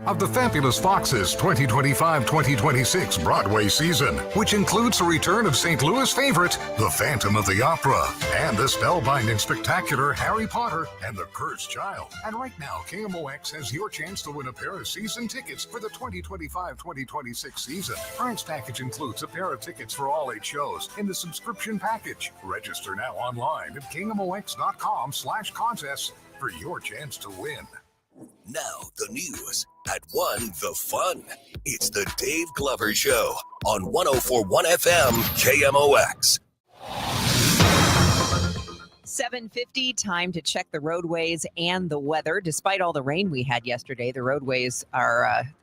of the Fabulous Foxes 2025-2026 Broadway season, which includes the return of St. Louis favorite, The Phantom of the Opera, and the spellbinding spectacular Harry Potter and the Cursed Child. And right now, KMOX has your chance to win a pair of season tickets for the 2025-2026 season. Prize package includes a pair of tickets for all 8 shows in the subscription package. Register now online at KMOX.com/contests for your chance to win. Now the news at 1 the fun. It's the Dave Glover Show on 104.1 FM KMOX. 7:50, time to check the roadways and the weather. Despite all the rain we had yesterday, the roadways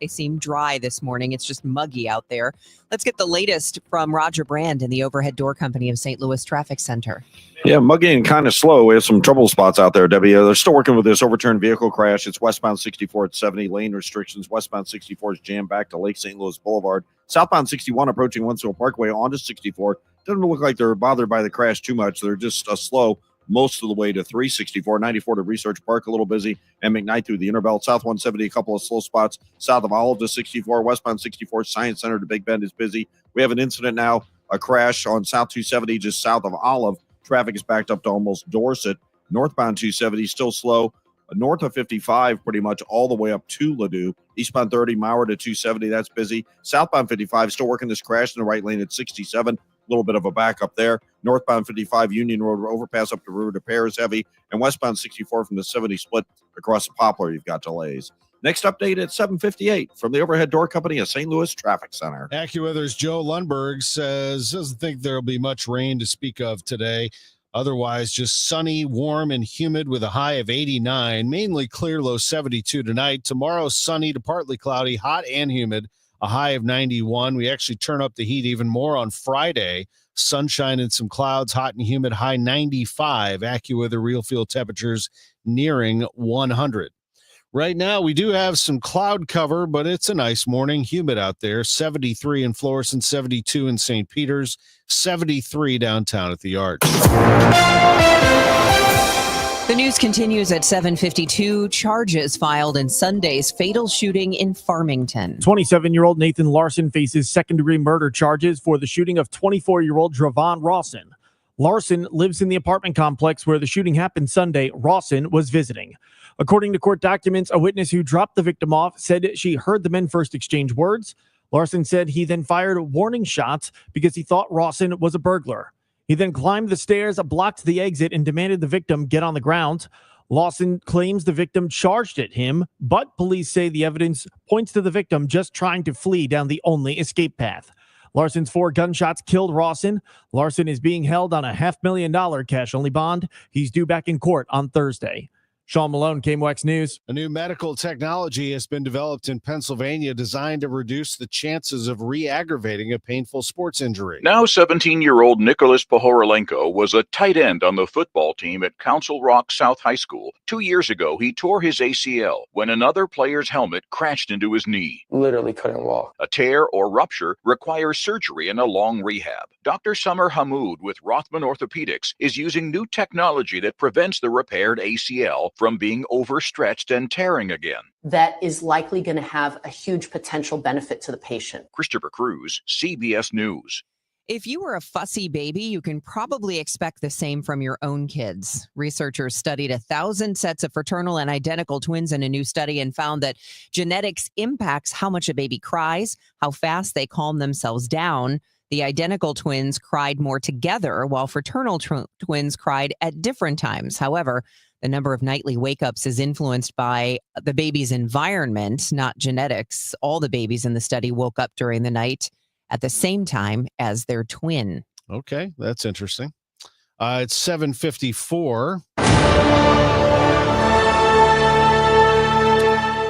they seem dry this morning. It's just muggy out there. Let's get the latest from Roger Brand in the Overhead Door Company of St. Louis Traffic Center. Yeah, muggy and kind of slow. We have some trouble spots out there, Debbie. They're still working with this overturned vehicle crash. It's westbound 64 at 70, lane restrictions. Westbound 64 is jammed back to Lake St. Louis Boulevard. Southbound 61 approaching Winslow Parkway onto 64. Doesn't look like they're bothered by the crash too much. They're just slow most of the way to 364, 94 to Research Park, a little busy, and McKnight through the Interbelt. South 170, a couple of slow spots. South of Olive to 64, westbound 64, Science Center to Big Bend is busy. We have an incident now, a crash on South 270 just south of Olive. Traffic is backed up to almost Dorset. Northbound 270 still slow. North of 55 pretty much all the way up to Ladue. Eastbound 30, Mauer to 270, that's busy. Southbound 55 still working this crash in the right lane at 67. A little bit of a backup there. Northbound 55 Union Road overpass up to River to Pear is heavy. And westbound 64 from the 70 split across the Poplar, you've got delays. Next update at 7:58 from the Overhead Door Company of St. Louis Traffic Center. AccuWeather's Joe Lundberg says doesn't think there will be much rain to speak of today. Otherwise, just sunny, warm, and humid with a high of 89. Mainly clear, low 72 tonight. Tomorrow, sunny to partly cloudy, hot and humid, a high of 91. We actually turn up the heat even more on Friday. Sunshine and some clouds, hot and humid, high 95. AccuWeather real field temperatures nearing 100. Right now, we do have some cloud cover, but it's a nice morning. Humid out there. 73 in Florissant, 72 in St. Peters, 73 downtown at the Arch. The news continues at 7:52. Charges filed in Sunday's fatal shooting in Farmington. 27-year-old Nathan Larson faces second-degree murder charges for the shooting of 24-year-old Dravon Rawson. Larson lives in the apartment complex where the shooting happened Sunday. Rawson was visiting. According to court documents, a witness who dropped the victim off said she heard the men first exchange words. Larson said he then fired warning shots because he thought Rawson was a burglar. He then climbed the stairs, blocked the exit, and demanded the victim get on the ground. Lawson claims the victim charged at him, but police say the evidence points to the victim just trying to flee down the only escape path. Larson's 4 gunshots killed Rawson. Larson is being held on a $500,000 cash-only bond. He's due back in court on Thursday. Sean Malone, KMOX News. A new medical technology has been developed in Pennsylvania designed to reduce the chances of re-aggravating a painful sports injury. Now 17-year-old Nicholas Pohorolenko was a tight end on the football team at Council Rock South High School. 2 years ago, he tore his ACL when another player's helmet crashed into his knee. Literally couldn't walk. A tear or rupture requires surgery and a long rehab. Dr. Summer Hamoud with Rothman Orthopedics is using new technology that prevents the repaired ACL from being overstretched and tearing again. That is likely going to have a huge potential benefit to the patient. Christopher Cruz, CBS News. If you were a fussy baby, you can probably expect the same from your own kids. Researchers studied 1,000 sets of fraternal and identical twins in a new study and found that genetics impacts how much a baby cries, how fast they calm themselves down. The identical twins cried more together, while fraternal twins cried at different times. However, the number of nightly wake-ups is influenced by the baby's environment, not genetics. All the babies in the study woke up during the night at the same time as their twin. Okay, that's interesting. It's 7:54.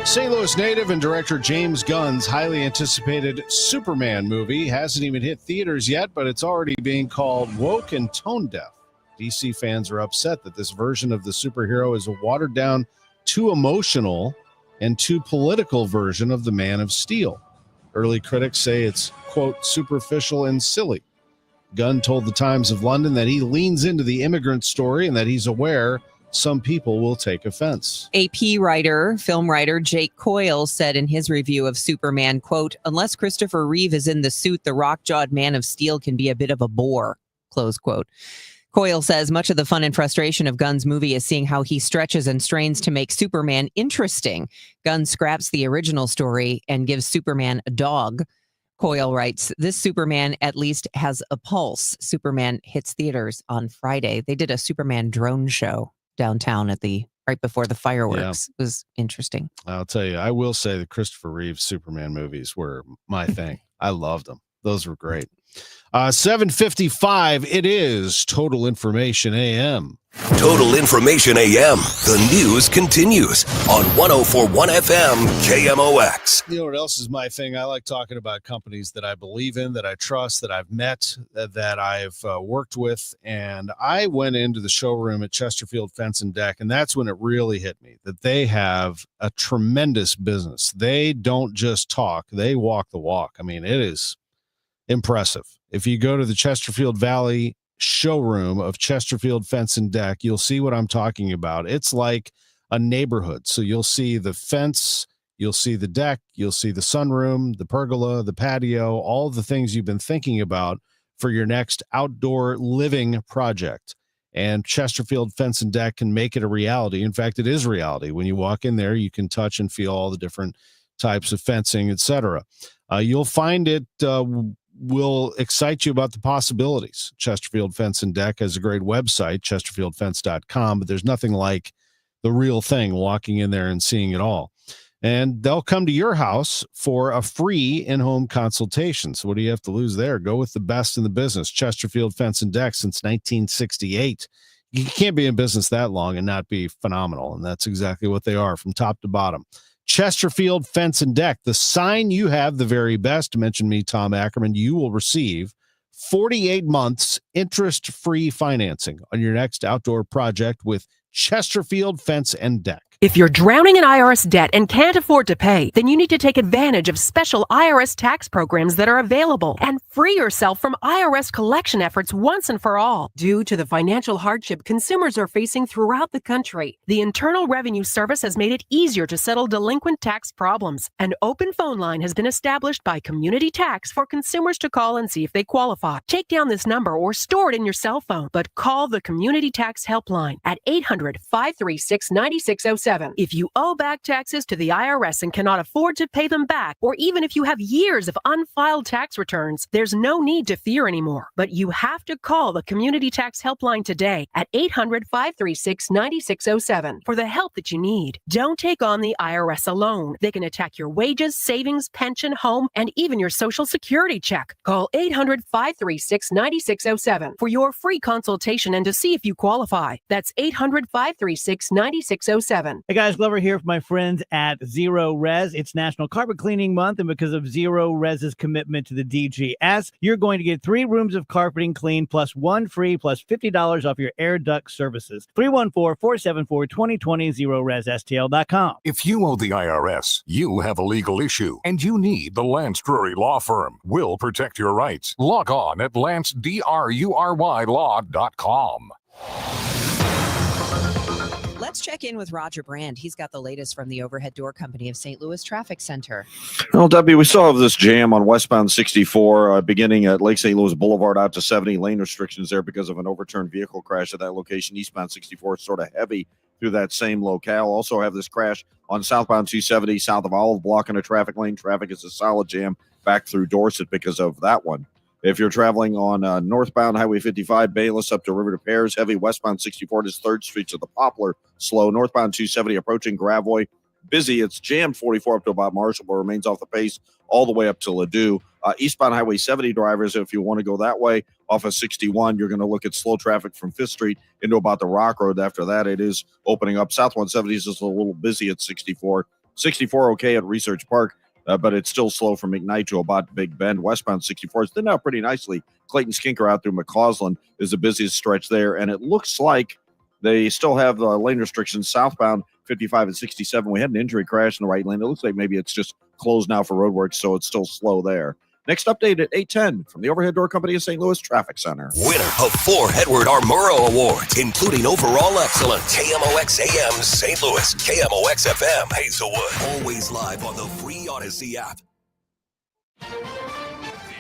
St. Louis native and director James Gunn's highly anticipated Superman movie hasn't even hit theaters yet, but it's already being called woke and tone deaf. DC fans are upset that this version of the superhero is a watered-down, too emotional, and too political version of the Man of Steel. Early critics say it's, quote, superficial and silly. Gunn told the Times of London that he leans into the immigrant story and that he's aware some people will take offense. AP film writer Jake Coyle said in his review of Superman, quote, unless Christopher Reeve is in the suit, the rock-jawed Man of Steel can be a bit of a bore, close quote. Coyle says much of the fun and frustration of Gunn's movie is seeing how he stretches and strains to make Superman interesting. Gunn scraps the original story and gives Superman a dog. Coyle writes, this Superman at least has a pulse. Superman hits theaters on Friday. They did a Superman drone show downtown right before the fireworks. It was interesting. I'll tell you, I will say the Christopher Reeve Superman movies were my thing. I loved them. Those were great. 7:55, it is Total Information AM. Total Information AM. The news continues on 104.1 FM KMOX. You know what else is my thing? I like talking about companies that I believe in, that I trust, that I've met, that I've worked with. And I went into the showroom at Chesterfield Fence and Deck, and that's when it really hit me that they have a tremendous business. They don't just talk, they walk the walk. I mean, it is impressive. If you go to the Chesterfield Valley showroom of Chesterfield Fence and Deck, you'll see what I'm talking about. It's like a neighborhood. So you'll see the fence, you'll see the deck, you'll see the sunroom, the pergola, the patio, all the things you've been thinking about for your next outdoor living project. And Chesterfield Fence and Deck can make it a reality. In fact, it is reality. When you walk in there, you can touch and feel all the different types of fencing, etc. You'll find it will excite you about the possibilities. Chesterfield Fence and Deck has a great website, chesterfieldfence.com, but there's nothing like the real thing, walking in there and seeing it all. And they'll come to your house for a free in-home consultation. So what do you have to lose there? Go with the best in the business. Chesterfield Fence and Deck since 1968. You can't be in business that long and not be phenomenal. And that's exactly what they are from top to bottom. Chesterfield Fence and Deck, the sign you have the very best. Mention me, Tom Ackerman. You will receive 48 months interest-free financing on your next outdoor project with Chesterfield Fence and Deck. If you're drowning in IRS debt and can't afford to pay, then you need to take advantage of special IRS tax programs that are available and free yourself from IRS collection efforts once and for all. Due to the financial hardship consumers are facing throughout the country, the Internal Revenue Service has made it easier to settle delinquent tax problems. An open phone line has been established by Community Tax for consumers to call and see if they qualify. Take down this number or store it in your cell phone, but call the Community Tax Helpline at 800-536-9607. If you owe back taxes to the IRS and cannot afford to pay them back, or even if you have years of unfiled tax returns, there's no need to fear anymore. But you have to call the Community Tax Helpline today at 800-536-9607 for the help that you need. Don't take on the IRS alone. They can attack your wages, savings, pension, home, and even your Social Security check. Call 800-536-9607 for your free consultation and to see if you qualify. That's 800-536-9607. Hey guys, Glover here for my friends at Zero Res. It's National Carpet Cleaning Month, and because of Zero Res's commitment to the DGS, you're going to get 3 rooms of carpeting clean plus 1 free plus $50 off your air duct services. 314-474-2020, ZeroResSTL.com. If you owe the IRS, you have a legal issue, and you need the Lance Drury Law Firm. We'll protect your rights. Log on at LanceDruryLaw.com. Let's check in with Roger Brand. He's got the latest from the Overhead Door Company of St. Louis Traffic Center. Well, Debbie, we still have this jam on westbound 64 beginning at Lake St. Louis Boulevard out to 70. Lane restrictions there because of an overturned vehicle crash at that location. Eastbound 64 is sort of heavy through that same locale. Also have this crash on southbound 270 south of Olive, blocking a traffic lane. Traffic is a solid jam back through Dorset because of that one. If you're traveling on northbound Highway 55, Bayless up to River to Pears, heavy westbound 64 to 3rd Street to the Poplar, slow. Northbound 270 approaching Gravois, busy. It's jammed 44 up to about Marshall, but remains off the pace all the way up to Ladue. Eastbound Highway 70 drivers, if you want to go that way, off of 61, you're going to look at slow traffic from 5th Street into about the Rock Road. After that, it is opening up. South 170 is just a little busy at 64. 64 okay at Research Park. But it's still slow from McKnight to about Big Bend. Westbound 64 is thin out pretty nicely. Clayton Skinker out through McCausland is the busiest stretch there. And it looks like they still have lane restrictions southbound 55 and 67. We had an injury crash in the right lane. It looks like maybe it's just closed now for roadworks, so it's still slow there. Next update at 8:10 from the Overhead Door Company of St. Louis Traffic Center. Winner of 4 Edward R. Murrow Awards, including Overall Excellence. KMOX AM St. Louis, KMOX FM Hazelwood. Always live on the free Odyssey app.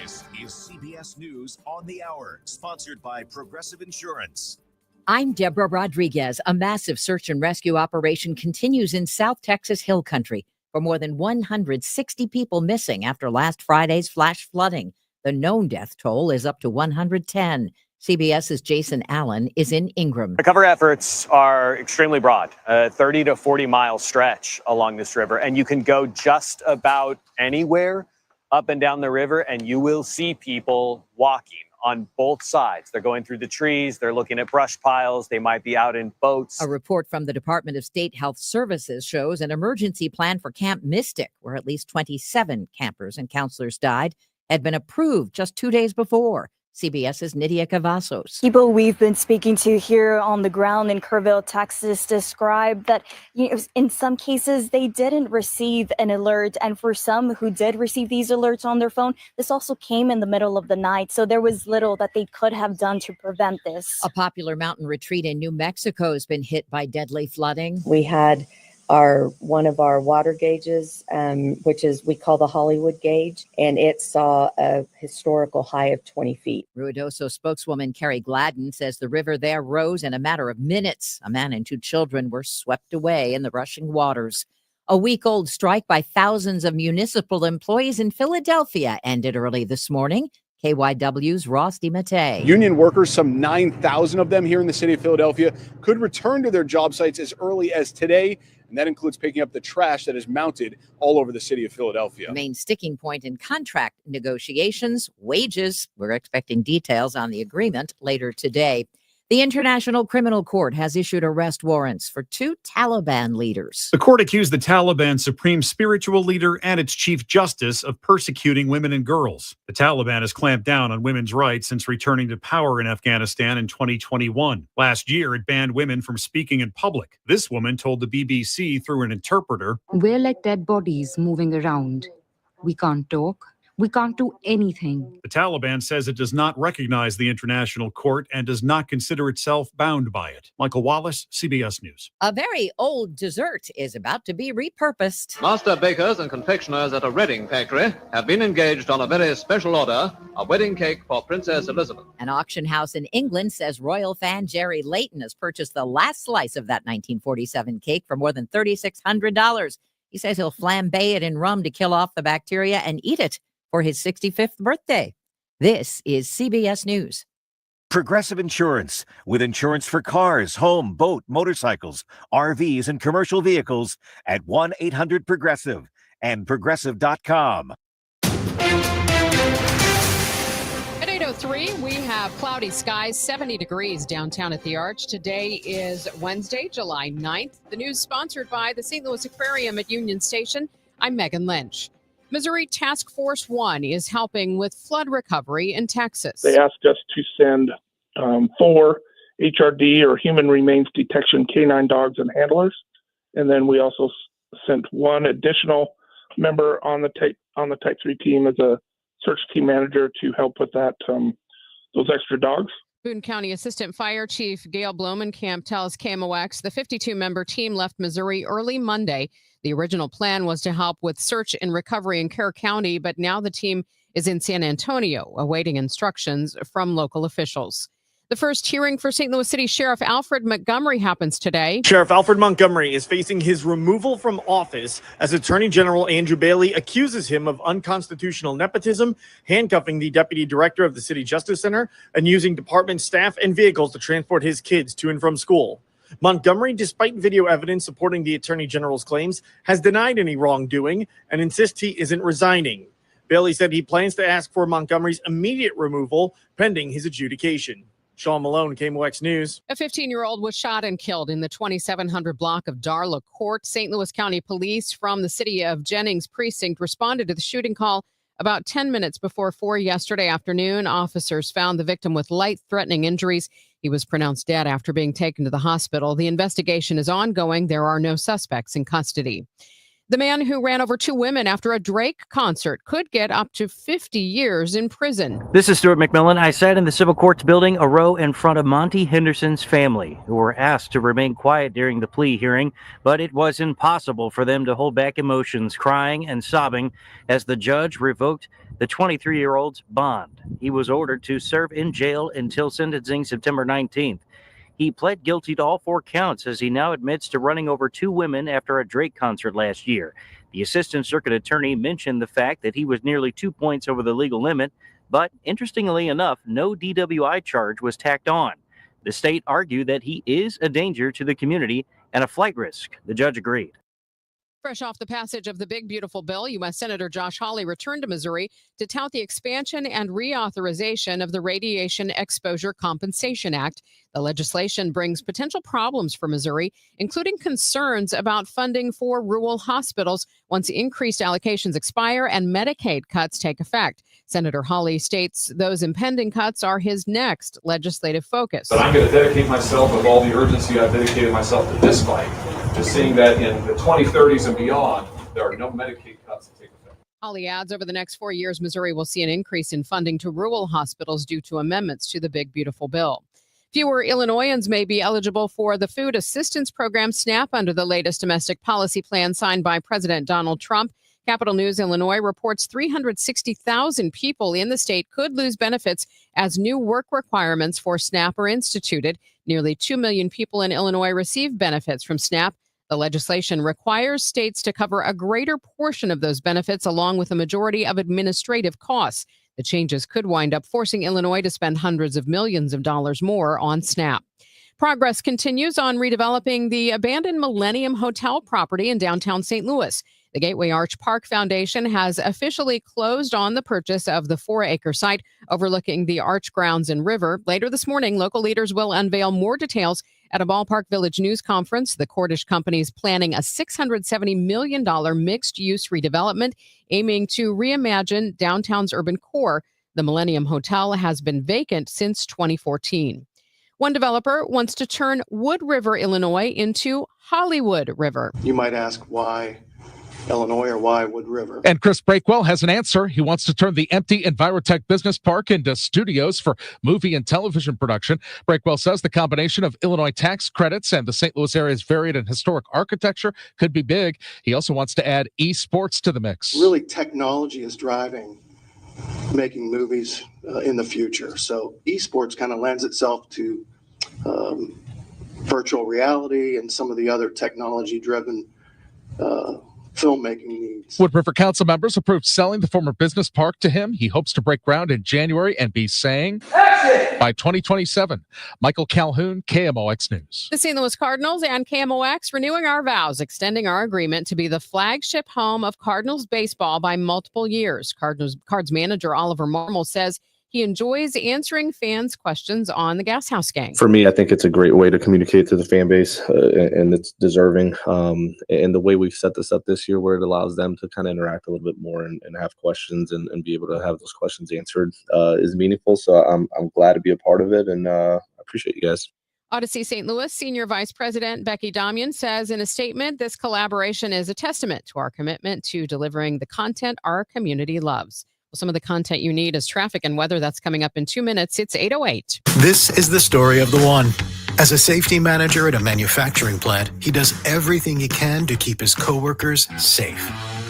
This is CBS News on the Hour, sponsored by Progressive Insurance. I'm Deborah Rodriguez. A massive search and rescue operation continues in South Texas Hill Country for more than 160 people missing after last Friday's flash flooding. The known death toll is up to 110. CBS's Jason Allen is in Ingram. The cover efforts are extremely broad, a 30 to 40 mile stretch along this river, and you can go just about anywhere up and down the river, and you will see people walking on both sides. They're going through the trees. They're looking at brush piles. They might be out in boats. A report from the Department of State Health Services shows an emergency plan for Camp Mystic, where at least 27 campers and counselors died, had been approved just 2 days before. CBS's Nydia Cavazos. People we've been speaking to here on the ground in Kerrville, Texas, describe that in some cases they didn't receive an alert. And for some who did receive these alerts on their phone, this also came in the middle of the night. So there was little that they could have done to prevent this. A popular mountain retreat in New Mexico has been hit by deadly flooding. We had one of our water gauges, which is we call the Hollywood gauge, and it saw a historical high of 20 feet. Ruidoso spokeswoman Carrie Gladden says the river there rose in a matter of minutes. A man and 2 children were swept away in the rushing waters. A week-old strike by thousands of municipal employees in Philadelphia ended early this morning. KYW's Ross DiMattei. Union workers, some 9,000 of them here in the city of Philadelphia, could return to their job sites as early as today. And that includes picking up the trash that is mounted all over the city of Philadelphia. The main sticking point in contract negotiations, wages. We're expecting details on the agreement later today. The International Criminal Court has issued arrest warrants for 2 Taliban leaders. The court accused the Taliban supreme spiritual leader and its chief justice of persecuting women and girls. The Taliban has clamped down on women's rights since returning to power in Afghanistan in 2021. Last year, it banned women from speaking in public. This woman told the BBC through an interpreter, "We're like dead bodies moving around. We can't talk. We can't do anything." The Taliban says it does not recognize the International Court and does not consider itself bound by it. Michael Wallace, CBS News. A very old dessert is about to be repurposed. Master bakers and confectioners at a Reading factory have been engaged on a very special order, a wedding cake for Princess Elizabeth. An auction house in England says royal fan Jerry Layton has purchased the last slice of that 1947 cake for more than $3,600. He says he'll flambe it in rum to kill off the bacteria and eat it for his 65th birthday. This is CBS News. Progressive Insurance, with insurance for cars, home, boat, motorcycles, RVs, and commercial vehicles at 1-800-PROGRESSIVE and Progressive.com. At 8:03, we have cloudy skies, 70 degrees downtown at the Arch. Today is Wednesday, July 9th. The news sponsored by the St. Louis Aquarium at Union Station. I'm Megan Lynch. Missouri Task Force 1 is helping with flood recovery in Texas. They asked us to send 4 HRD or human remains detection canine dogs and handlers. And then we also sent 1 additional member on the Type 3 team as a search team manager to help with that, those extra dogs. Boone County Assistant Fire Chief Gail Blumenkamp tells KMOX the 52-member team left Missouri early Monday. The original plan was to help with search and recovery in Kerr County, but now the team is in San Antonio, awaiting instructions from local officials. The first hearing for St. Louis City Sheriff Alfred Montgomery happens today. Sheriff Alfred Montgomery is facing his removal from office as Attorney General Andrew Bailey accuses him of unconstitutional nepotism, handcuffing the deputy director of the City Justice Center, and using department staff and vehicles to transport his kids to and from school. Montgomery, despite video evidence supporting the Attorney General's claims, has denied any wrongdoing and insists he isn't resigning. Bailey said he plans to ask for Montgomery's immediate removal pending his adjudication. Sean Malone, KMOX News. A 15-year-old was shot and killed in the 2700 block of Darla Court. St. Louis County Police from the city of Jennings precinct responded to the shooting call about 10 minutes before 4 yesterday afternoon. Officers found the victim with life-threatening injuries. He was pronounced dead after being taken to the hospital. The investigation is ongoing. There are no suspects in custody. The man who ran over 2 women after a Drake concert could get up to 50 years in prison. This is Stuart McMillan. I sat in the civil courts building a row in front of Monty Henderson's family, who were asked to remain quiet during the plea hearing, but it was impossible for them to hold back emotions, crying and sobbing as the judge revoked the 23-year-old's bond. He was ordered to serve in jail until sentencing September 19th. He pled guilty to all 4 counts as he now admits to running over 2 women after a Drake concert last year. The assistant circuit attorney mentioned the fact that he was nearly 2 points over the legal limit, but interestingly enough, no DWI charge was tacked on. The state argued that he is a danger to the community and a flight risk. The judge agreed. Fresh off the passage of the big, beautiful bill, U.S. Senator Josh Hawley returned to Missouri to tout the expansion and reauthorization of the Radiation Exposure Compensation Act. The legislation brings potential problems for Missouri, including concerns about funding for rural hospitals once increased allocations expire and Medicaid cuts take effect. Senator Hawley states those impending cuts are his next legislative focus. But I'm going to dedicate myself with all the urgency I've dedicated myself to this fight, to seeing that in the 2030s and beyond, there are no Medicaid cuts that take effect. Hawley adds over the next 4 years, Missouri will see an increase in funding to rural hospitals due to amendments to the big, beautiful bill. Fewer Illinoisans may be eligible for the food assistance program SNAP under the latest domestic policy plan signed by President Donald Trump. Capital News Illinois reports 360,000 people in the state could lose benefits as new work requirements for SNAP are instituted. Nearly 2 million people in Illinois receive benefits from SNAP. The legislation requires states to cover a greater portion of those benefits along with a majority of administrative costs. The changes could wind up forcing Illinois to spend hundreds of millions of dollars more on SNAP. Progress continues on redeveloping the abandoned Millennium Hotel property in downtown St. Louis. The Gateway Arch Park Foundation has officially closed on the purchase of the 4-acre site overlooking the Arch grounds and river. Later this morning, local leaders will unveil more details at a Ballpark Village news conference. The Cordish company is planning a $670 million mixed-use redevelopment aiming to reimagine downtown's urban core. The Millennium Hotel has been vacant since 2014. One developer wants to turn Wood River, Illinois into Hollywood River. You might ask why Illinois or why Wood River? And Chris Breakwell has an answer. He wants to turn the empty Envirotech Business Park into studios for movie and television production. Breakwell says the combination of Illinois tax credits and the St. Louis area's varied and historic architecture could be big. He also wants to add esports to the mix. Really, technology is driving making movies in the future. So esports kind of lends itself to virtual reality and some of the other technology-driven filmmaking needs. Wood River Council members approved selling the former business park to him. He hopes to break ground in January and be saying by 2027. Michael Calhoun, KMOX News. The St. Louis Cardinals and KMOX renewing our vows, extending our agreement to be the flagship home of Cardinals baseball by multiple years. Cards manager Oliver Marmol says he enjoys answering fans' questions on the Gas House Gang. For me, I think it's a great way to communicate to the fan base, and it's deserving. And the way we've set this up this year, where it allows them to kind of interact a little bit more and have questions and be able to have those questions answered is meaningful. So I'm glad to be a part of it, and I appreciate you guys. Odyssey St. Louis Senior Vice President Becky Damian says in a statement, this collaboration is a testament to our commitment to delivering the content our community loves. Well, some of the content you need is traffic and weather. That's coming up in 2 minutes. It's 8:08. This is the story of the one. As a safety manager at a manufacturing plant, he does everything he can to keep his coworkers safe.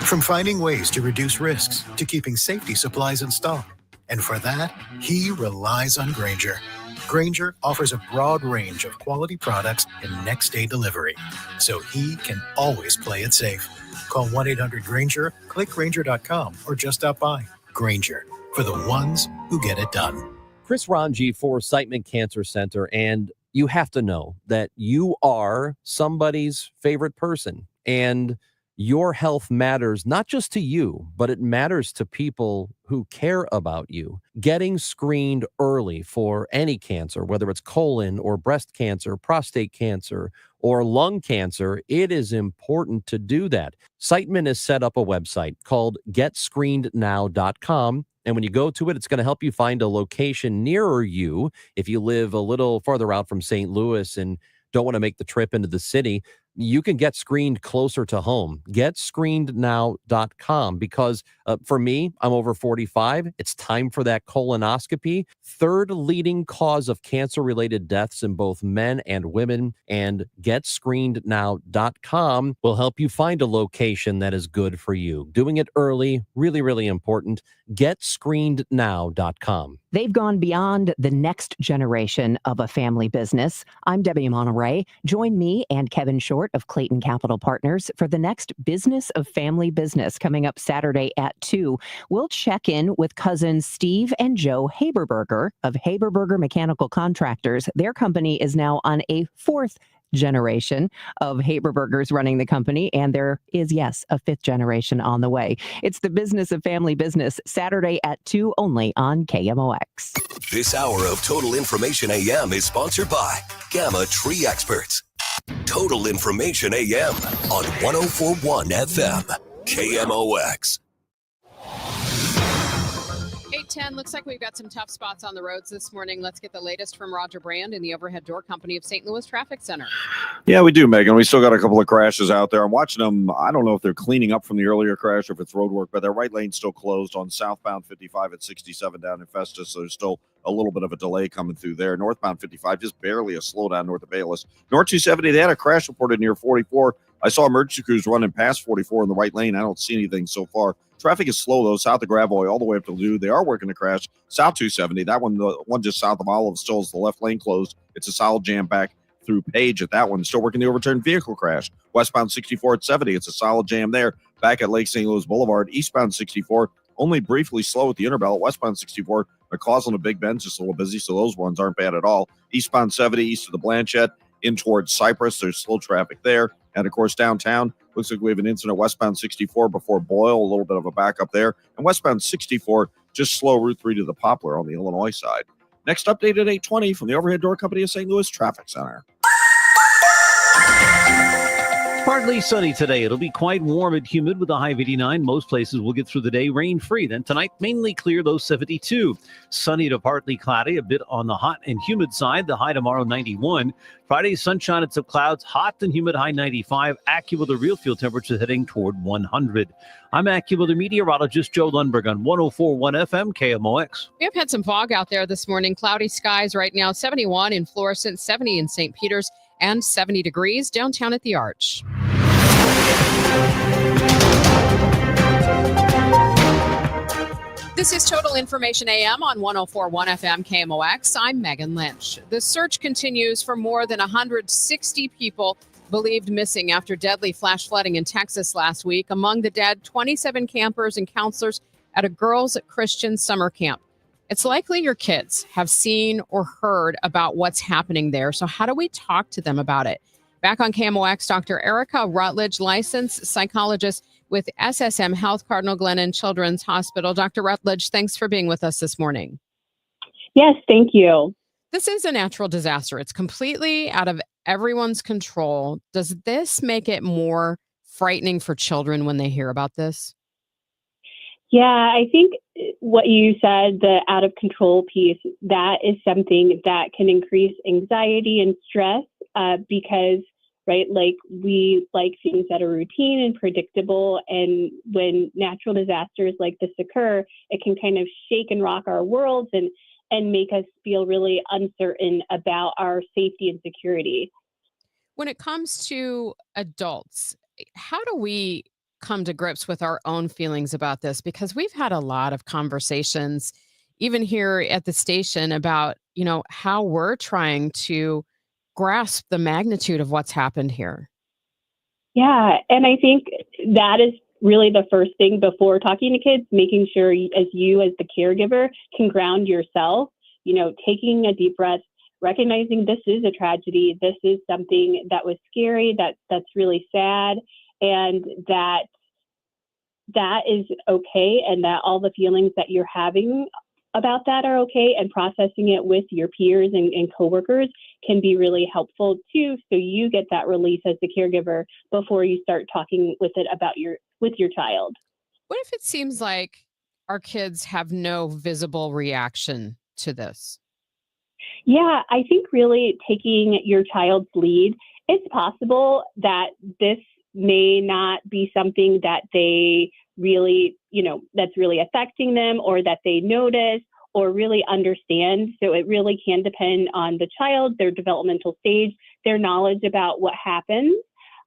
From finding ways to reduce risks to keeping safety supplies in stock. And for that, he relies on Grainger. Grainger offers a broad range of quality products and next-day delivery, so he can always play it safe. Call 1-800-GRAINGER, click Grainger.com, or just stop by. Grainger, for the ones who get it done. Chris Ranji for Siteman Cancer Center, and you have to know that you are somebody's favorite person, and your health matters not just to you, but it matters to people who care about you. Getting screened early for any cancer, whether it's colon or breast cancer, prostate cancer, or lung cancer, it is important to do that. Siteman has set up a website called GetScreenedNow.com. And when you go to it, it's going to help you find a location nearer you. If you live a little farther out from St. Louis and don't want to make the trip into the city, you can get screened closer to home. GetScreenedNow.com, because for me, I'm over 45. It's time for that colonoscopy. Third leading cause of cancer-related deaths in both men and women. And GetScreenedNow.com will help you find a location that is good for you. Doing it early, really, really important. GetScreenedNow.com. They've gone beyond the next generation of a family business. I'm Debbie Monterrey. Join me and Kevin Short of Clayton Capital Partners for the next Business of Family Business coming up Saturday at 2. We'll check in with cousins Steve and Joe Haberberger of Haberberger Mechanical Contractors. Their company is now on a fourth generation of Haberbergers running the company, and there is, yes, a fifth generation on the way. It's the Business of Family Business, Saturday at 2, only on KMOX. This hour of Total Information AM is sponsored by Gamma Tree Experts. Total Information AM on 104.1 FM, KMOX. 8:10, looks like we've got some tough spots on the roads this morning. Let's get the latest from Roger Brand in the Overhead Door Company of St. Louis Traffic Center. Yeah, we do, Megan. We still got a couple of crashes out there. I'm watching them. I don't know if they're cleaning up from the earlier crash or if it's road work, but their right lane's still closed on southbound 55 at 67 down in Festus. So there's still a little bit of a delay coming through there. Northbound 55, just barely a slowdown north of Bayless. North 270, they had a crash reported near 44. I saw emergency crews running past 44 in the right lane. I don't see anything so far. Traffic is slow, though, south of Gravois all the way up to Loup. They are working the crash. South 270, that one, the one just south of Olive, still is the left lane closed. It's a solid jam back through Page at that one. Still working the overturned vehicle crash. Westbound 64 at 70, it's a solid jam there. Back at Lake St. Louis Boulevard, eastbound 64, only briefly slow at the Interbelt. Westbound 64, McCausland and Big Ben's just a little busy, so those ones aren't bad at all. Eastbound 70, east of the Blanchette, in towards Cypress, there's slow traffic there. And, of course, downtown, looks like we have an incident westbound 64 before Boyle, a little bit of a backup there. And westbound 64, just slow Route 3 to the Poplar on the Illinois side. Next update at 8:20 from the Overhead Door Company of St. Louis Traffic Center. Partly sunny today. It'll be quite warm and humid with a high of 89. Most places will get through the day rain-free. Then tonight, mainly clear, low 72. Sunny to partly cloudy, a bit on the hot and humid side. The high tomorrow, 91. Friday, sunshine and some clouds, hot and humid, high 95. AccuWeather real field temperature heading toward 100. I'm AccuWeather meteorologist Joe Lundberg on 104.1 FM KMOX. We have had some fog out there this morning. Cloudy skies right now, 71 in Florissant, 70 in St. Peters, and 70 degrees downtown at the Arch. This is Total Information AM on 104.1 FM KMOX. I'm Megan Lynch. The search continues for more than 160 people believed missing after deadly flash flooding in Texas last week. Among the dead, 27 campers and counselors at a girls' Christian summer camp. It's likely your kids have seen or heard about what's happening there. So how do we talk to them about it? Back on KMOX, Dr. Erica Rutledge, licensed psychologist with SSM Health Cardinal Glennon Children's Hospital. Dr. Rutledge, thanks for being with us this morning. Yes, thank you. This is a natural disaster. It's completely out of everyone's control. Does this make it more frightening for children when they hear about this? Yeah, I think what you said, the out of control piece, that is something that can increase anxiety and stress because, right, like we like things that are routine and predictable. And when natural disasters like this occur, it can kind of shake and rock our worlds and make us feel really uncertain about our safety and security. When it comes to adults, how do we come to grips with our own feelings about this? Because we've had a lot of conversations, even here at the station, about, you know, how we're trying to grasp the magnitude of what's happened here. Yeah, and I think that is really the first thing before talking to kids, making sure as the caregiver can ground yourself, you know, taking a deep breath, recognizing this is a tragedy, this is something that was scary, that's really sad, and that is okay, and that all the feelings that you're having about that are okay, and processing it with your peers and coworkers can be really helpful too, so you get that release as the caregiver before you start talking with your child. What if it seems like our kids have no visible reaction to this? Yeah, I think really taking your child's lead It's possible that this may not be something that they really, that's really affecting them or that they notice or really understand. So it really can depend on the child, their developmental stage, their knowledge about what happens.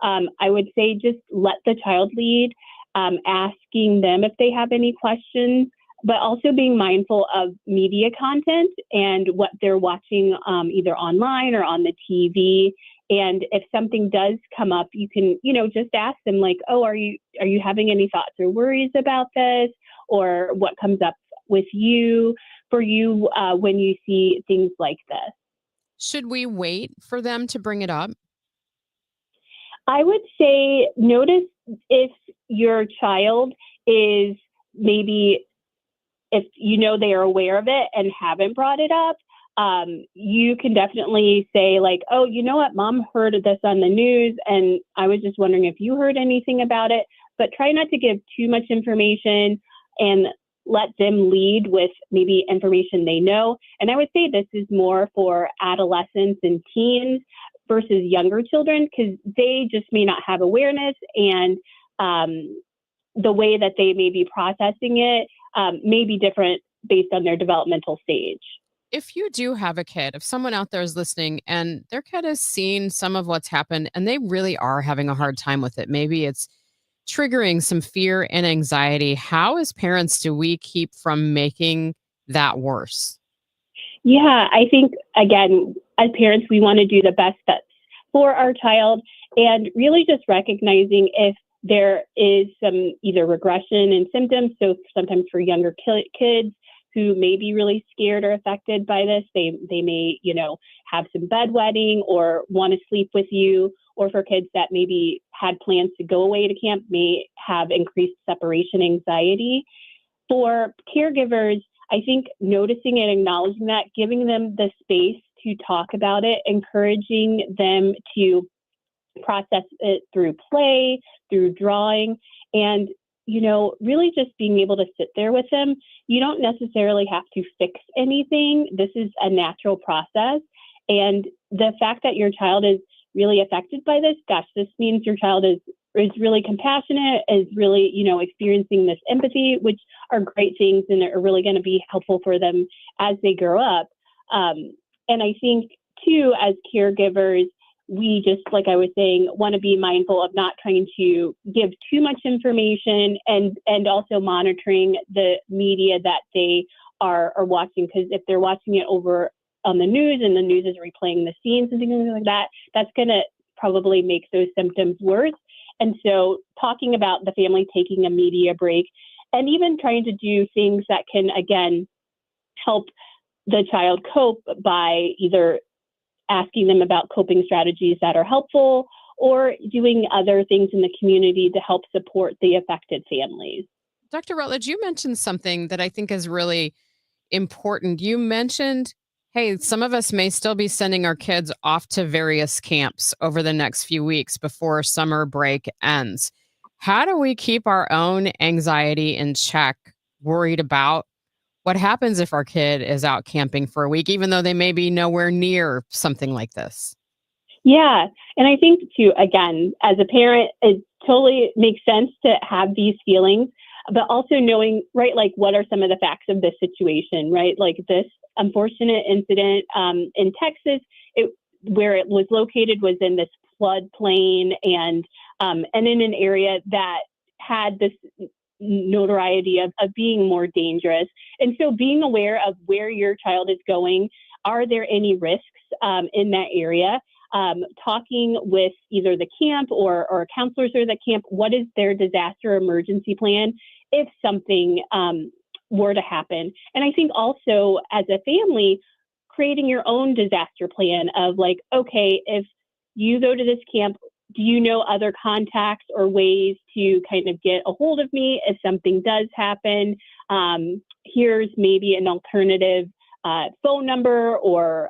I would say just let the child lead, asking them if they have any questions, but also being mindful of media content and what they're watching either online or on the TV. And if something does come up, you can, just ask them like, oh, are you having any thoughts or worries about this? Or what comes up with you, for you, when you see things like this? Should we wait for them to bring it up? I would say notice if your child is maybe, if they are aware of it and haven't brought it up, you can definitely say like, oh, you know what, Mom heard of this on the news and I was just wondering if you heard anything about it. But try not to give too much information and let them lead with maybe information they know. And I would say this is more for adolescents and teens versus younger children, because they just may not have awareness, and the way that they may be processing it may be different based on their developmental stage. If you do have a kid, if someone out there is listening and their kid has seen some of what's happened and they really are having a hard time with it, maybe it's triggering some fear and anxiety, how as parents do we keep from making that worse? Yeah, I think, again, as parents, we want to do the best that's for our child, and really just recognizing if there is some either regression in symptoms. So sometimes for younger kids who may be really scared or affected by this, they may, have some bedwetting or want to sleep with you, or for kids that maybe had plans to go away to camp may have increased separation anxiety. For caregivers, I think noticing and acknowledging that, giving them the space to talk about it, encouraging them to process it through play, through drawing, and, really just being able to sit there with them. You don't necessarily have to fix anything. This is a natural process. And the fact that your child is really affected by this, this means your child is really compassionate, is really, experiencing this empathy, which are great things and are really going to be helpful for them as they grow up. And I think, too, as caregivers, we just, like I was saying, want to be mindful of not trying to give too much information, and also monitoring the media that they are watching. Because if they're watching it over on the news and the news is replaying the scenes and things like that, that's going to probably make those symptoms worse. And so talking about the family taking a media break, and even trying to do things that can, again, help the child cope by either asking them about coping strategies that are helpful, or doing other things in the community to help support the affected families. Dr. Rutledge, you mentioned something that I think is really important. You mentioned, hey, some of us may still be sending our kids off to various camps over the next few weeks before summer break ends. How do we keep our own anxiety in check, worried about what happens if our kid is out camping for a week, even though they may be nowhere near something like this? Yeah. And I think, too, again, as a parent, it totally makes sense to have these feelings, but also knowing, right, like what are some of the facts of this situation, right? Like this unfortunate incident in Texas, where it was located was in this floodplain, and in an area that had this notoriety of being more dangerous. And so being aware of where your child is going, are there any risks in that area? Talking with either the camp or counselors or the camp, what is their disaster emergency plan if something were to happen? And I think also as a family, creating your own disaster plan of like, okay, if you go to this camp, do you know other contacts or ways to kind of get a hold of me if something does happen? Here's maybe an alternative phone number or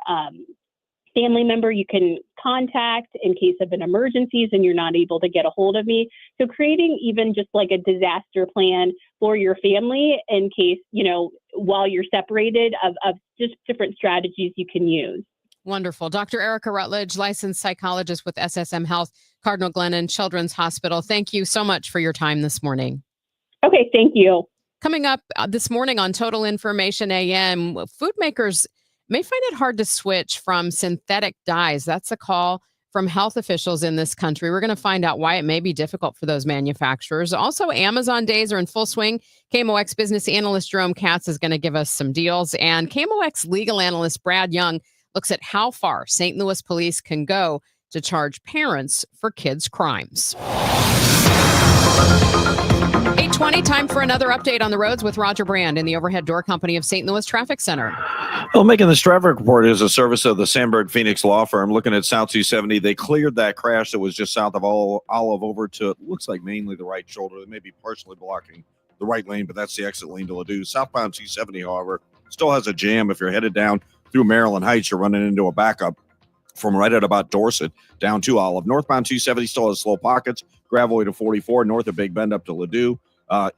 family member you can contact in case of an emergencies and you're not able to get a hold of me. So creating even just like a disaster plan for your family in case, while you're separated, of just different strategies you can use. Wonderful. Dr. Erica Rutledge, licensed psychologist with SSM Health, Cardinal Glennon Children's Hospital. Thank you so much for your time this morning. Okay, thank you. Coming up this morning on Total Information AM, food makers may find it hard to switch from synthetic dyes. That's a call from health officials in this country. We're going to find out why it may be difficult for those manufacturers. Also, Amazon days are in full swing. KMOX business analyst Jerome Katz is going to give us some deals. And KMOX legal analyst Brad Young looks at how far St. Louis police can go to charge parents for kids' crimes. 8:20, time for another update on the roads with Roger Brand in the Overhead Door Company of St. Louis Traffic Center. Well, making this traffic report is a service of the Sandberg Phoenix Law Firm. Looking at South 270, they cleared that crash that was just south of Olive over to, it looks like mainly the right shoulder. They may be partially blocking the right lane, but that's the exit lane to Ladue. Southbound 270, however, still has a jam. If you're headed down through Maryland Heights, you're running into a backup from right at about Dorset down to Olive. Northbound 270 still has slow pockets. Gravelway to 44, north of Big Bend up to Ladue.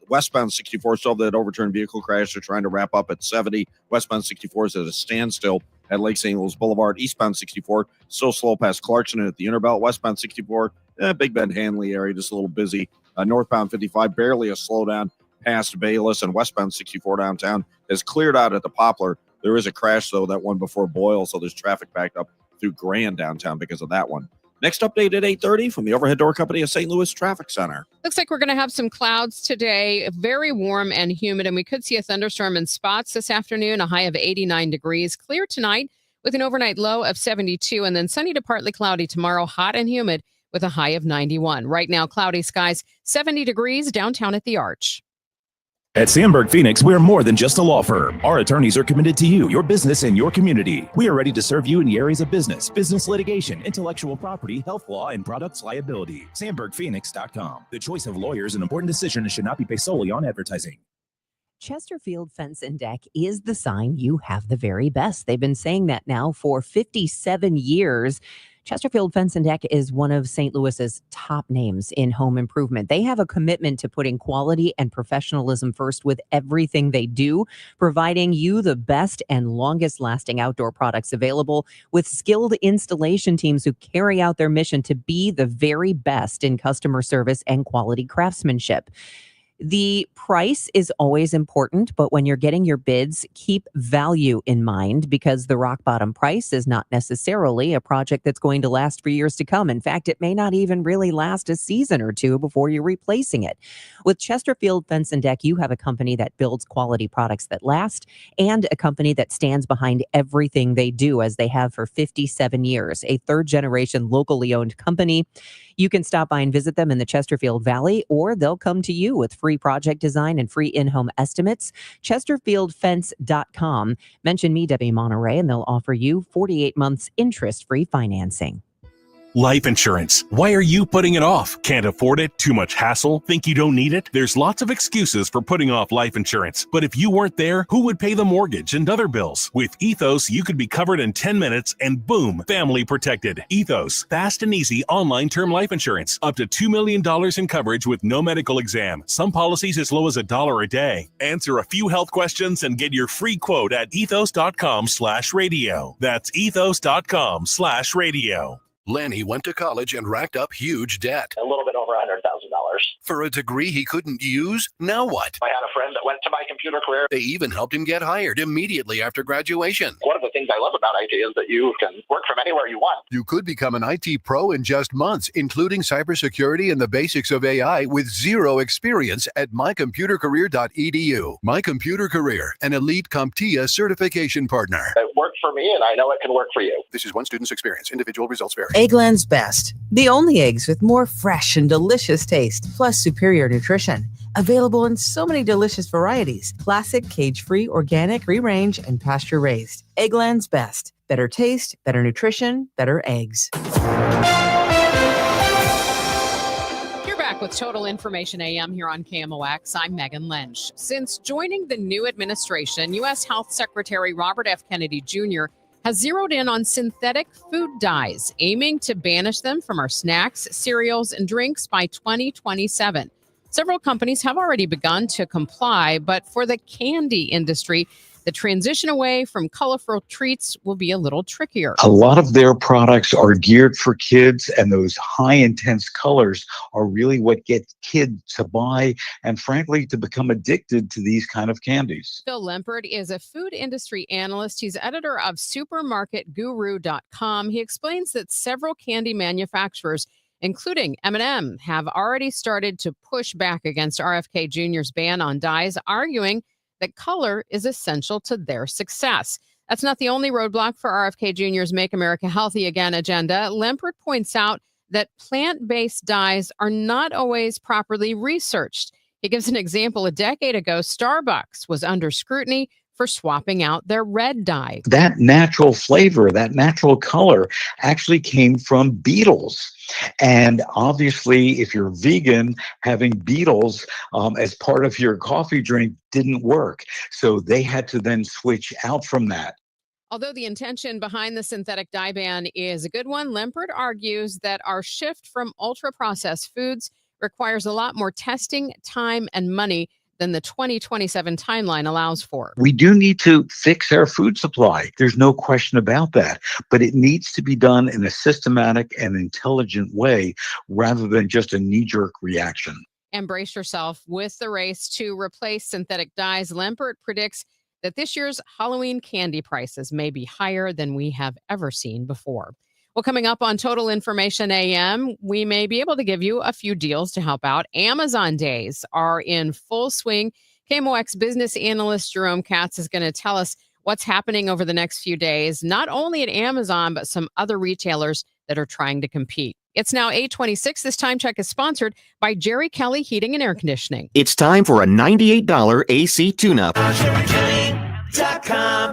Westbound 64 still have that overturned vehicle crash. They're trying to wrap up at 70. Westbound 64 is at a standstill at Lake St. Louis Boulevard. Eastbound 64 still slow past Clarkson and at the Interbelt. Westbound 64, Big Bend Hanley area, just a little busy. Northbound 55, barely a slowdown past Bayless, and westbound 64 downtown is cleared out at the Poplar. There is a crash, though, that one before Boyle, so there's traffic backed up through Grand downtown because of that one. Next update at 8:30 from the Overhead Door Company of St. Louis Traffic Center. Looks like we're going to have some clouds today, very warm and humid, and we could see a thunderstorm in spots this afternoon, a high of 89 degrees. Clear tonight with an overnight low of 72, and then sunny to partly cloudy tomorrow, hot and humid with a high of 91. Right now, cloudy skies, 70 degrees downtown at the Arch. At Sandberg Phoenix, we're more than just a law firm. Our attorneys are committed to you, your business, and your community. We are ready to serve you in the areas of business litigation, intellectual property, health law, and products liability. SandbergPhoenix.com. The choice of lawyers is an important decision and should not be based solely on advertising. Chesterfield Fence and Deck is the sign you have the very best. They've been saying that now for 57 years. Chesterfield Fence and Deck is one of St. Louis's top names in home improvement. They have a commitment to putting quality and professionalism first with everything they do, providing you the best and longest lasting outdoor products available with skilled installation teams who carry out their mission to be the very best in customer service and quality craftsmanship. The price is always important, but when you're getting your bids, keep value in mind because the rock bottom price is not necessarily a project that's going to last for years to come. In fact, it may not even really last a season or two before you're replacing it. With Chesterfield Fence and Deck, you have a company that builds quality products that last and a company that stands behind everything they do as they have for 57 years, a third generation locally owned company. You can stop by and visit them in the Chesterfield Valley, or they'll come to you with free project design and free in-home estimates. ChesterfieldFence.com. Mention me, Debbie Monterrey, and they'll offer you 48 months interest-free financing. Life insurance. Why are you putting it off? Can't afford it? Too much hassle? Think you don't need it? There's lots of excuses for putting off life insurance. But if you weren't there, who would pay the mortgage and other bills? With Ethos, you could be covered in 10 minutes and boom, family protected. Ethos, fast and easy online term life insurance. Up to $2 million in coverage with no medical exam. Some policies as low as $1 a day. Answer a few health questions and get your free quote at ethos.com/radio. That's ethos.com/radio. Lanny went to college and racked up huge debt. A little bit over $100,000. For a degree he couldn't use? Now what? I had a friend that went to My Computer Career. They even helped him get hired immediately after graduation. One of the things I love about IT is that you can work from anywhere you want. You could become an IT pro in just months, including cybersecurity and the basics of AI with zero experience at mycomputercareer.edu. My Computer Career, an elite CompTIA certification partner. It worked for me, and I know it can work for you. This is one student's experience. Individual results vary. Eggland's Best. The only eggs with more fresh and delicious taste, plus superior nutrition. Available in so many delicious varieties. Classic, cage-free, organic, free-range, and pasture-raised. Eggland's Best. Better taste, better nutrition, better eggs. You're back with Total Information AM here on KMOX. I'm Megan Lynch. Since joining the new administration, U.S. Health Secretary Robert F. Kennedy Jr. has zeroed in on synthetic food dyes, aiming to banish them from our snacks, cereals, and drinks by 2027. Several companies have already begun to comply, but for the candy industry, the transition away from colorful treats will be a little trickier. A lot of their products are geared for kids, and those high intense colors are really what get kids to buy and frankly to become addicted to these kind of candies. Phil Lempert is a food industry analyst. He's editor of supermarketguru.com. He explains that several candy manufacturers, including M&M, have already started to push back against RFK Jr.'s ban on dyes, arguing that color is essential to their success. That's not the only roadblock for RFK Jr.'s Make America Healthy Again agenda. Lempert points out that plant-based dyes are not always properly researched. He gives an example. A decade ago, Starbucks was under scrutiny for swapping out their red dye. That natural flavor, that natural color actually came from beetles. And obviously, if you're vegan, having beetles as part of your coffee drink didn't work. So they had to then switch out from that. Although the intention behind the synthetic dye ban is a good one, Lempert argues that our shift from ultra-processed foods requires a lot more testing, time, and money than the 2027 timeline allows for. We do need to fix our food supply. There's no question about that. But it needs to be done in a systematic and intelligent way rather than just a knee-jerk reaction. And brace yourself with the race to replace synthetic dyes. Lempert predicts that this year's Halloween candy prices may be higher than we have ever seen before. Well, coming up on Total Information AM, we may be able to give you a few deals to help out. Amazon days are in full swing. KMOX business analyst Jerome Katz is going to tell us what's happening over the next few days, not only at Amazon, but some other retailers that are trying to compete. It's now 8:26. This time check is sponsored by Jerry Kelly Heating and Air Conditioning. It's time for a $98 AC tune-up.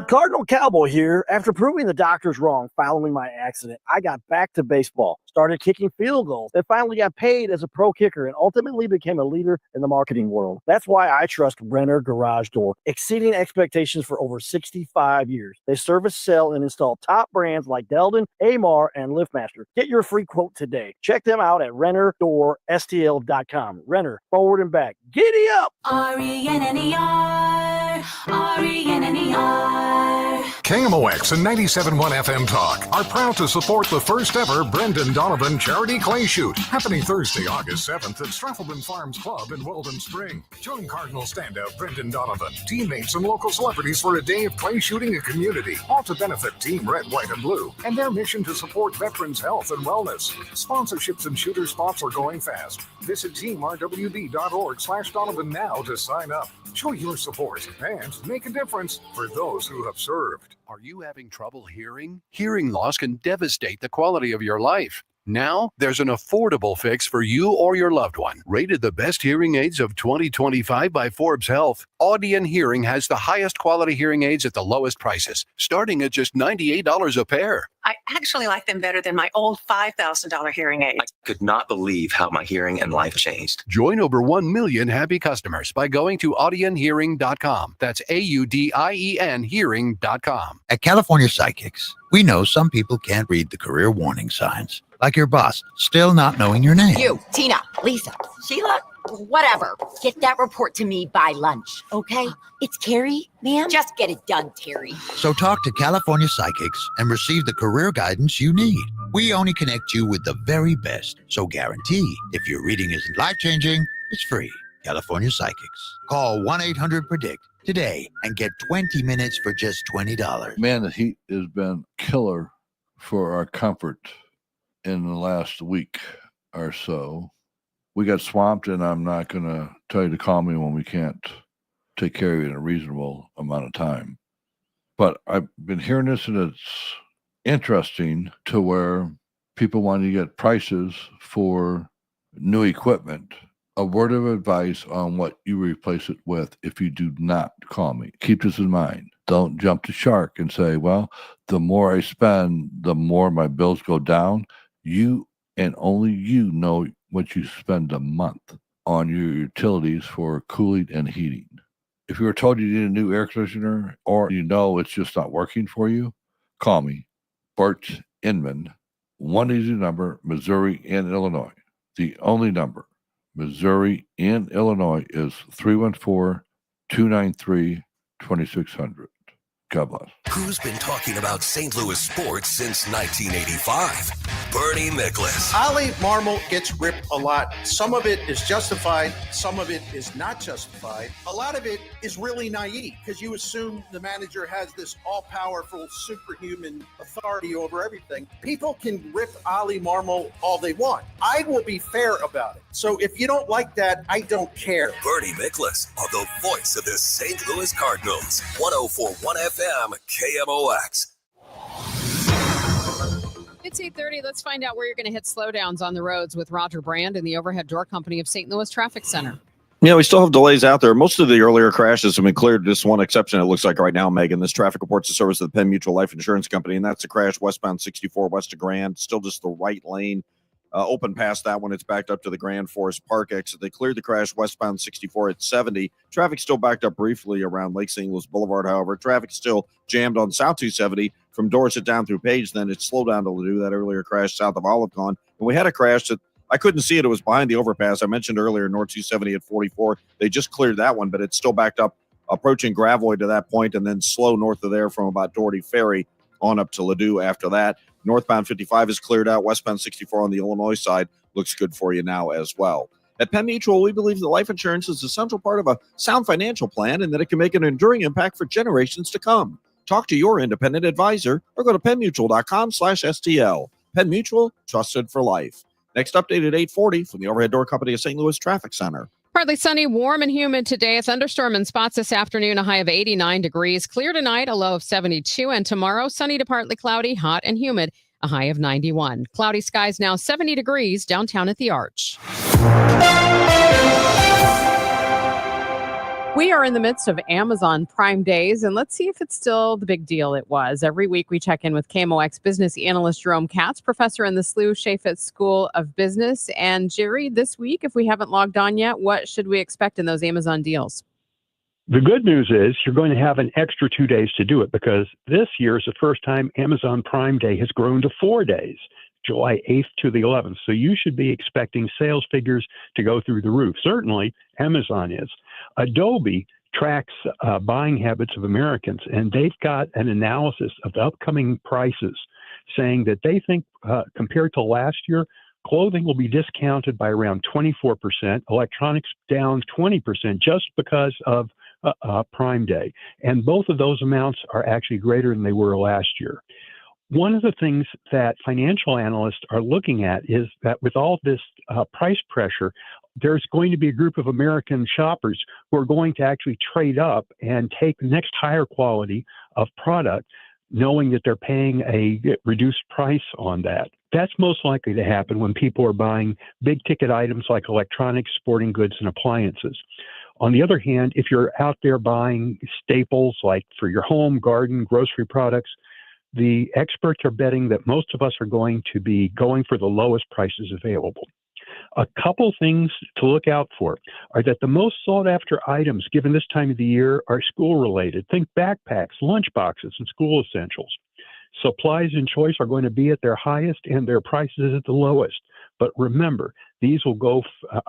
Cardinal Cowboy here. After proving the doctors wrong following my accident, I got back to baseball, started kicking field goals, and finally got paid as a pro kicker and ultimately became a leader in the marketing world. That's why I trust Renner Garage Door, exceeding expectations for over 65 years. They service, sell, and install top brands like Delden, Amar, and LiftMaster. Get your free quote today. Check them out at RennerDoorSTL.com. Renner, forward and back. Giddy up! RENNER, RENNER. KMOX and 97.1 FM Talk are proud to support the first ever Brendan Donovan Charity Clay Shoot, happening Thursday, August 7th at Straffleman Farms Club in Weldon Spring. Join Cardinal standout Brendan Donovan, teammates, and local celebrities for a day of clay shooting a community, all to benefit Team Red, White, and Blue, and their mission to support veterans' health and wellness. Sponsorships and shooter spots are going fast. Visit teamrwd.org/Donovan now to sign up. Show your support and make a difference for those who have served. Are you having trouble hearing? Hearing loss can devastate the quality of your life. Now, there's an affordable fix for you or your loved one. Rated the best hearing aids of 2025 by Forbes Health, Audion Hearing has the highest quality hearing aids at the lowest prices, starting at just $98 a pair. I actually like them better than my old $5,000 hearing aids. I could not believe how my hearing and life changed. Join over 1 million happy customers by going to audionhearing.com. That's AUDIEN hearing.com. At California Psychics, we know some people can't read the career warning signs, like your boss still not knowing your name. You, Tina, Lisa, Sheila, whatever. Get that report to me by lunch, okay? It's Carrie, ma'am. Just get it done, Terry. So talk to California Psychics and receive the career guidance you need. We only connect you with the very best, so guarantee if your reading isn't life-changing, it's free. California Psychics. Call 1-800-PREDICT today and get 20 minutes for just $20. Man, the heat has been killer for our comfort in the last week or so. We got swamped, and I'm not going to tell you to call me when we can't take care of you in a reasonable amount of time. But I've been hearing this, and it's interesting to where people want to get prices for new equipment. A word of advice on what you replace it with if you do not call me. Keep this in mind. Don't jump the shark and say, well, the more I spend, the more my bills go down. You and only you know what you spend a month on your utilities for cooling and heating. If you were told you need a new air conditioner or you know it's just not working for you, call me, Bert Inman, one easy number, Missouri and Illinois. The only number, Missouri and Illinois, is 314-293-2600. God bless. Who's been talking about St. Louis sports since 1985? Bernie Nicholas. Ollie Marmol gets ripped a lot. Some of it is justified. Some of it is not justified. A lot of it is really naive because you assume the manager has this all-powerful, superhuman authority over everything. People can rip Ollie Marmol all they want. I will be fair about it. So if you don't like that, I don't care. Bernie Nicholas on the voice of the St. Louis Cardinals. 104.1 FM KMOX. It's 8:30. Let's find out where you're going to hit slowdowns on the roads with Roger Brand and the Overhead Door Company of St. Louis Traffic Center. Yeah, we still have delays out there. Most of the earlier crashes have been cleared. Just one exception, it looks like right now, Megan. This traffic reports the service of the Penn Mutual Life Insurance Company, and that's a crash westbound 64 west of Grand. Still just the right lane open past that one. It's backed up to the Grand Forest Park exit. They cleared the crash westbound 64 at 70. Traffic still backed up briefly around Lake St. Louis Boulevard, however. Traffic still jammed on South 270 from Dorset down through Page. Then it slowed down to Ladue, that earlier crash south of Olive Con. And we had a crash that I couldn't see it. It was behind the overpass. I mentioned earlier, North 270 at 44. They just cleared that one, but it's still backed up approaching Gravois to that point and then slow north of there from about Doherty Ferry on up to Ladue after that. Northbound 55 is cleared out. Westbound 64 on the Illinois side looks good for you now as well. At Penn Mutual, we believe that life insurance is a central part of a sound financial plan and that it can make an enduring impact for generations to come. Talk to your independent advisor or go to pennmutual.com/STL. Penn Mutual, trusted for life. Next update at 8:40 from the Overhead Door Company of St. Louis Traffic Center. Partly sunny, warm and humid today. A thunderstorm in spots this afternoon, a high of 89 degrees. Clear tonight, a low of 72. And tomorrow, sunny to partly cloudy, hot and humid, a high of 91. Cloudy skies now 70 degrees downtown at the Arch. We are in the midst of Amazon Prime Days, and let's see if it's still the big deal it was. Every week we check in with KMOX business analyst Jerome Katz, professor in the SLU Chaffetz School of Business. And Jerry, this week, if we haven't logged on yet, what should we expect in those Amazon deals? The good news is you're going to have an extra 2 days to do it because this year is the first time Amazon Prime Day has grown to 4 days, July 8th to the 11th. So you should be expecting sales figures to go through the roof. Certainly, Amazon is. Adobe tracks buying habits of Americans, and they've got an analysis of the upcoming prices saying that they think compared to last year, clothing will be discounted by around 24%, electronics down 20% just because of Prime Day. And both of those amounts are actually greater than they were last year. One of the things that financial analysts are looking at is that with all this price pressure, there's going to be a group of American shoppers who are going to actually trade up and take the next higher quality of product, knowing that they're paying a reduced price on that. That's most likely to happen when people are buying big ticket items like electronics, sporting goods, and appliances. On the other hand, if you're out there buying staples like for your home, garden, grocery products, the experts are betting that most of us are going to be going for the lowest prices available. A couple things to look out for are that the most sought after items given this time of the year are school related. Think backpacks, lunch boxes, and school essentials. Supplies and choice are going to be at their highest and their prices at the lowest. But remember, these will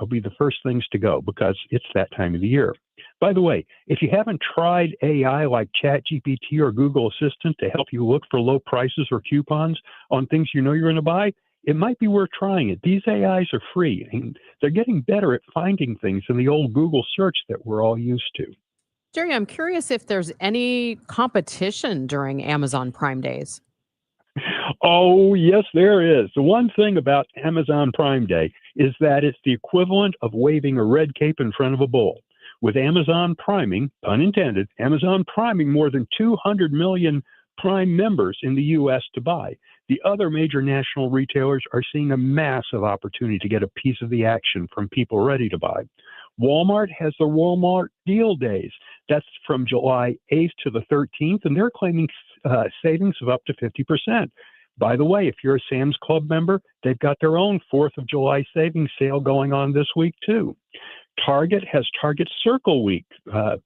be the first things to go because it's that time of the year. By the way, if you haven't tried AI like ChatGPT or Google Assistant to help you look for low prices or coupons on things you know you're going to buy, it might be worth trying it. These AIs are free, and they're getting better at finding things than the old Google search that we're all used to. Jerry, I'm curious if there's any competition during Amazon Prime Days. Oh, yes, there is. The one thing about Amazon Prime Day is that it's the equivalent of waving a red cape in front of a bull. With Amazon priming, pun intended, Amazon priming more than 200 million Prime members in the U.S. to buy. The other major national retailers are seeing a massive opportunity to get a piece of the action from people ready to buy. Walmart has the Walmart Deal Days. That's from July 8th to the 13th, and they're claiming savings of up to 50%. By the way, if you're a Sam's Club member, they've got their own 4th of July savings sale going on this week, too. Target has Target Circle Week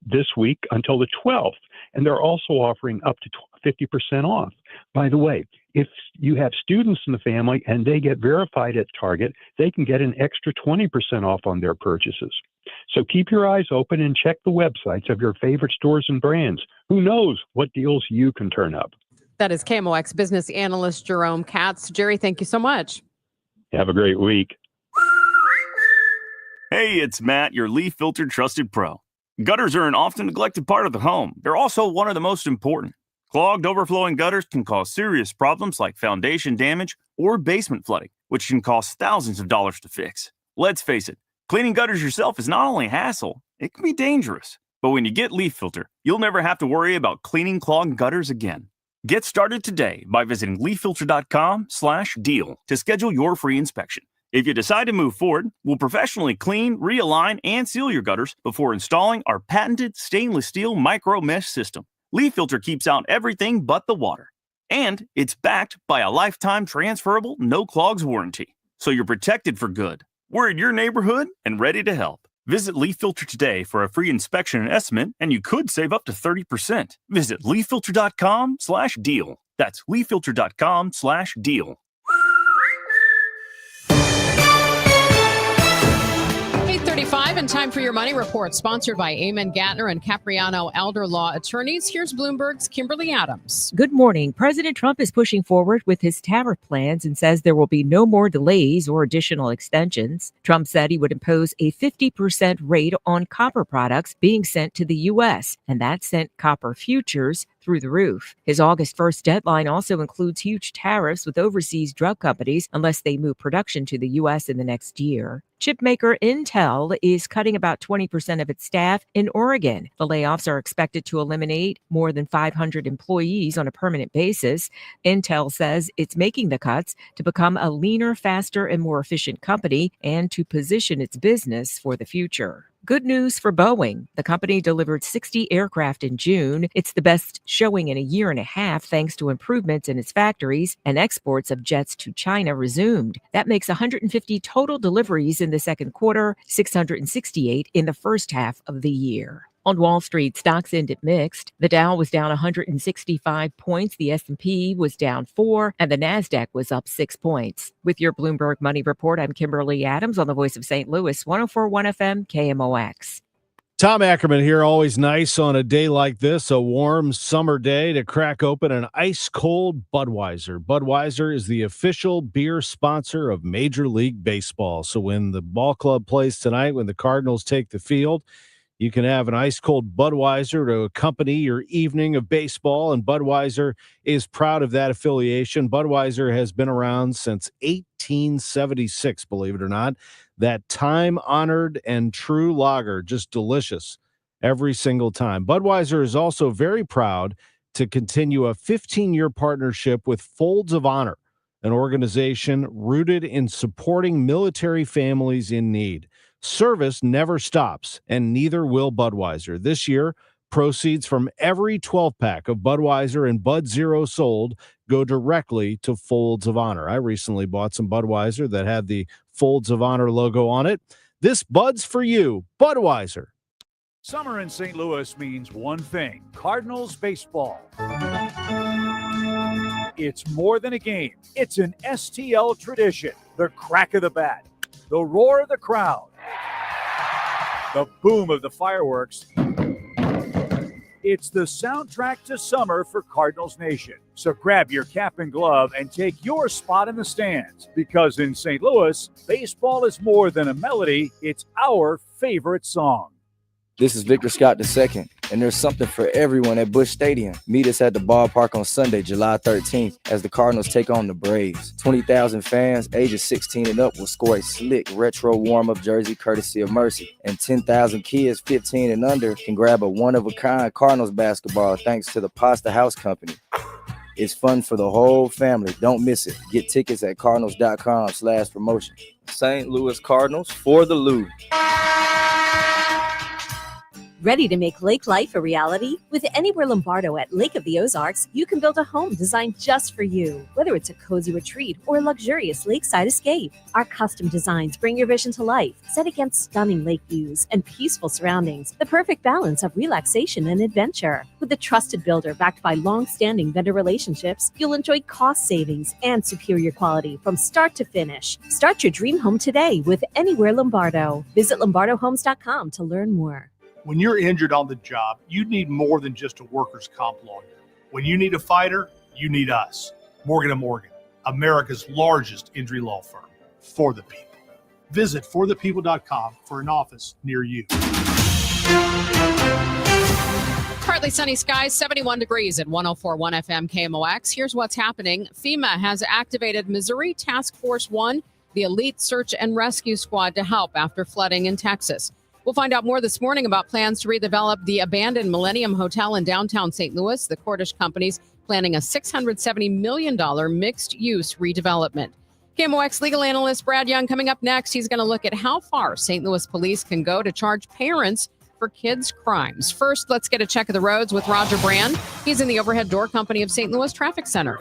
this week until the 12th, and they're also offering up to 50% off. By the way, If you have students in the family and they get verified at Target, they can get an extra 20% off on their purchases. So keep your eyes open and check the websites of your favorite stores and brands. Who knows what deals you can turn up? That is KMOX business analyst Jerome Katz. Jerry, thank you so much. Have a great week. Hey, it's Matt, your leaf filter trusted pro. Gutters are an often neglected part of the home. They're also one of the most important. Clogged, overflowing gutters can cause serious problems like foundation damage or basement flooding, which can cost thousands of dollars to fix. Let's face it, cleaning gutters yourself is not only a hassle, it can be dangerous. But when you get Leaf Filter, you'll never have to worry about cleaning clogged gutters again. Get started today by visiting leaffilter.com/deal to schedule your free inspection. If you decide to move forward, we'll professionally clean, realign, and seal your gutters before installing our patented stainless steel micro mesh system. Leaf Filter keeps out everything but the water. And it's backed by a lifetime transferable no clogs warranty. So you're protected for good. We're in your neighborhood and ready to help. Visit Leaf Filter today for a free inspection and estimate, and you could save up to 30%. Visit leaffilter.com/deal. That's leaffilter.com/deal. 8:35 and time for your money report, sponsored by Amen Gatner and Capriano Elder Law Attorneys. Here's Bloomberg's Kimberly Adams. Good morning. President Trump is pushing forward with his tariff plans and says there will be no more delays or additional extensions. Trump said he would impose a 50% rate on copper products being sent to the U.S., and that sent copper futures through the roof. His August 1st deadline also includes huge tariffs with overseas drug companies unless they move production to the U.S. in the next year. Chipmaker Intel is cutting about 20% of its staff in Oregon. The layoffs are expected to eliminate more than 500 employees on a permanent basis. Intel says it's making the cuts to become a leaner, faster, and more efficient company and to position its business for the future. Good news for Boeing. The company delivered 60 aircraft in June. It's the best showing in a year and a half thanks to improvements in its factories, and exports of jets to China resumed. That makes 150 total deliveries in the second quarter, 668 in the first half of the year. On Wall Street, stocks ended mixed. The Dow was down 165 points, the S&P was down 4, and the Nasdaq was up 6 points. With your Bloomberg Money Report, I'm Kimberly Adams on the Voice of St. Louis, 104.1 FM, KMOX. Tom Ackerman here. Always nice on a day like this, a warm summer day, to crack open an ice-cold Budweiser. Budweiser is the official beer sponsor of Major League Baseball. So when the ball club plays tonight, when the Cardinals take the field, you can have an ice-cold Budweiser to accompany your evening of baseball, and Budweiser is proud of that affiliation. Budweiser has been around since 1876, believe it or not. That time-honored and true lager, just delicious every single time. Budweiser is also very proud to continue a 15-year partnership with Folds of Honor, an organization rooted in supporting military families in need. Service never stops, and neither will Budweiser. This year, proceeds from every 12-pack of Budweiser and Bud Zero sold go directly to Folds of Honor. I recently bought some Budweiser that had the Folds of Honor logo on it. This Bud's for you, Budweiser. Summer in St. Louis means one thing: Cardinals baseball. It's more than a game. It's an STL tradition. The crack of the bat, the roar of the crowd, the boom of the fireworks. It's the soundtrack to summer for Cardinals Nation. So grab your cap and glove and take your spot in the stands, because in St. Louis, baseball is more than a melody. It's our favorite song. This is Victor Scott II, and there's something for everyone at Busch Stadium. Meet us at the ballpark on Sunday, July 13th, as the Cardinals take on the Braves. 20,000 fans ages 16 and up will score a slick retro warm-up jersey courtesy of Mercy, and 10,000 kids 15 and under can grab a one-of-a-kind Cardinals basketball thanks to the Pasta House Company. It's fun for the whole family. Don't miss it. Get tickets at cardinals.com/promotion. St. Louis Cardinals for the Lou. Ready to make lake life a reality? With Anywhere Lombardo at Lake of the Ozarks, you can build a home designed just for you. Whether it's a cozy retreat or a luxurious lakeside escape, our custom designs bring your vision to life, set against stunning lake views and peaceful surroundings, the perfect balance of relaxation and adventure. With a trusted builder backed by long-standing vendor relationships, you'll enjoy cost savings and superior quality from start to finish. Start your dream home today with Anywhere Lombardo. Visit lombardohomes.com to learn more. When you're injured on the job, you need more than just a workers' comp lawyer. When you need a fighter, you need us. Morgan & Morgan, America's largest injury law firm. For the people. Visit forthepeople.com for an office near you. Partly sunny skies, 71 degrees at 104.1 FM KMOX. Here's what's happening. FEMA has activated Missouri Task Force 1, the elite search and rescue squad, to help after flooding in Texas. We'll find out more this morning about plans to redevelop the abandoned Millennium Hotel in downtown St. Louis. The Cordish Company's planning a $670 million mixed-use redevelopment. KMOX legal analyst Brad Young coming up next. He's going to look at how far St. Louis police can go to charge parents for kids' crimes. First, let's get a check of the roads with Roger Brand. He's in the Overhead Door Company of St. Louis Traffic Center.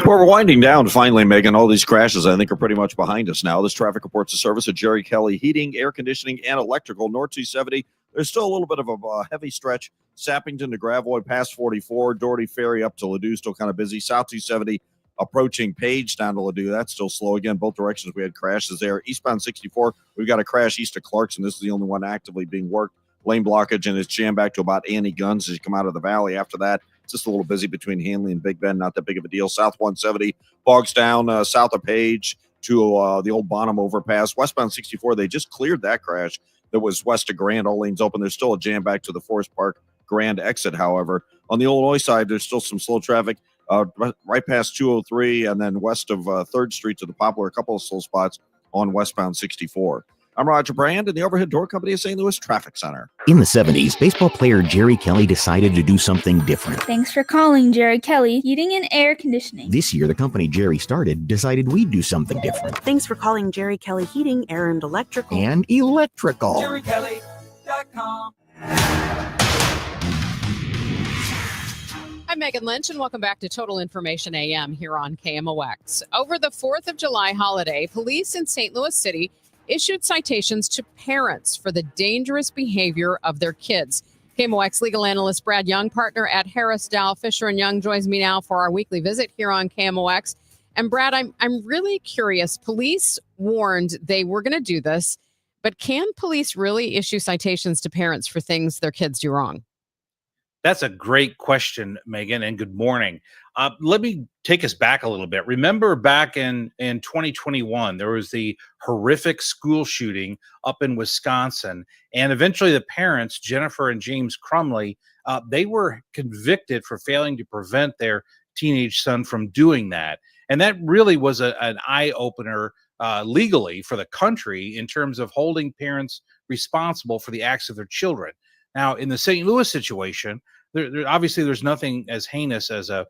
Well, we're winding down finally, Megan. All these crashes, I think, are pretty much behind us now. This traffic reports the service of Jerry Kelly Heating, Air Conditioning, and Electrical. North 270, there's still a little bit of a heavy stretch. Sappington to Gravois past 44. Doherty Ferry up to Ladue, still kind of busy. South 270 approaching Page down to Ladue. That's still slow. Again, both directions we had crashes there. Eastbound 64, we've got a crash east of Clarkson. This is the only one actively being worked. Lane blockage, and it's jammed back to about Annie Guns as you come out of the valley. After that, it's just a little busy between Hanley and Big Bend. Not that big of a deal. South 170 bogs down south of Page to the old Bonham overpass. Westbound 64, they just cleared that crash that was west of Grand. All lanes open. There's still a jam back to the Forest Park Grand exit, however. On the Illinois side, there's still some slow traffic right past 203 and then west of 3rd Street to the Poplar. A couple of slow spots on westbound 64. I'm Roger Brand in the Overhead Door Company of St. Louis Traffic Center. In the 70s, baseball player Jerry Kelly decided to do something different. Thanks for calling Jerry Kelly Heating and Air Conditioning. This year, the company Jerry started decided we'd do something different. Thanks for calling Jerry Kelly Heating, Air, and Electrical. And electrical. JerryKelly.com. I'm Megan Lynch, and welcome back to Total Information AM here on KMOX. Over the 4th of July holiday, police in St. Louis City issued citations to parents for the dangerous behavior of their kids. KMOX legal analyst Brad Young, partner at Harris, Dow, Fisher & Young, joins me now for our weekly visit here on KMOX. And Brad, I'm really curious. Police warned they were going to do this, but can police really issue citations to parents for things their kids do wrong? That's a great question, Megan, and good morning. Let me take us back a little bit. Remember back in 2021, there was the horrific school shooting up in Wisconsin, and eventually the parents, Jennifer and James Crumley, they were convicted for failing to prevent their teenage son from doing that. And that really was an eye-opener legally for the country in terms of holding parents responsible for the acts of their children. Now, in the St. Louis situation, obviously there's nothing as heinous as a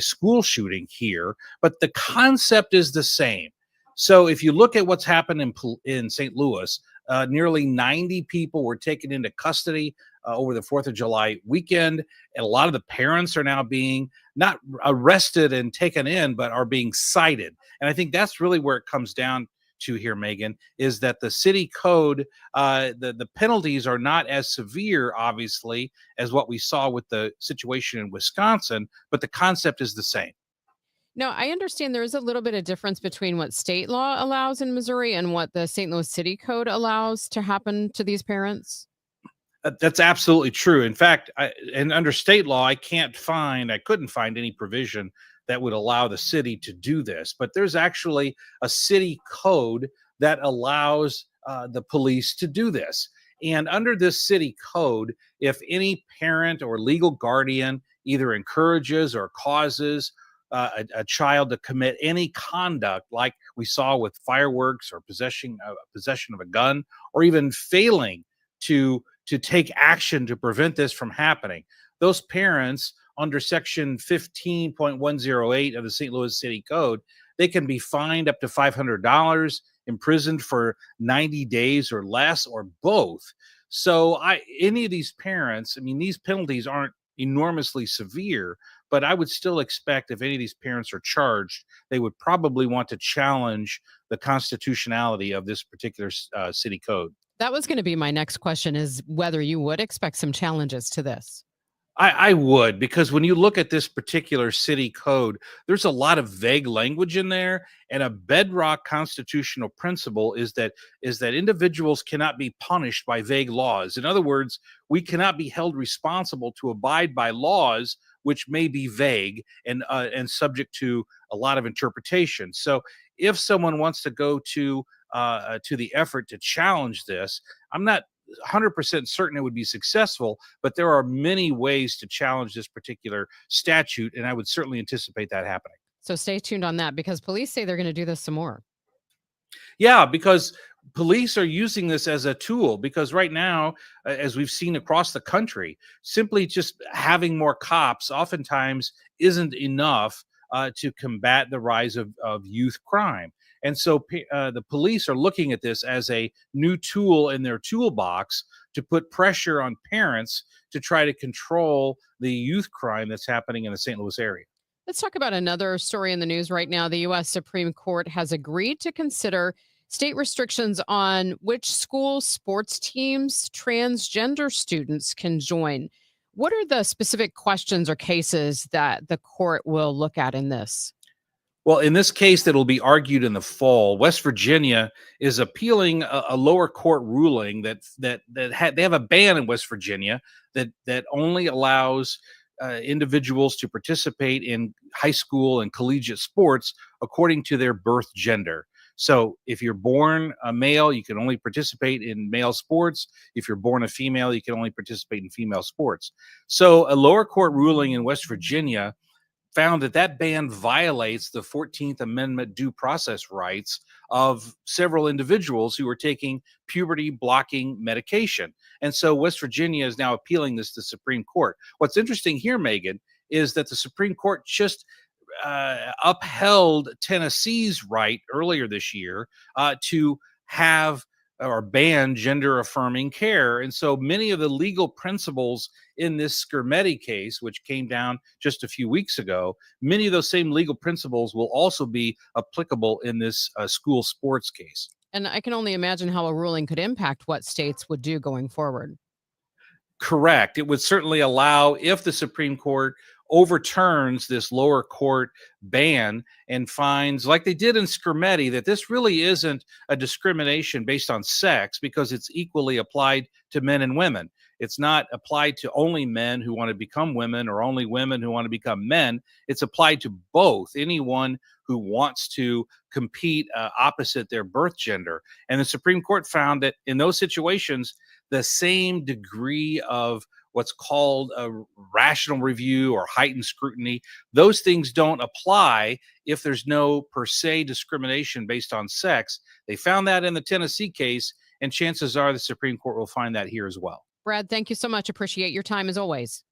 school shooting here, but the concept is the same. So if you look at what's happened in St. Louis, nearly 90 people were taken into custody over the 4th of July weekend, and a lot of the parents are now being not arrested and taken in, but are being cited. And I think that's really where it comes down to here, Megan, is that the city code, the penalties are not as severe, obviously, as what we saw with the situation in Wisconsin, but the concept is the same. No, I understand there is a little bit of difference between what state law allows in Missouri and what the St. Louis City Code allows to happen to these parents. That's absolutely true. In fact, and under state law, I couldn't find any provision that would allow the city to do this. But there's actually a city code that allows the police to do this. And under this city code, if any parent or legal guardian either encourages or causes a child to commit any conduct, like we saw with fireworks or possession of a gun, or even failing to take action to prevent this from happening, those parents under section 15.108 of the St. Louis City Code, they can be fined up to $500, imprisoned for 90 days or less, or both. So any of these parents, I mean, these penalties aren't enormously severe, but I would still expect if any of these parents are charged, they would probably want to challenge the constitutionality of this particular city code. That was going to be my next question, is whether you would expect some challenges to this. I would, because when you look at this particular city code, there's a lot of vague language in there, and a bedrock constitutional principle is that individuals cannot be punished by vague laws. In other words, we cannot be held responsible to abide by laws which may be vague and subject to a lot of interpretation. So, if someone wants to go to the effort to challenge this, I'm not 100% certain it would be successful, but there are many ways to challenge this particular statute, and I would certainly anticipate that happening. So stay tuned on that, because police say they're going to do this some more. Yeah, because police are using this as a tool, because right now, as we've seen across the country, simply just having more cops oftentimes isn't enough to combat the rise of youth crime. And so the police are looking at this as a new tool in their toolbox to put pressure on parents to try to control the youth crime that's happening in the St. Louis area. Let's talk about another story in the news right now. The U.S. Supreme Court has agreed to consider state restrictions on which school sports teams transgender students can join. What are the specific questions or cases that the court will look at in this? Well, in this case that will be argued in the fall, West Virginia is appealing a lower court ruling that they have a ban in West Virginia that only allows individuals to participate in high school and collegiate sports according to their birth gender. So if you're born a male, you can only participate in male sports. If you're born a female, you can only participate in female sports. So a lower court ruling in West Virginia found that ban violates the 14th Amendment due process rights of several individuals who were taking puberty blocking medication. And so West Virginia is now appealing this to the Supreme Court. What's interesting here, Megan, is that the Supreme Court just upheld Tennessee's right earlier this year to have or ban gender affirming care. And so many of the legal principles in this Scarametti case, which came down just a few weeks ago, many of those same legal principles will also be applicable in this school sports case. And I can only imagine how a ruling could impact what states would do going forward. Correct. It would certainly allow, if the Supreme Court overturns this lower court ban and finds, like they did in Scarametti, that this really isn't a discrimination based on sex, because it's equally applied to men and women. It's not applied to only men who want to become women or only women who want to become men. It's applied to both, anyone who wants to compete opposite their birth gender. And the Supreme Court found that in those situations, the same degree of what's called a rational review or heightened scrutiny, those things don't apply if there's no per se discrimination based on sex. They found that in the Tennessee case, and chances are the Supreme Court will find that here as well. Brad, thank you so much. Appreciate your time as always.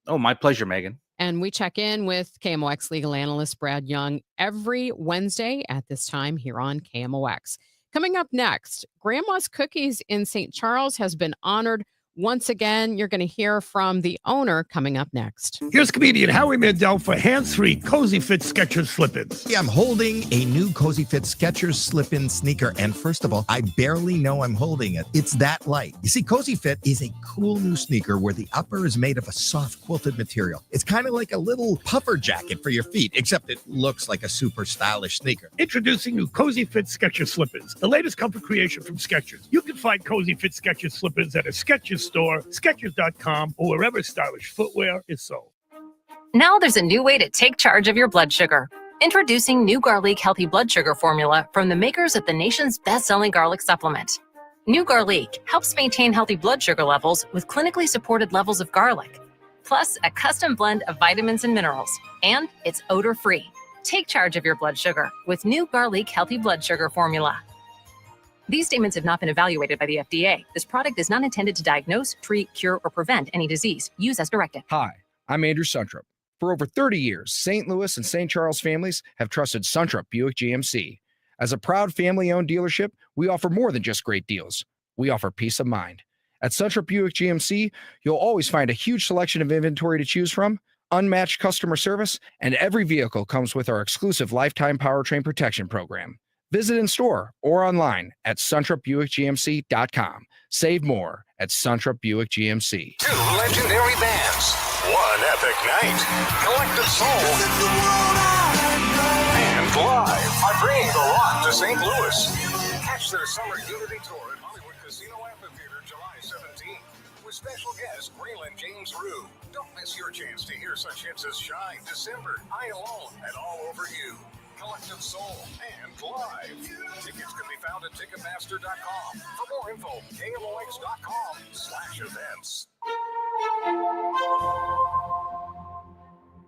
Oh, my pleasure, Megan. And we check in with KMOX legal analyst Brad Young every Wednesday at this time here on KMOX. Coming up next, Grandma's Cookies in St. Charles has been honored once again. You're going to hear from the owner coming up next. Here's comedian Howie Mandel for hands-free Cozy Fit Skechers slip-ins. Yeah, I'm holding a new Cozy Fit Skechers slip-in sneaker, and first of all, I barely know I'm holding it. It's that light. You see, Cozy Fit is a cool new sneaker where the upper is made of a soft quilted material. It's kind of like a little puffer jacket for your feet, except it looks like a super stylish sneaker. Introducing new Cozy Fit Skechers slip-ins, the latest comfort creation from Skechers. You can find Cozy Fit Skechers slip-ins at a Skechers store, Skechers.com, or wherever stylish footwear is sold. Now there's a new way to take charge of your blood sugar. Introducing new Garlic Healthy Blood Sugar Formula from the makers of the nation's best-selling garlic supplement. New Garlic helps maintain healthy blood sugar levels with clinically supported levels of garlic, plus a custom blend of vitamins and minerals, and it's odor-free. Take charge of your blood sugar with new Garlic Healthy Blood Sugar Formula. These statements have not been evaluated by the FDA. This product is not intended to diagnose, treat, cure, or prevent any disease. Use as directed. Hi, I'm Andrew Suntrup. For over 30 years, St. Louis and St. Charles families have trusted Suntrup Buick GMC. As a proud family-owned dealership, we offer more than just great deals. We offer peace of mind. At Suntrup Buick GMC, you'll always find a huge selection of inventory to choose from, unmatched customer service, and every vehicle comes with our exclusive lifetime powertrain protection program. Visit in store or online at suntrupbuickgmc.com. Save more at Suntrup Buick GMC. Two legendary bands, one epic night, Collective Soul, and Live are bringing the rock to St. Louis. Catch their summer unity tour at Hollywood Casino Amphitheater July 17th with special guest Grayland James Rue. Don't miss your chance to hear such hits as Shine, December, I Alone, and All Over You. Collective Soul and Live. Tickets can be found at Ticketmaster.com. For more info, KMOX.com/events.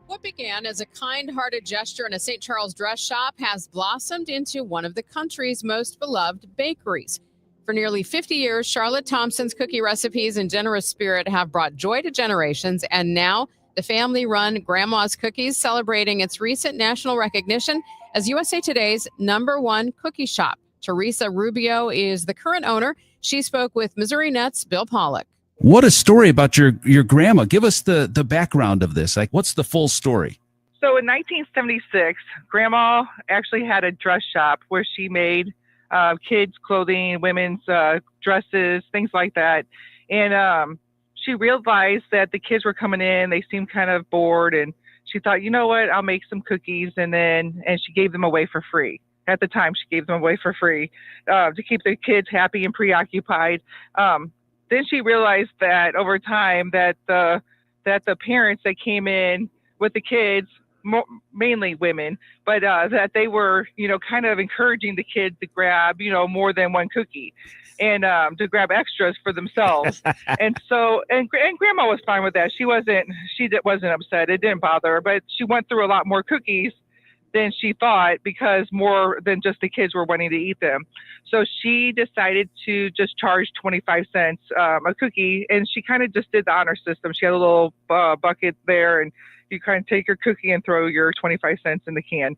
What began as a kind-hearted gesture in a St. Charles dress shop has blossomed into one of the country's most beloved bakeries. For nearly 50 years, Charlotte Thompson's cookie recipes and generous spirit have brought joy to generations, and now the family-run Grandma's Cookies celebrating its recent national recognition as USA Today's #1 cookie shop. Teresa Rubio is the current owner. She spoke with Missouri Net's Bill Pollock. What a story about your grandma. Give us the background of this. Like, what's the full story? So in 1976, Grandma actually had a dress shop where she made kids' clothing, women's dresses, things like that. And she realized that the kids were coming in. They seemed kind of bored. And she thought, you know what, I'll make some cookies. And she gave them away for free. At the time, she gave them away for free to keep the kids happy and preoccupied. Then she realized that over time that the parents that came in with the kids, mainly women, but that they were, kind of encouraging the kids to grab, more than one cookie and to grab extras for themselves. and Grandma was fine with that. She wasn't upset. It didn't bother her, but she went through a lot more cookies than she thought because more than just the kids were wanting to eat them. So she decided to just charge 25 cents a cookie, and she kind of just did the honor system. She had a little bucket there, and you kind of take your cookie and throw your 25 cents in the can.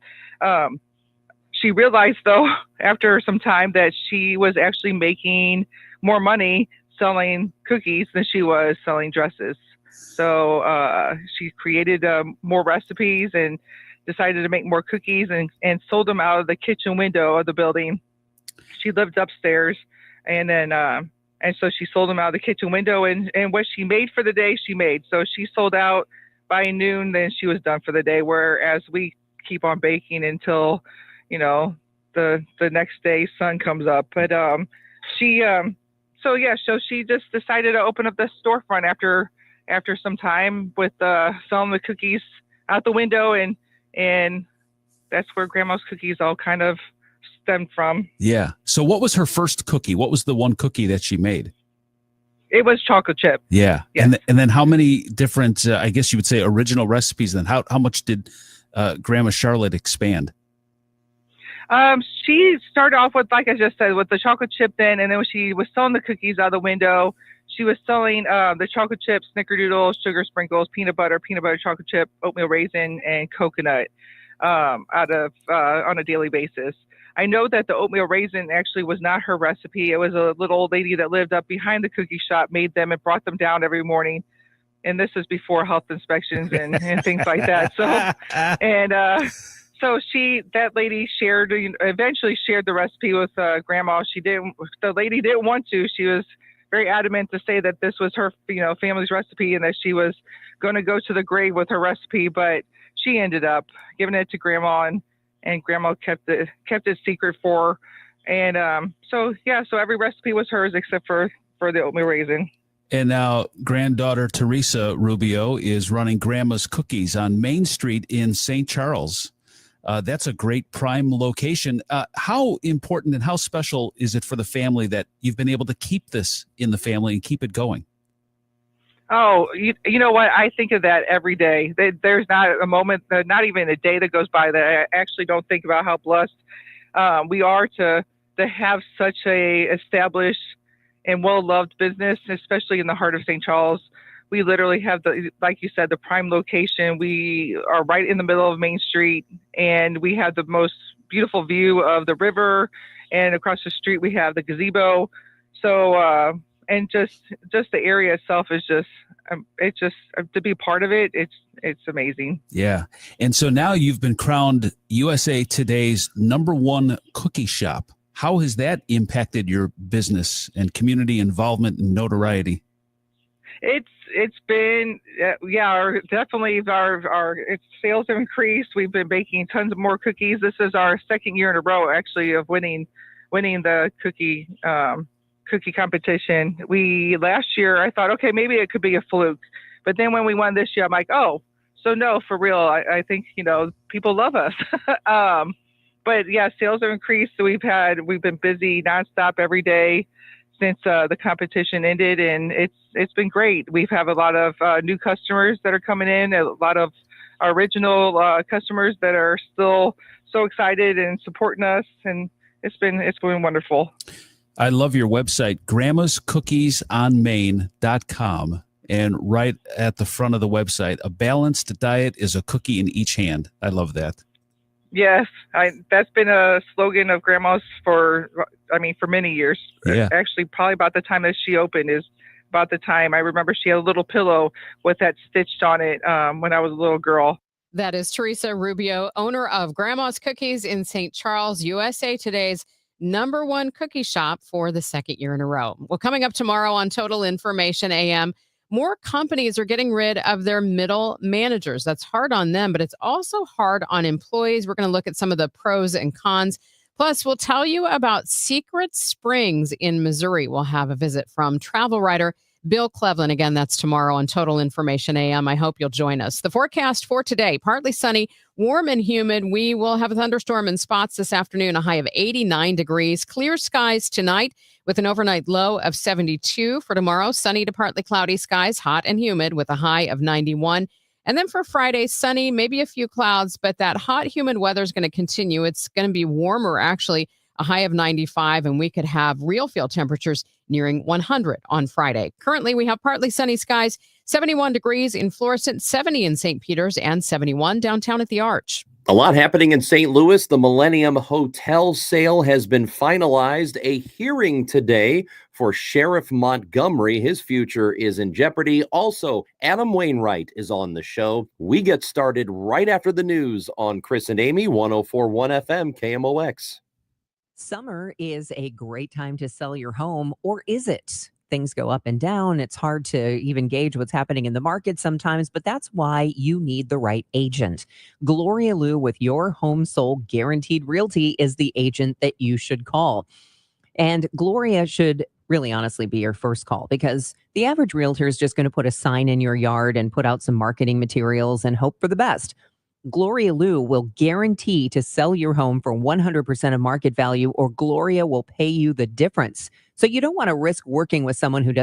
She realized, though, after some time that she was actually making more money selling cookies than she was selling dresses. So she created more recipes and decided to make more cookies and sold them out of the kitchen window of the building. She lived upstairs, and then and so she sold them out of the kitchen window, and what she made for the day, she made. So she sold out by noon, then she was done for the day, whereas we keep on baking until, the next day sun comes up. But so she just decided to open up the storefront after some time with selling the cookies out the window, and that's where Grandma's Cookies all kind of stemmed from. Yeah. So what was her first cookie? What was the one cookie that she made? It was chocolate chip. Yeah. Yes. And then how many different, I guess you would say, original recipes? Then how much did Grandma Charlotte expand? She started off with, like I just said, with the chocolate chip then, and then when she was selling the cookies out the window, she was selling the chocolate chip, snickerdoodle, sugar sprinkles, peanut butter chocolate chip, oatmeal raisin, and coconut on a daily basis. I know that the oatmeal raisin actually was not her recipe. It was a little old lady that lived up behind the cookie shop, made them and brought them down every morning. And this is before health inspections and things like that. So, so that lady eventually shared the recipe with Grandma. The lady didn't want to. She was very adamant to say that this was her, family's recipe and that she was going to go to the grave with her recipe. But she ended up giving it to Grandma, and Grandma kept it secret for her. And so every recipe was hers except for the oatmeal raisin. And now granddaughter Teresa Rubio is running Grandma's Cookies on Main Street in St. Charles. That's a great prime location. How important and how special is it for the family that you've been able to keep this in the family and keep it going? Oh, you know what? I think of that every day. There's not a moment, not even a day that goes by that I actually don't think about how blessed we are to have such a established and well-loved business, especially in the heart of St. Charles. We literally have like you said, the prime location. We are right in the middle of Main Street, and we have the most beautiful view of the river. And across the street, we have the gazebo. So and just the area itself is it's just to be part of it. It's amazing. Yeah. And so now you've been crowned USA Today's #1 cookie shop. How has that impacted your business and community involvement and notoriety? It's been definitely our sales have increased. We've been baking tons of more cookies. This is our second year in a row actually of winning the cookie competition. Last year I thought, okay, maybe it could be a fluke, but then when we won this year, I'm like, oh, so no, for real. I think people love us. But yeah, sales have increased. So we've been busy nonstop every day since the competition ended, and it's been great. We've have a lot of new customers that are coming in, a lot of our original customers that are still so excited and supporting us, and it's been wonderful. I love your website, grandmascookiesonmain.com. And right at the front of the website, a balanced diet is a cookie in each hand. I love that. Yes, that's been a slogan of Grandma's for many years. Yeah. Actually, probably about the time that she opened is about the time. I remember she had a little pillow with that stitched on it when I was a little girl. That is Teresa Rubio, owner of Grandma's Cookies in St. Charles, USA Today's #1 cookie shop for the second year in a row. Well, coming up tomorrow on Total Information AM, more companies are getting rid of their middle managers. That's hard on them, but it's also hard on employees. We're going to look at some of the pros and cons. Plus, we'll tell you about Secret Springs in Missouri. We'll have a visit from travel writer Bill Cleveland. Again, that's tomorrow on Total Information AM. I hope you'll join us. The forecast for today, partly sunny, warm and humid. We will have a thunderstorm in spots this afternoon, a high of 89 degrees. Clear skies tonight with an overnight low of 72. For tomorrow, sunny to partly cloudy skies, hot and humid with a high of 91. And then for Friday, sunny, maybe a few clouds, but that hot, humid weather is going to continue. It's going to be warmer, actually, a high of 95, and we could have real field temperatures nearing 100 on Friday. Currently, we have partly sunny skies, 71 degrees in Florissant, 70 in St. Peters, and 71 downtown at the Arch. A lot happening in St. Louis. The Millennium Hotel sale has been finalized. A hearing today for Sheriff Montgomery. His future is in jeopardy. Also, Adam Wainwright is on the show. We get started right after the news on Chris and Amy, 104.1 FM, KMOX. Summer is a great time to sell your home, or is it? Things go up and down. It's hard to even gauge what's happening in the market sometimes, but that's why you need the right agent. Gloria Liu with Your Home Sold Guaranteed Realty is the agent that you should call. And Gloria should really honestly be your first call, because the average realtor is just going to put a sign in your yard and put out some marketing materials and hope for the best. Gloria Liu will guarantee to sell your home for 100% of market value, or Gloria will pay you the difference. So you don't want to risk working with someone who doesn't